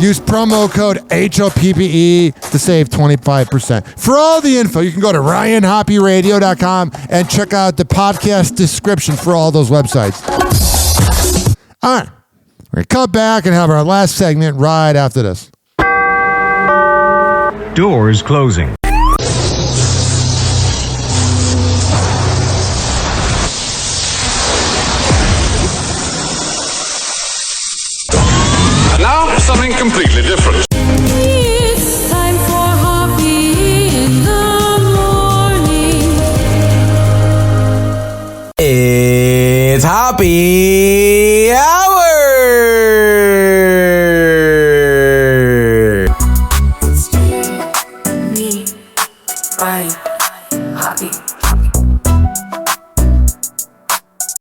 Use promo code HOPPE to save 25%. For all the info, you can go to RyanHoppeRadio.com and check out the podcast description for all those websites. All right. We're going to come back and have our last segment right after this. Doors closing. Now, something completely different. It's time for Hoppe in the morning. It's Hoppe Hour! It's you, me, Ryan, Hoppe.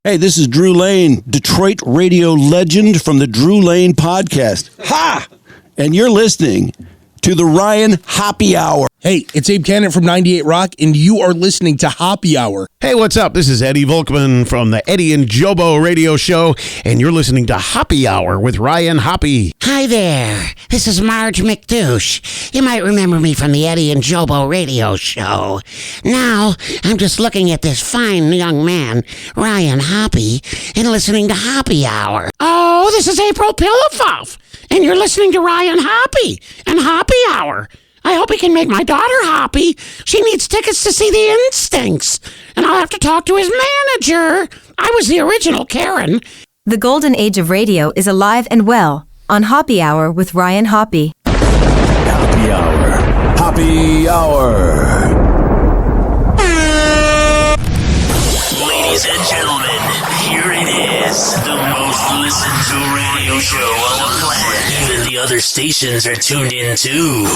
Hey, this is Drew Lane, Detroit radio legend from the Drew Lane podcast. Ha! And you're listening to the Ryan Hoppe Hour. Hey, it's Abe Cannon from 98 Rock, and you are listening to Hoppe Hour. Hey, what's up? This is Eddie Volkman from the Eddie and Jobo radio show, and you're listening to Hoppe Hour with Ryan Hoppe. Hi there. This is Marge McDouche. You might remember me from the Eddie and Jobo radio show. Now, I'm just looking at this fine young man, Ryan Hoppe, and listening to Hoppe Hour. Oh, this is April Pilifoff, and you're listening to Ryan Hoppe and Hoppe Hour. I hope he can make my daughter happy. She needs tickets to see The Instincts, and I'll have to talk to his manager. I was the original Karen. The golden age of radio is alive and well on Hoppe Hour with Ryan Hoppe. Hoppe Hour. Happy Hour. Ladies and gentlemen, here it is, the most listened to radio show on the planet. Even the other stations are tuned in too.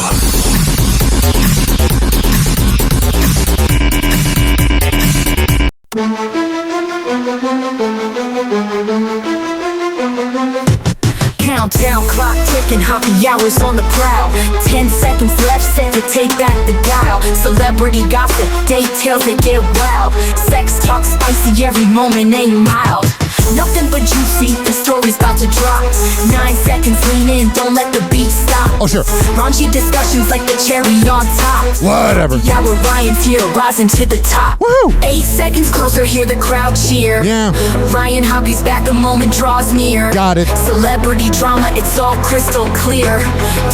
Countdown clock ticking, happy hours on the prowl. 10 seconds left, set to take back the dial. Celebrity gossip, details that get wild. Sex talk spicy, every moment ain't mild. Nothing but juicy, the story's about to drop. 9 seconds, lean in, don't let the beat stop. Oh, sure. Raunchy discussions like the cherry on top. Whatever. Yeah, we're Ryan's here, rising to the top. Woo! 8 seconds closer, hear the crowd cheer. Yeah. Ryan Hoppe's back, the moment draws near. Got it. Celebrity drama, it's all crystal clear.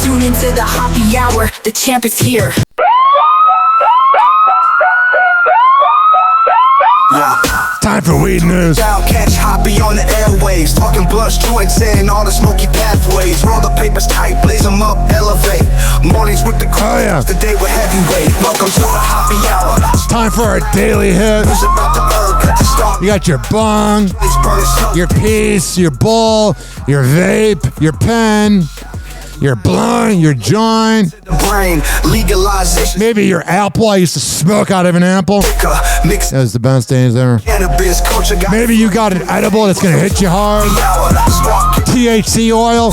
Tune into the Happy Hour, the champ is here. Time for weed news. Catch Hoppe on the airwaves, talking blunts, joints, and all the smoky pathways. Roll the papers tight, blaze them up, elevate. Mornings with the crew, the day with heavyweight. Welcome to the Happy Hour. Time for our daily hit. You got your bong, your piece, your bowl, your vape, your pen, your blunt, your joint. Brain legalization. Maybe your apple. I used to smoke out of an apple. That was the best days ever. Maybe you got an edible that's going to hit you hard. THC oil.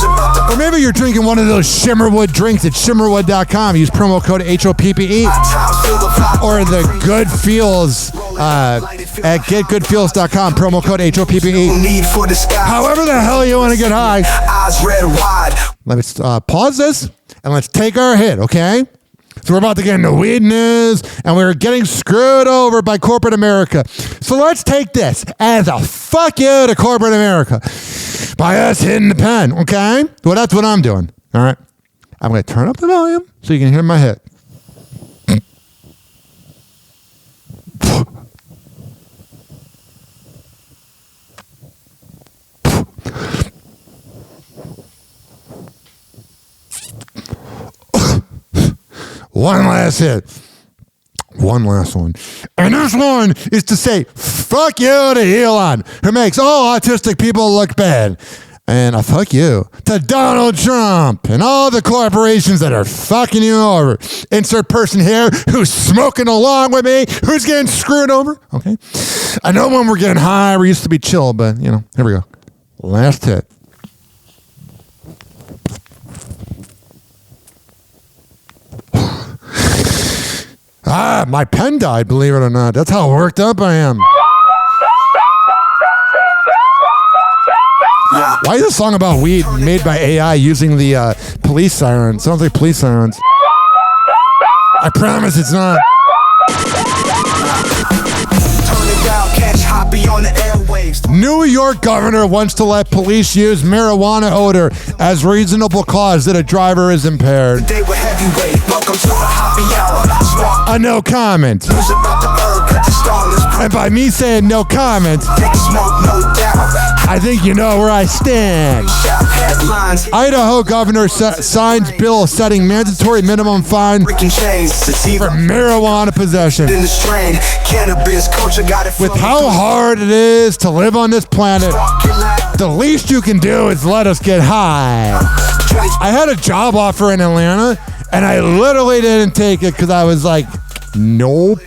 Or maybe you're drinking one of those Shimmerwood drinks at shimmerwood.com. Use promo code HOPPE. Or the Good Feels at getgoodfeels.com. Promo code HOPPE. However the hell you want to get high. Eyes red wide. Let's pause this and let's take our hit, okay? So we're about to get into weed news, and we're getting screwed over by corporate America. So let's take this as a fuck you to corporate America by us hitting the pen, okay? Well, that's what I'm doing, all right? I'm going to turn up the volume so you can hear my hit. One last hit. One last one. And this one is to say, fuck you to Elon, who makes all autistic people look bad. And a fuck you to Donald Trump and all the corporations that are fucking you over. Insert person here who's smoking along with me, who's getting screwed over. Okay. I know when we're getting high, we used to be chill, but, you know, here we go. Last hit. My pen died, believe it or not. That's how worked up I am. Why is a song about weed made by AI using the police siren? Sounds like police sirens. I promise it's not. New York governor wants to let police use marijuana odor as reasonable cause that a driver is impaired. A no comment. And by me saying no comment, I think you know where I stand. Idaho governor signs bill setting mandatory minimum fine for marijuana possession. With how hard it is to live on this planet, the least you can do is let us get high. I had a job offer in Atlanta, and I literally didn't take it because I was like, nope.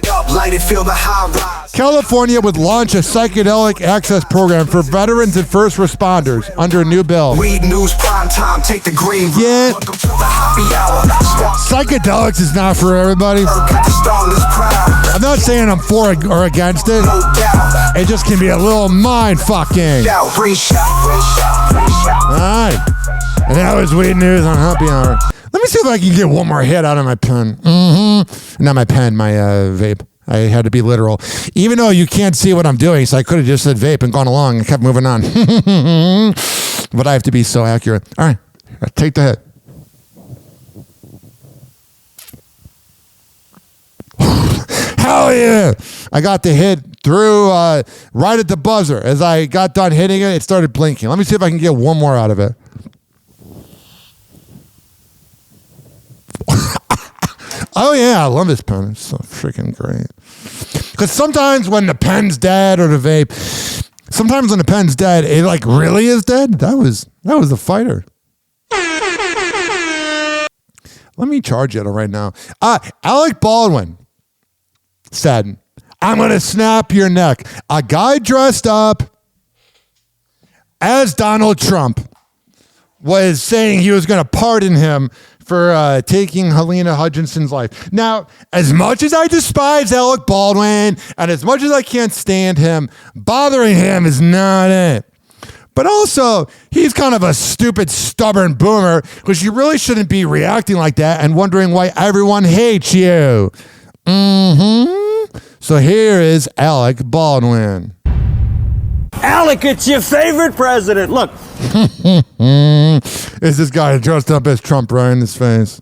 California would launch a psychedelic access program for veterans and first responders under a new bill. Weed news prime time, take the green. Yeah. Psychedelics is not for everybody. I'm not saying I'm for or against it. It just can be a little mind fucking. Alright. And that was weed news on Happy Hour. Let me see if I can get one more hit out of my pen. Not my pen, my vape. I had to be literal. Even though you can't see what I'm doing, so I could have just said vape and gone along and kept moving on. But I have to be so accurate. All right, take the hit. Hell yeah! I got the hit through right at the buzzer. As I got done hitting it, it started blinking. Let me see if I can get one more out of it. Oh, yeah, I love this pen. It's so freaking great. Because sometimes when the pen's dead or the vape, sometimes when the pen's dead, it like really is dead. That was a fighter. Let me charge it right now. Alec Baldwin said, I'm going to snap your neck. A guy dressed up as Donald Trump was saying he was going to pardon him for taking Helena Hutchinson's life. Now, as much as I despise Alec Baldwin and as much as I can't stand him, bothering him is not it. But also, he's kind of a stupid, stubborn boomer because you really shouldn't be reacting like that and wondering why everyone hates you. So here is Alec Baldwin. Alec, it's your favorite president. Look. Is this guy dressed up as Trump right in his face?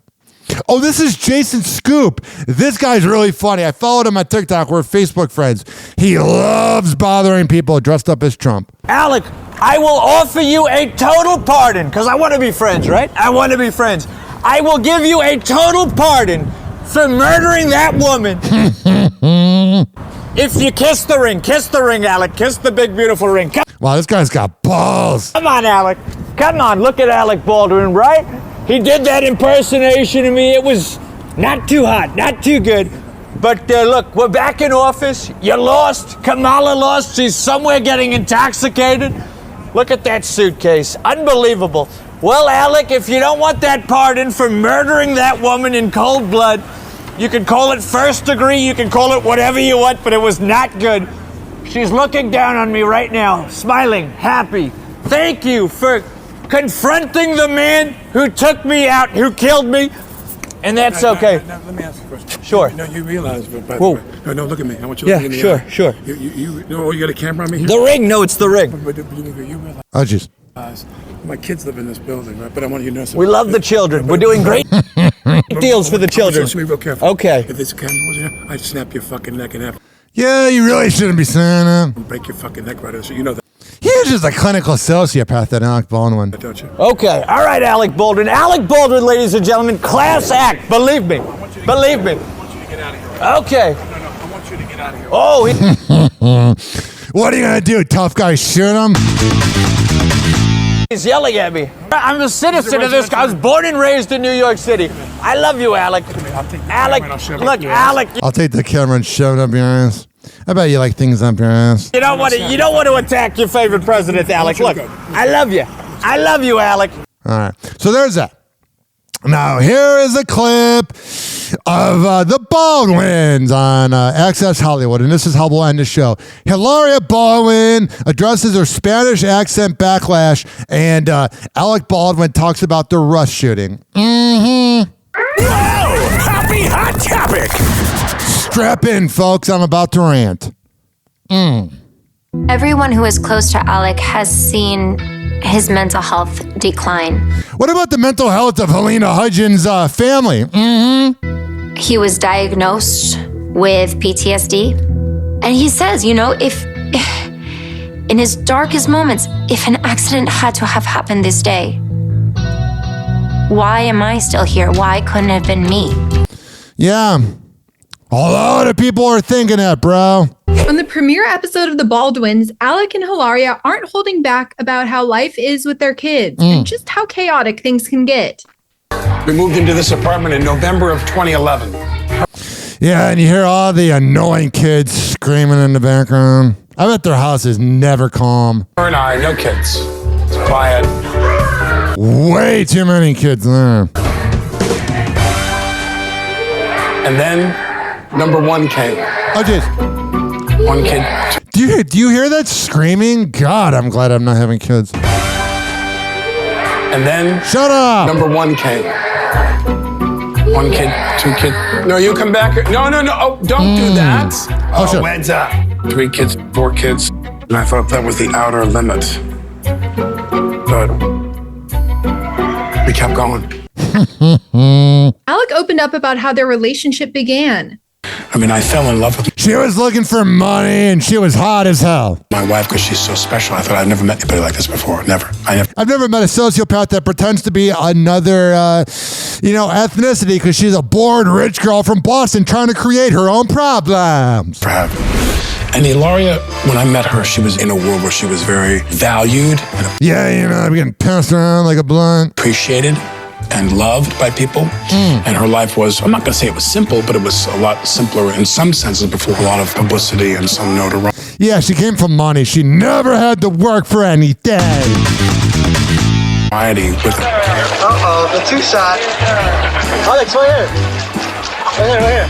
Oh, this is Jason Scoop. This guy's really funny. I followed him on TikTok. We're Facebook friends. He loves bothering people dressed up as Trump. Alec, I will offer you a total pardon because I want to be friends, right? I want to be friends. I will give you a total pardon for murdering that woman. If you kiss the ring, Alec. Kiss the big, beautiful ring. Wow, this guy's got balls. Come on, Alec. Come on, look at Alec Baldwin, right? He did that impersonation of me. It was not too hot, not too good. But look, we're back in office. You lost. Kamala lost. She's somewhere getting intoxicated. Look at that suitcase. Unbelievable. Well, Alec, if you don't want that pardon for murdering that woman in cold blood, you can call it first degree, you can call it whatever you want, but it was not good. She's looking down on me right now, smiling, happy. Thank you for confronting the man who took me out, who killed me, and that's okay. Now, let me ask you a question. Sure. No, you realize, by the Whoa. way. No, look at me. I want you to look at me. Yeah, sure. You got a camera on me here? The ring, no, it's the ring. But you realize. Oh, jeez. My kids live in this building, right? But I want you to know something. We love the children. We're doing great deals for the children. Listen to me real careful. Okay. If this camera was here, I'd snap your fucking neck in half. Yeah, you really shouldn't be saying that. Break your fucking neck right out. You know that. He's just a clinical sociopath, that Alec Baldwin. Don't you? Okay. All right, Alec Baldwin. Alec Baldwin, ladies and gentlemen, class act. Believe me. Believe me. I want you to get out of here. Okay. No, I want you to get out of here. Oh. What are you going to do, tough guy? Shoot him? He's yelling at me. I'm a citizen of this. I was born and raised in New York City. I love you, Alec. Alec, look, Alec. I'll take the camera and shove it up your ass. I bet you like things up your ass. You don't want to attack your favorite president, Alec. Look, I love you. I love you, Alec. All right. So there's that. Now, here is a clip of the Baldwins on Access Hollywood, and this is how we'll end the show. Hilaria Baldwin addresses her Spanish accent backlash, and Alec Baldwin talks about the Rush shooting. Whoa! Happy hot topic! Strap in, folks. I'm about to rant. Everyone who is close to Alec has seen his mental health decline. What about the mental health of Helena Hutchins' family? He was diagnosed with PTSD. And he says, if in his darkest moments, if an accident had to have happened this day, why am I still here? Why couldn't it have been me? Yeah. A lot of people are thinking that, bro. On the premiere episode of The Baldwins, Alec and Hilaria aren't holding back about how life is with their kids and just how chaotic things can get. We moved into this apartment in November of 2011. Yeah, and you hear all the annoying kids screaming in the background. I bet their house is never calm. Her and I, no kids. It's quiet. Way too many kids there. And then number one came. Oh, jeez. One kid. Do you hear that screaming? God, I'm glad I'm not having kids. And then shut up. Number one came. One kid, two kids. No, you come back. No. Oh, don't do that. Oh, sure. Heads up. 3 kids, 4 kids. And I thought that was the outer limit. But we kept going. Alec opened up about how their relationship began. I mean, I fell in love with She was looking for money and she was hot as hell. my wife because she's so special. I thought I'd never met anybody like this before. Never. I've never met a sociopath that pretends to be another, ethnicity because she's a bored rich girl from Boston trying to create her own problems. And Hilaria, when I met her, she was in a world where she was very valued. And I'm getting passed around like a blunt. Appreciated and loved by people. And her life was, I'm not going to say it was simple, but it was a lot simpler in some senses before a lot of publicity and some notoriety. Yeah, she came from money. She never had to work for anything. With the two shot. Alex, right here. Right here.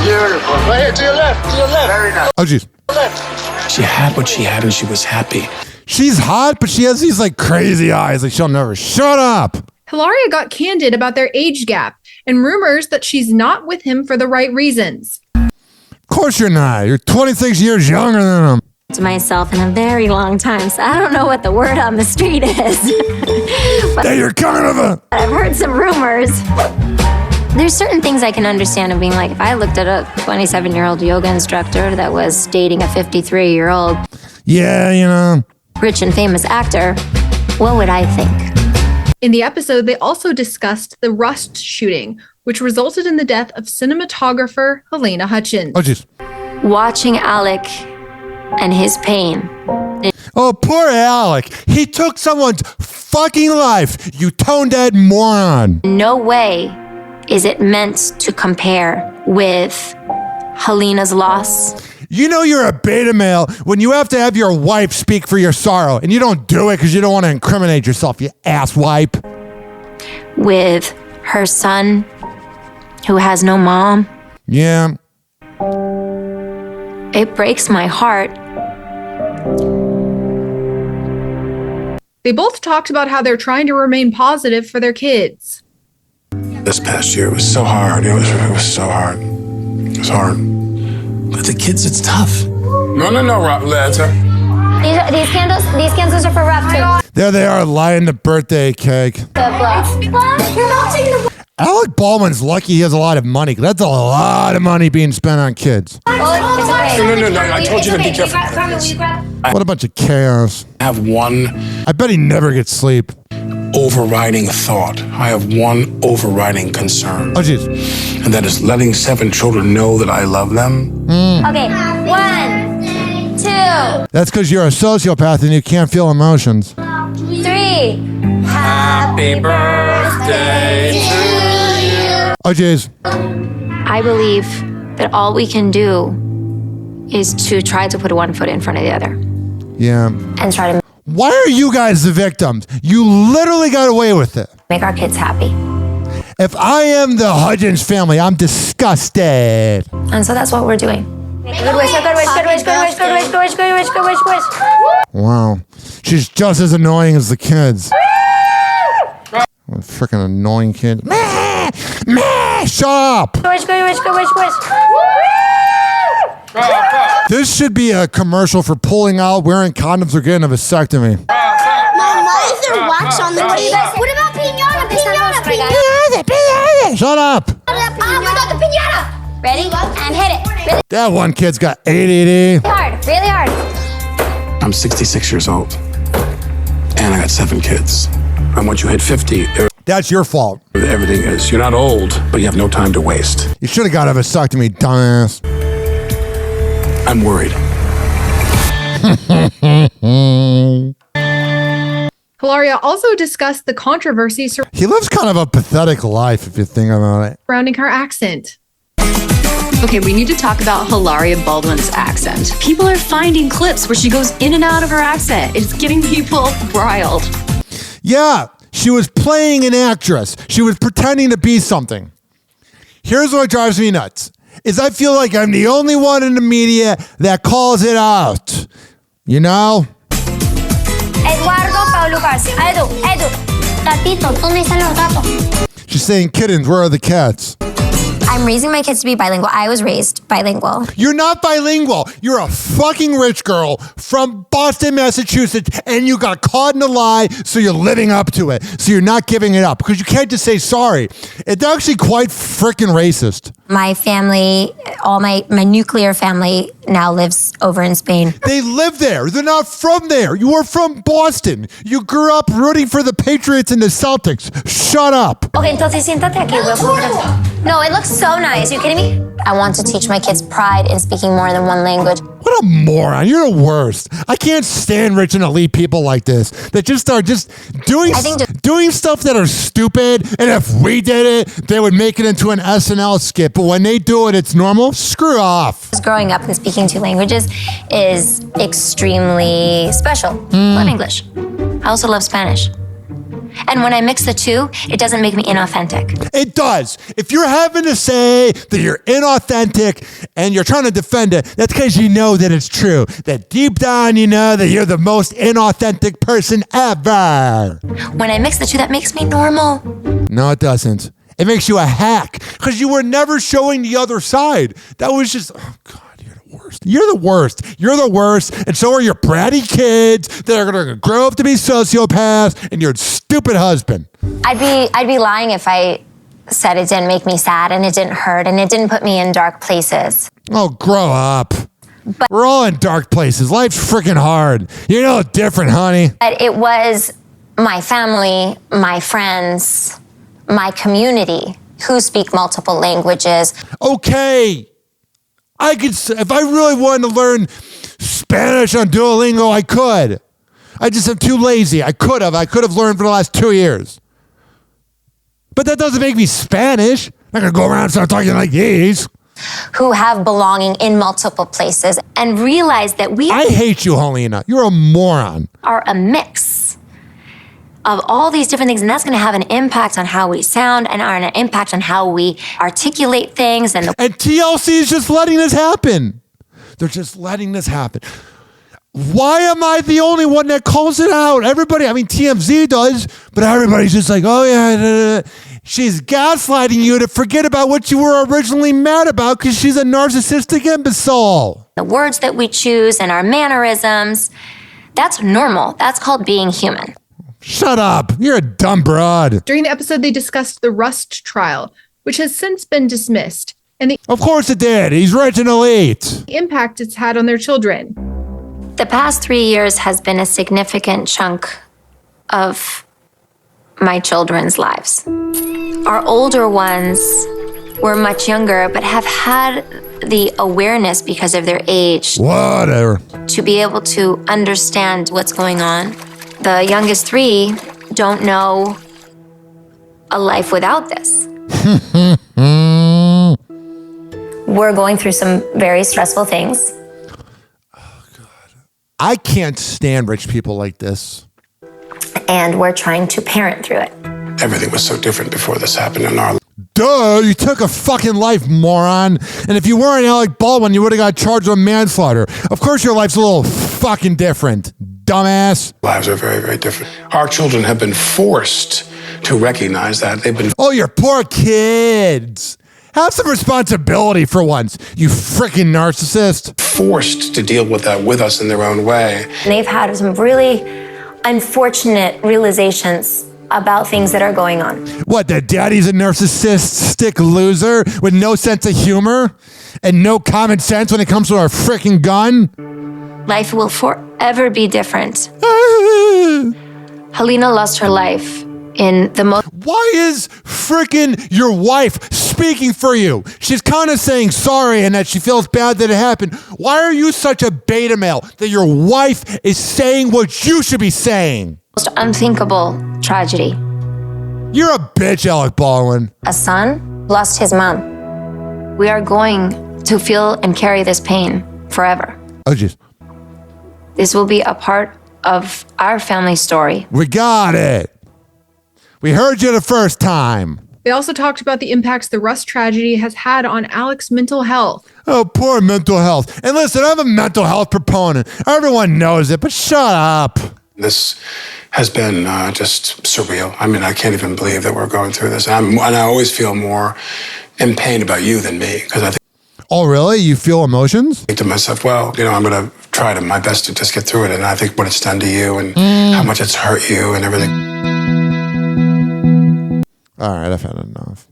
Beautiful. Right here, to your left. Very nice. Oh, jeez. She had what she had and she was happy. She's hot, but she has these crazy eyes. She'll never shut up. Hilaria got candid about their age gap and rumors that she's not with him for the right reasons. Of course you're not. You're 26 years younger than him. To myself in a very long time, so I don't know what the word on the street is. But Hey, you're kind of a... I've heard some rumors. There's certain things I can understand of being like, if I looked at a 27-year-old yoga instructor that was dating a 53-year-old rich and famous actor, what would I think? In the episode, they also discussed the Rust shooting, which resulted in the death of cinematographer Helena Hutchins. Oh, jeez. Watching Alec and his pain. Oh, poor Alec. He took someone's fucking life, you tone-dead moron. No way is it meant to compare with Helena's loss. You know you're a beta male when you have to have your wife speak for your sorrow, and you don't do it because you don't want to incriminate yourself, you asswipe. With her son, who has no mom. Yeah. It breaks my heart. They both talked about how they're trying to remain positive for their kids. This past year, it was so hard. It was so hard. It was hard. But the kids, it's tough. No, Lanta. These candles are for Rob too. There they are, lighting the birthday cake. Alec Baldwin's lucky he has a lot of money. That's a lot of money being spent on kids. No, I told you to be careful. What a bunch of chaos. I have one... I bet he never gets sleep. Overriding thought. I have one overriding concern. Oh, jeez. And that is letting 7 children know that I love them. Okay, 1, 2. That's because you're a sociopath and you can't feel emotions. 3. Happy birthday to you. Oh, jeez. I believe that all we can do is to try to put one foot in front of the other. Yeah. And try to Why are you guys the victims? You literally got away with it. make our kids happy. If I am the Hutchins family, I'm disgusted. And so that's what we're doing. Good wish. Wow. She's just as annoying as the kids. What a freaking annoying kid. Shut up! This should be a commercial for pulling out, wearing condoms, or getting a vasectomy. Mom, why is there wax on the cake? What about piñata? Shut up! What about the piñata? Ready? And hit it. Really That one kid's got ADD. hard. Really hard. I'm 66 years old. And I got 7 kids. And once you hit 50, That's your fault. everything is. You're not old, but you have no time to waste. You should have got a vasectomy, dumbass. I'm worried. Hilaria also discussed the controversy He lives kind of a pathetic life if you think about it. surrounding her accent. Okay, we need to talk about Hilaria Baldwin's accent. People are finding clips where she goes in and out of her accent. It's getting people riled. Yeah, she was playing an actress. She was pretending to be something. Here's what drives me nuts, is I feel like I'm the only one in the media that calls it out. You know? Eduardo, Pablo Garcia. Edu. Gatito, ¿dónde están los gatos? She's saying, kittens, where are the cats? I'm raising my kids to be bilingual. I was raised bilingual. You're not bilingual. You're a fucking rich girl from Boston, Massachusetts, and you got caught in a lie, so you're living up to it. So you're not giving it up because you can't just say sorry. It's actually quite freaking racist. My family, all my nuclear family now lives over in Spain. They live there. They're not from there. You are from Boston. You grew up rooting for the Patriots and the Celtics. Shut up. Okay, entonces siéntate aquí. No, it looks so nice. Are you kidding me? I want to teach my kids pride in speaking more than one language. What a moron. You're the worst. I can't stand rich and elite people like this that just are just doing stuff that are stupid. And if we did it, they would make it into an SNL skit. But when they do it, it's normal. Screw off. Growing up and speaking two languages is extremely special. I love English. I also love Spanish. And when I mix the two, it doesn't make me inauthentic. It does. If you're having to say that you're inauthentic and you're trying to defend it, that's because you know that it's true. That deep down you know that you're the most inauthentic person ever. When I mix the two, that makes me normal. No, it doesn't. It makes you a hack because you were never showing the other side. That was just, oh God. You're the worst. You're the worst. And so are your bratty kids that are going to grow up to be sociopaths and your stupid husband. I'd be lying if I said it didn't make me sad and it didn't hurt and it didn't put me in dark places. Oh, grow up. But we're all in dark places. Life's freaking hard. You're no different, honey. But it was my family, my friends, my community who speak multiple languages. Okay. I could, if I really wanted to learn Spanish on Duolingo, I could. I just am too lazy. I could have learned for the last 2 years. But that doesn't make me Spanish. I'm not going to go around and start talking like these. Who have belonging in multiple places and realize that I hate you, Helena. You're a moron. Are a mix of all these different things, and that's going to have an impact on how we sound and an impact on how we articulate things. And TLC is just letting this happen. They're just letting this happen. Why am I the only one that calls it out? Everybody, I mean, TMZ does, but everybody's just like, oh yeah, she's gaslighting you to forget about what you were originally mad about because she's a narcissistic imbecile. The words that we choose and our mannerisms, that's normal. That's called being human. Shut up. You're a dumb broad. During the episode, they discussed the Rust trial, which has since been dismissed. And of course it did. He's rich and elite. The impact it's had on their children. The past 3 years has been a significant chunk of my children's lives. Our older ones were much younger, but have had the awareness because of their age. Whatever. To be able to understand what's going on. The youngest 3 don't know a life without this. We're going through some very stressful things. Oh, God. I can't stand rich people like this. And we're trying to parent through it. Everything was so different before this happened in our life. Duh, you took a fucking life, moron. And if you weren't Alec Baldwin, you would have got charged with manslaughter. Of course your life's a little fucking different, dumbass. Lives are very, very different. Our children have been forced to recognize that. They've been... Oh, your poor kids. Have some responsibility for once, you freaking narcissist. Forced to deal with that with us in their own way. And they've had some really unfortunate realizations about things that are going on. What, that daddy's a narcissistic loser with no sense of humor and no common sense when it comes to our freaking gun? Life will forever be different. Helena lost her life in the most... Why is freaking your wife speaking for you? She's kind of saying sorry and that she feels bad that it happened. Why are you such a beta male that your wife is saying what you should be saying? Most unthinkable tragedy. You're a bitch, Alec Baldwin. A son lost his mom. We are going to feel and carry this pain forever. Oh, jeez. This will be a part of our family story. We got it. We heard you the first time. They also talked about the impacts the Rust tragedy has had on Alec's mental health. Oh, poor mental health. And listen, I'm a mental health proponent. Everyone knows it, but shut up. This has been just surreal. I mean, I can't even believe that we're going through this. And I always feel more in pain about you than me. Because I think Oh, really? You feel emotions? to myself, well, you know, I'm going to try my best to just get through it. And I think what it's done to you and how much it's hurt you and everything. All right, I've had enough.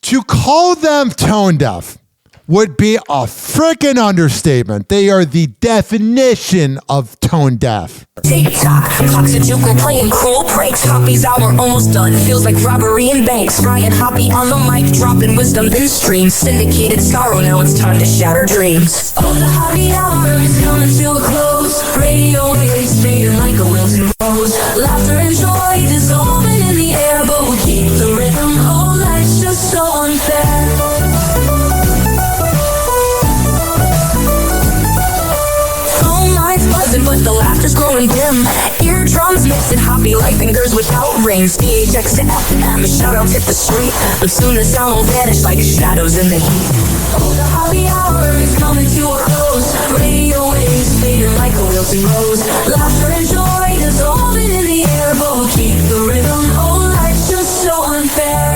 To call them tone deaf would be a freaking understatement. They are the definition of tone deaf. TikTok, clocks are juking, playing cruel pranks. Hoppy's hour almost done. Feels like robbery in banks. Ryan Hoppe on the mic, dropping wisdom in streams. Syndicated sorrow, now it's time to shatter dreams. Oh, the Hoppe hour is coming to a close. Radio waves fading like a wilted rose. Laughter and joy dissolving in the air, but we'll keep the rhythm. Oh, life's just so unfair. But the laughter's growing dim. Eardrums mixing Hoppe like fingers without rings. DHX to FM, shout-outs hit the street. But soon the sound will vanish like shadows in the heat. Oh, the Hoppe hour is coming to a close. Radio waves fading like a wilting rose. Laughter and joy dissolving in the air, but we'll keep the rhythm. Oh, life's just so unfair.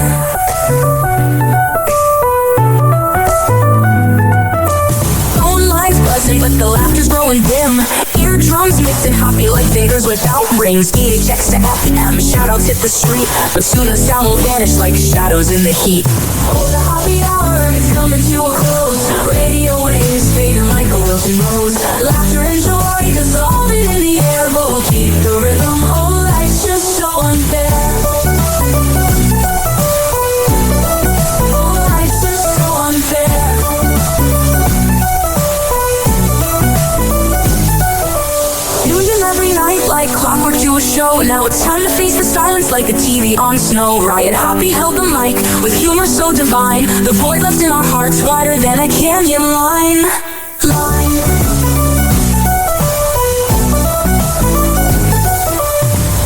But the laughter's growing dim. Eardrums mixing Hoppe like fingers without rings. DHX to FM, shout-outs hit the street. But soon the sound will vanish like shadows in the heat. Oh, the Hoppe hour is coming to a close. Radio waves fading like a wilting rose. Laughter and joy dissolving in the air, but we'll keep the rhythm. Oh, life's just so unfair. Oh, life's just so unfair. Every night like clockwork to a show. Now it's time to face the silence like a TV on snow. Ryan Hoppe held the mic with humor so divine. The void left in our hearts wider than a canyon line.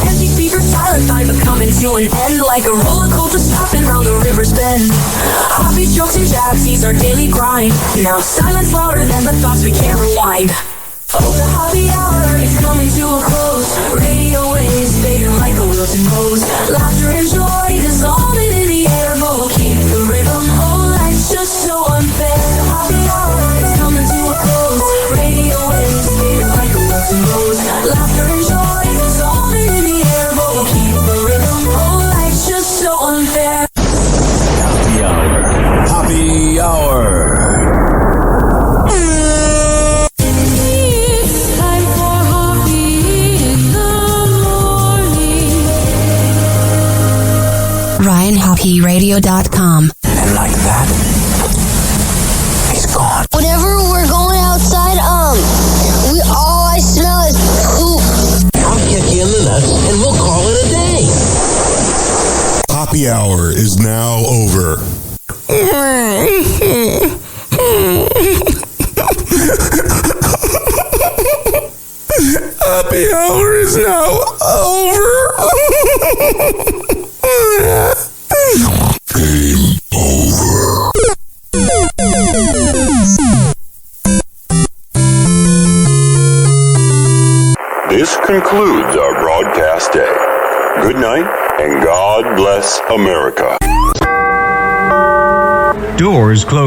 Empty speakers silent, time but coming to an end. Like a roller coaster stopping round the river's bend. Hoppe's jokes and jabs, he's our daily grind. Now silence louder than the thoughts we can't rewind. Oh, the Hoppe hour is coming to a close. Radio waves fading like a wilting rose. Laughter and joy dissolving in the air, but we'll keep the rhythm. Oh, life's just so unfair. The Hoppe hour is coming to a close. Radio waves fading like a wilting rose. Laughter and joy dissolving in the air, but we'll keep the rhythm. Oh, life's just so unfair. Hoppe hour. Hoppe hour. RyanHoppeRadio.com. And like that, he's gone. Whenever we're going outside, all I smell is poop. I'll kick you in the nuts and we'll call it a day. Hoppe hour is now over. Hoppe hour is now over. Game over. This concludes our broadcast day. Good night, and God bless America. Doors closing.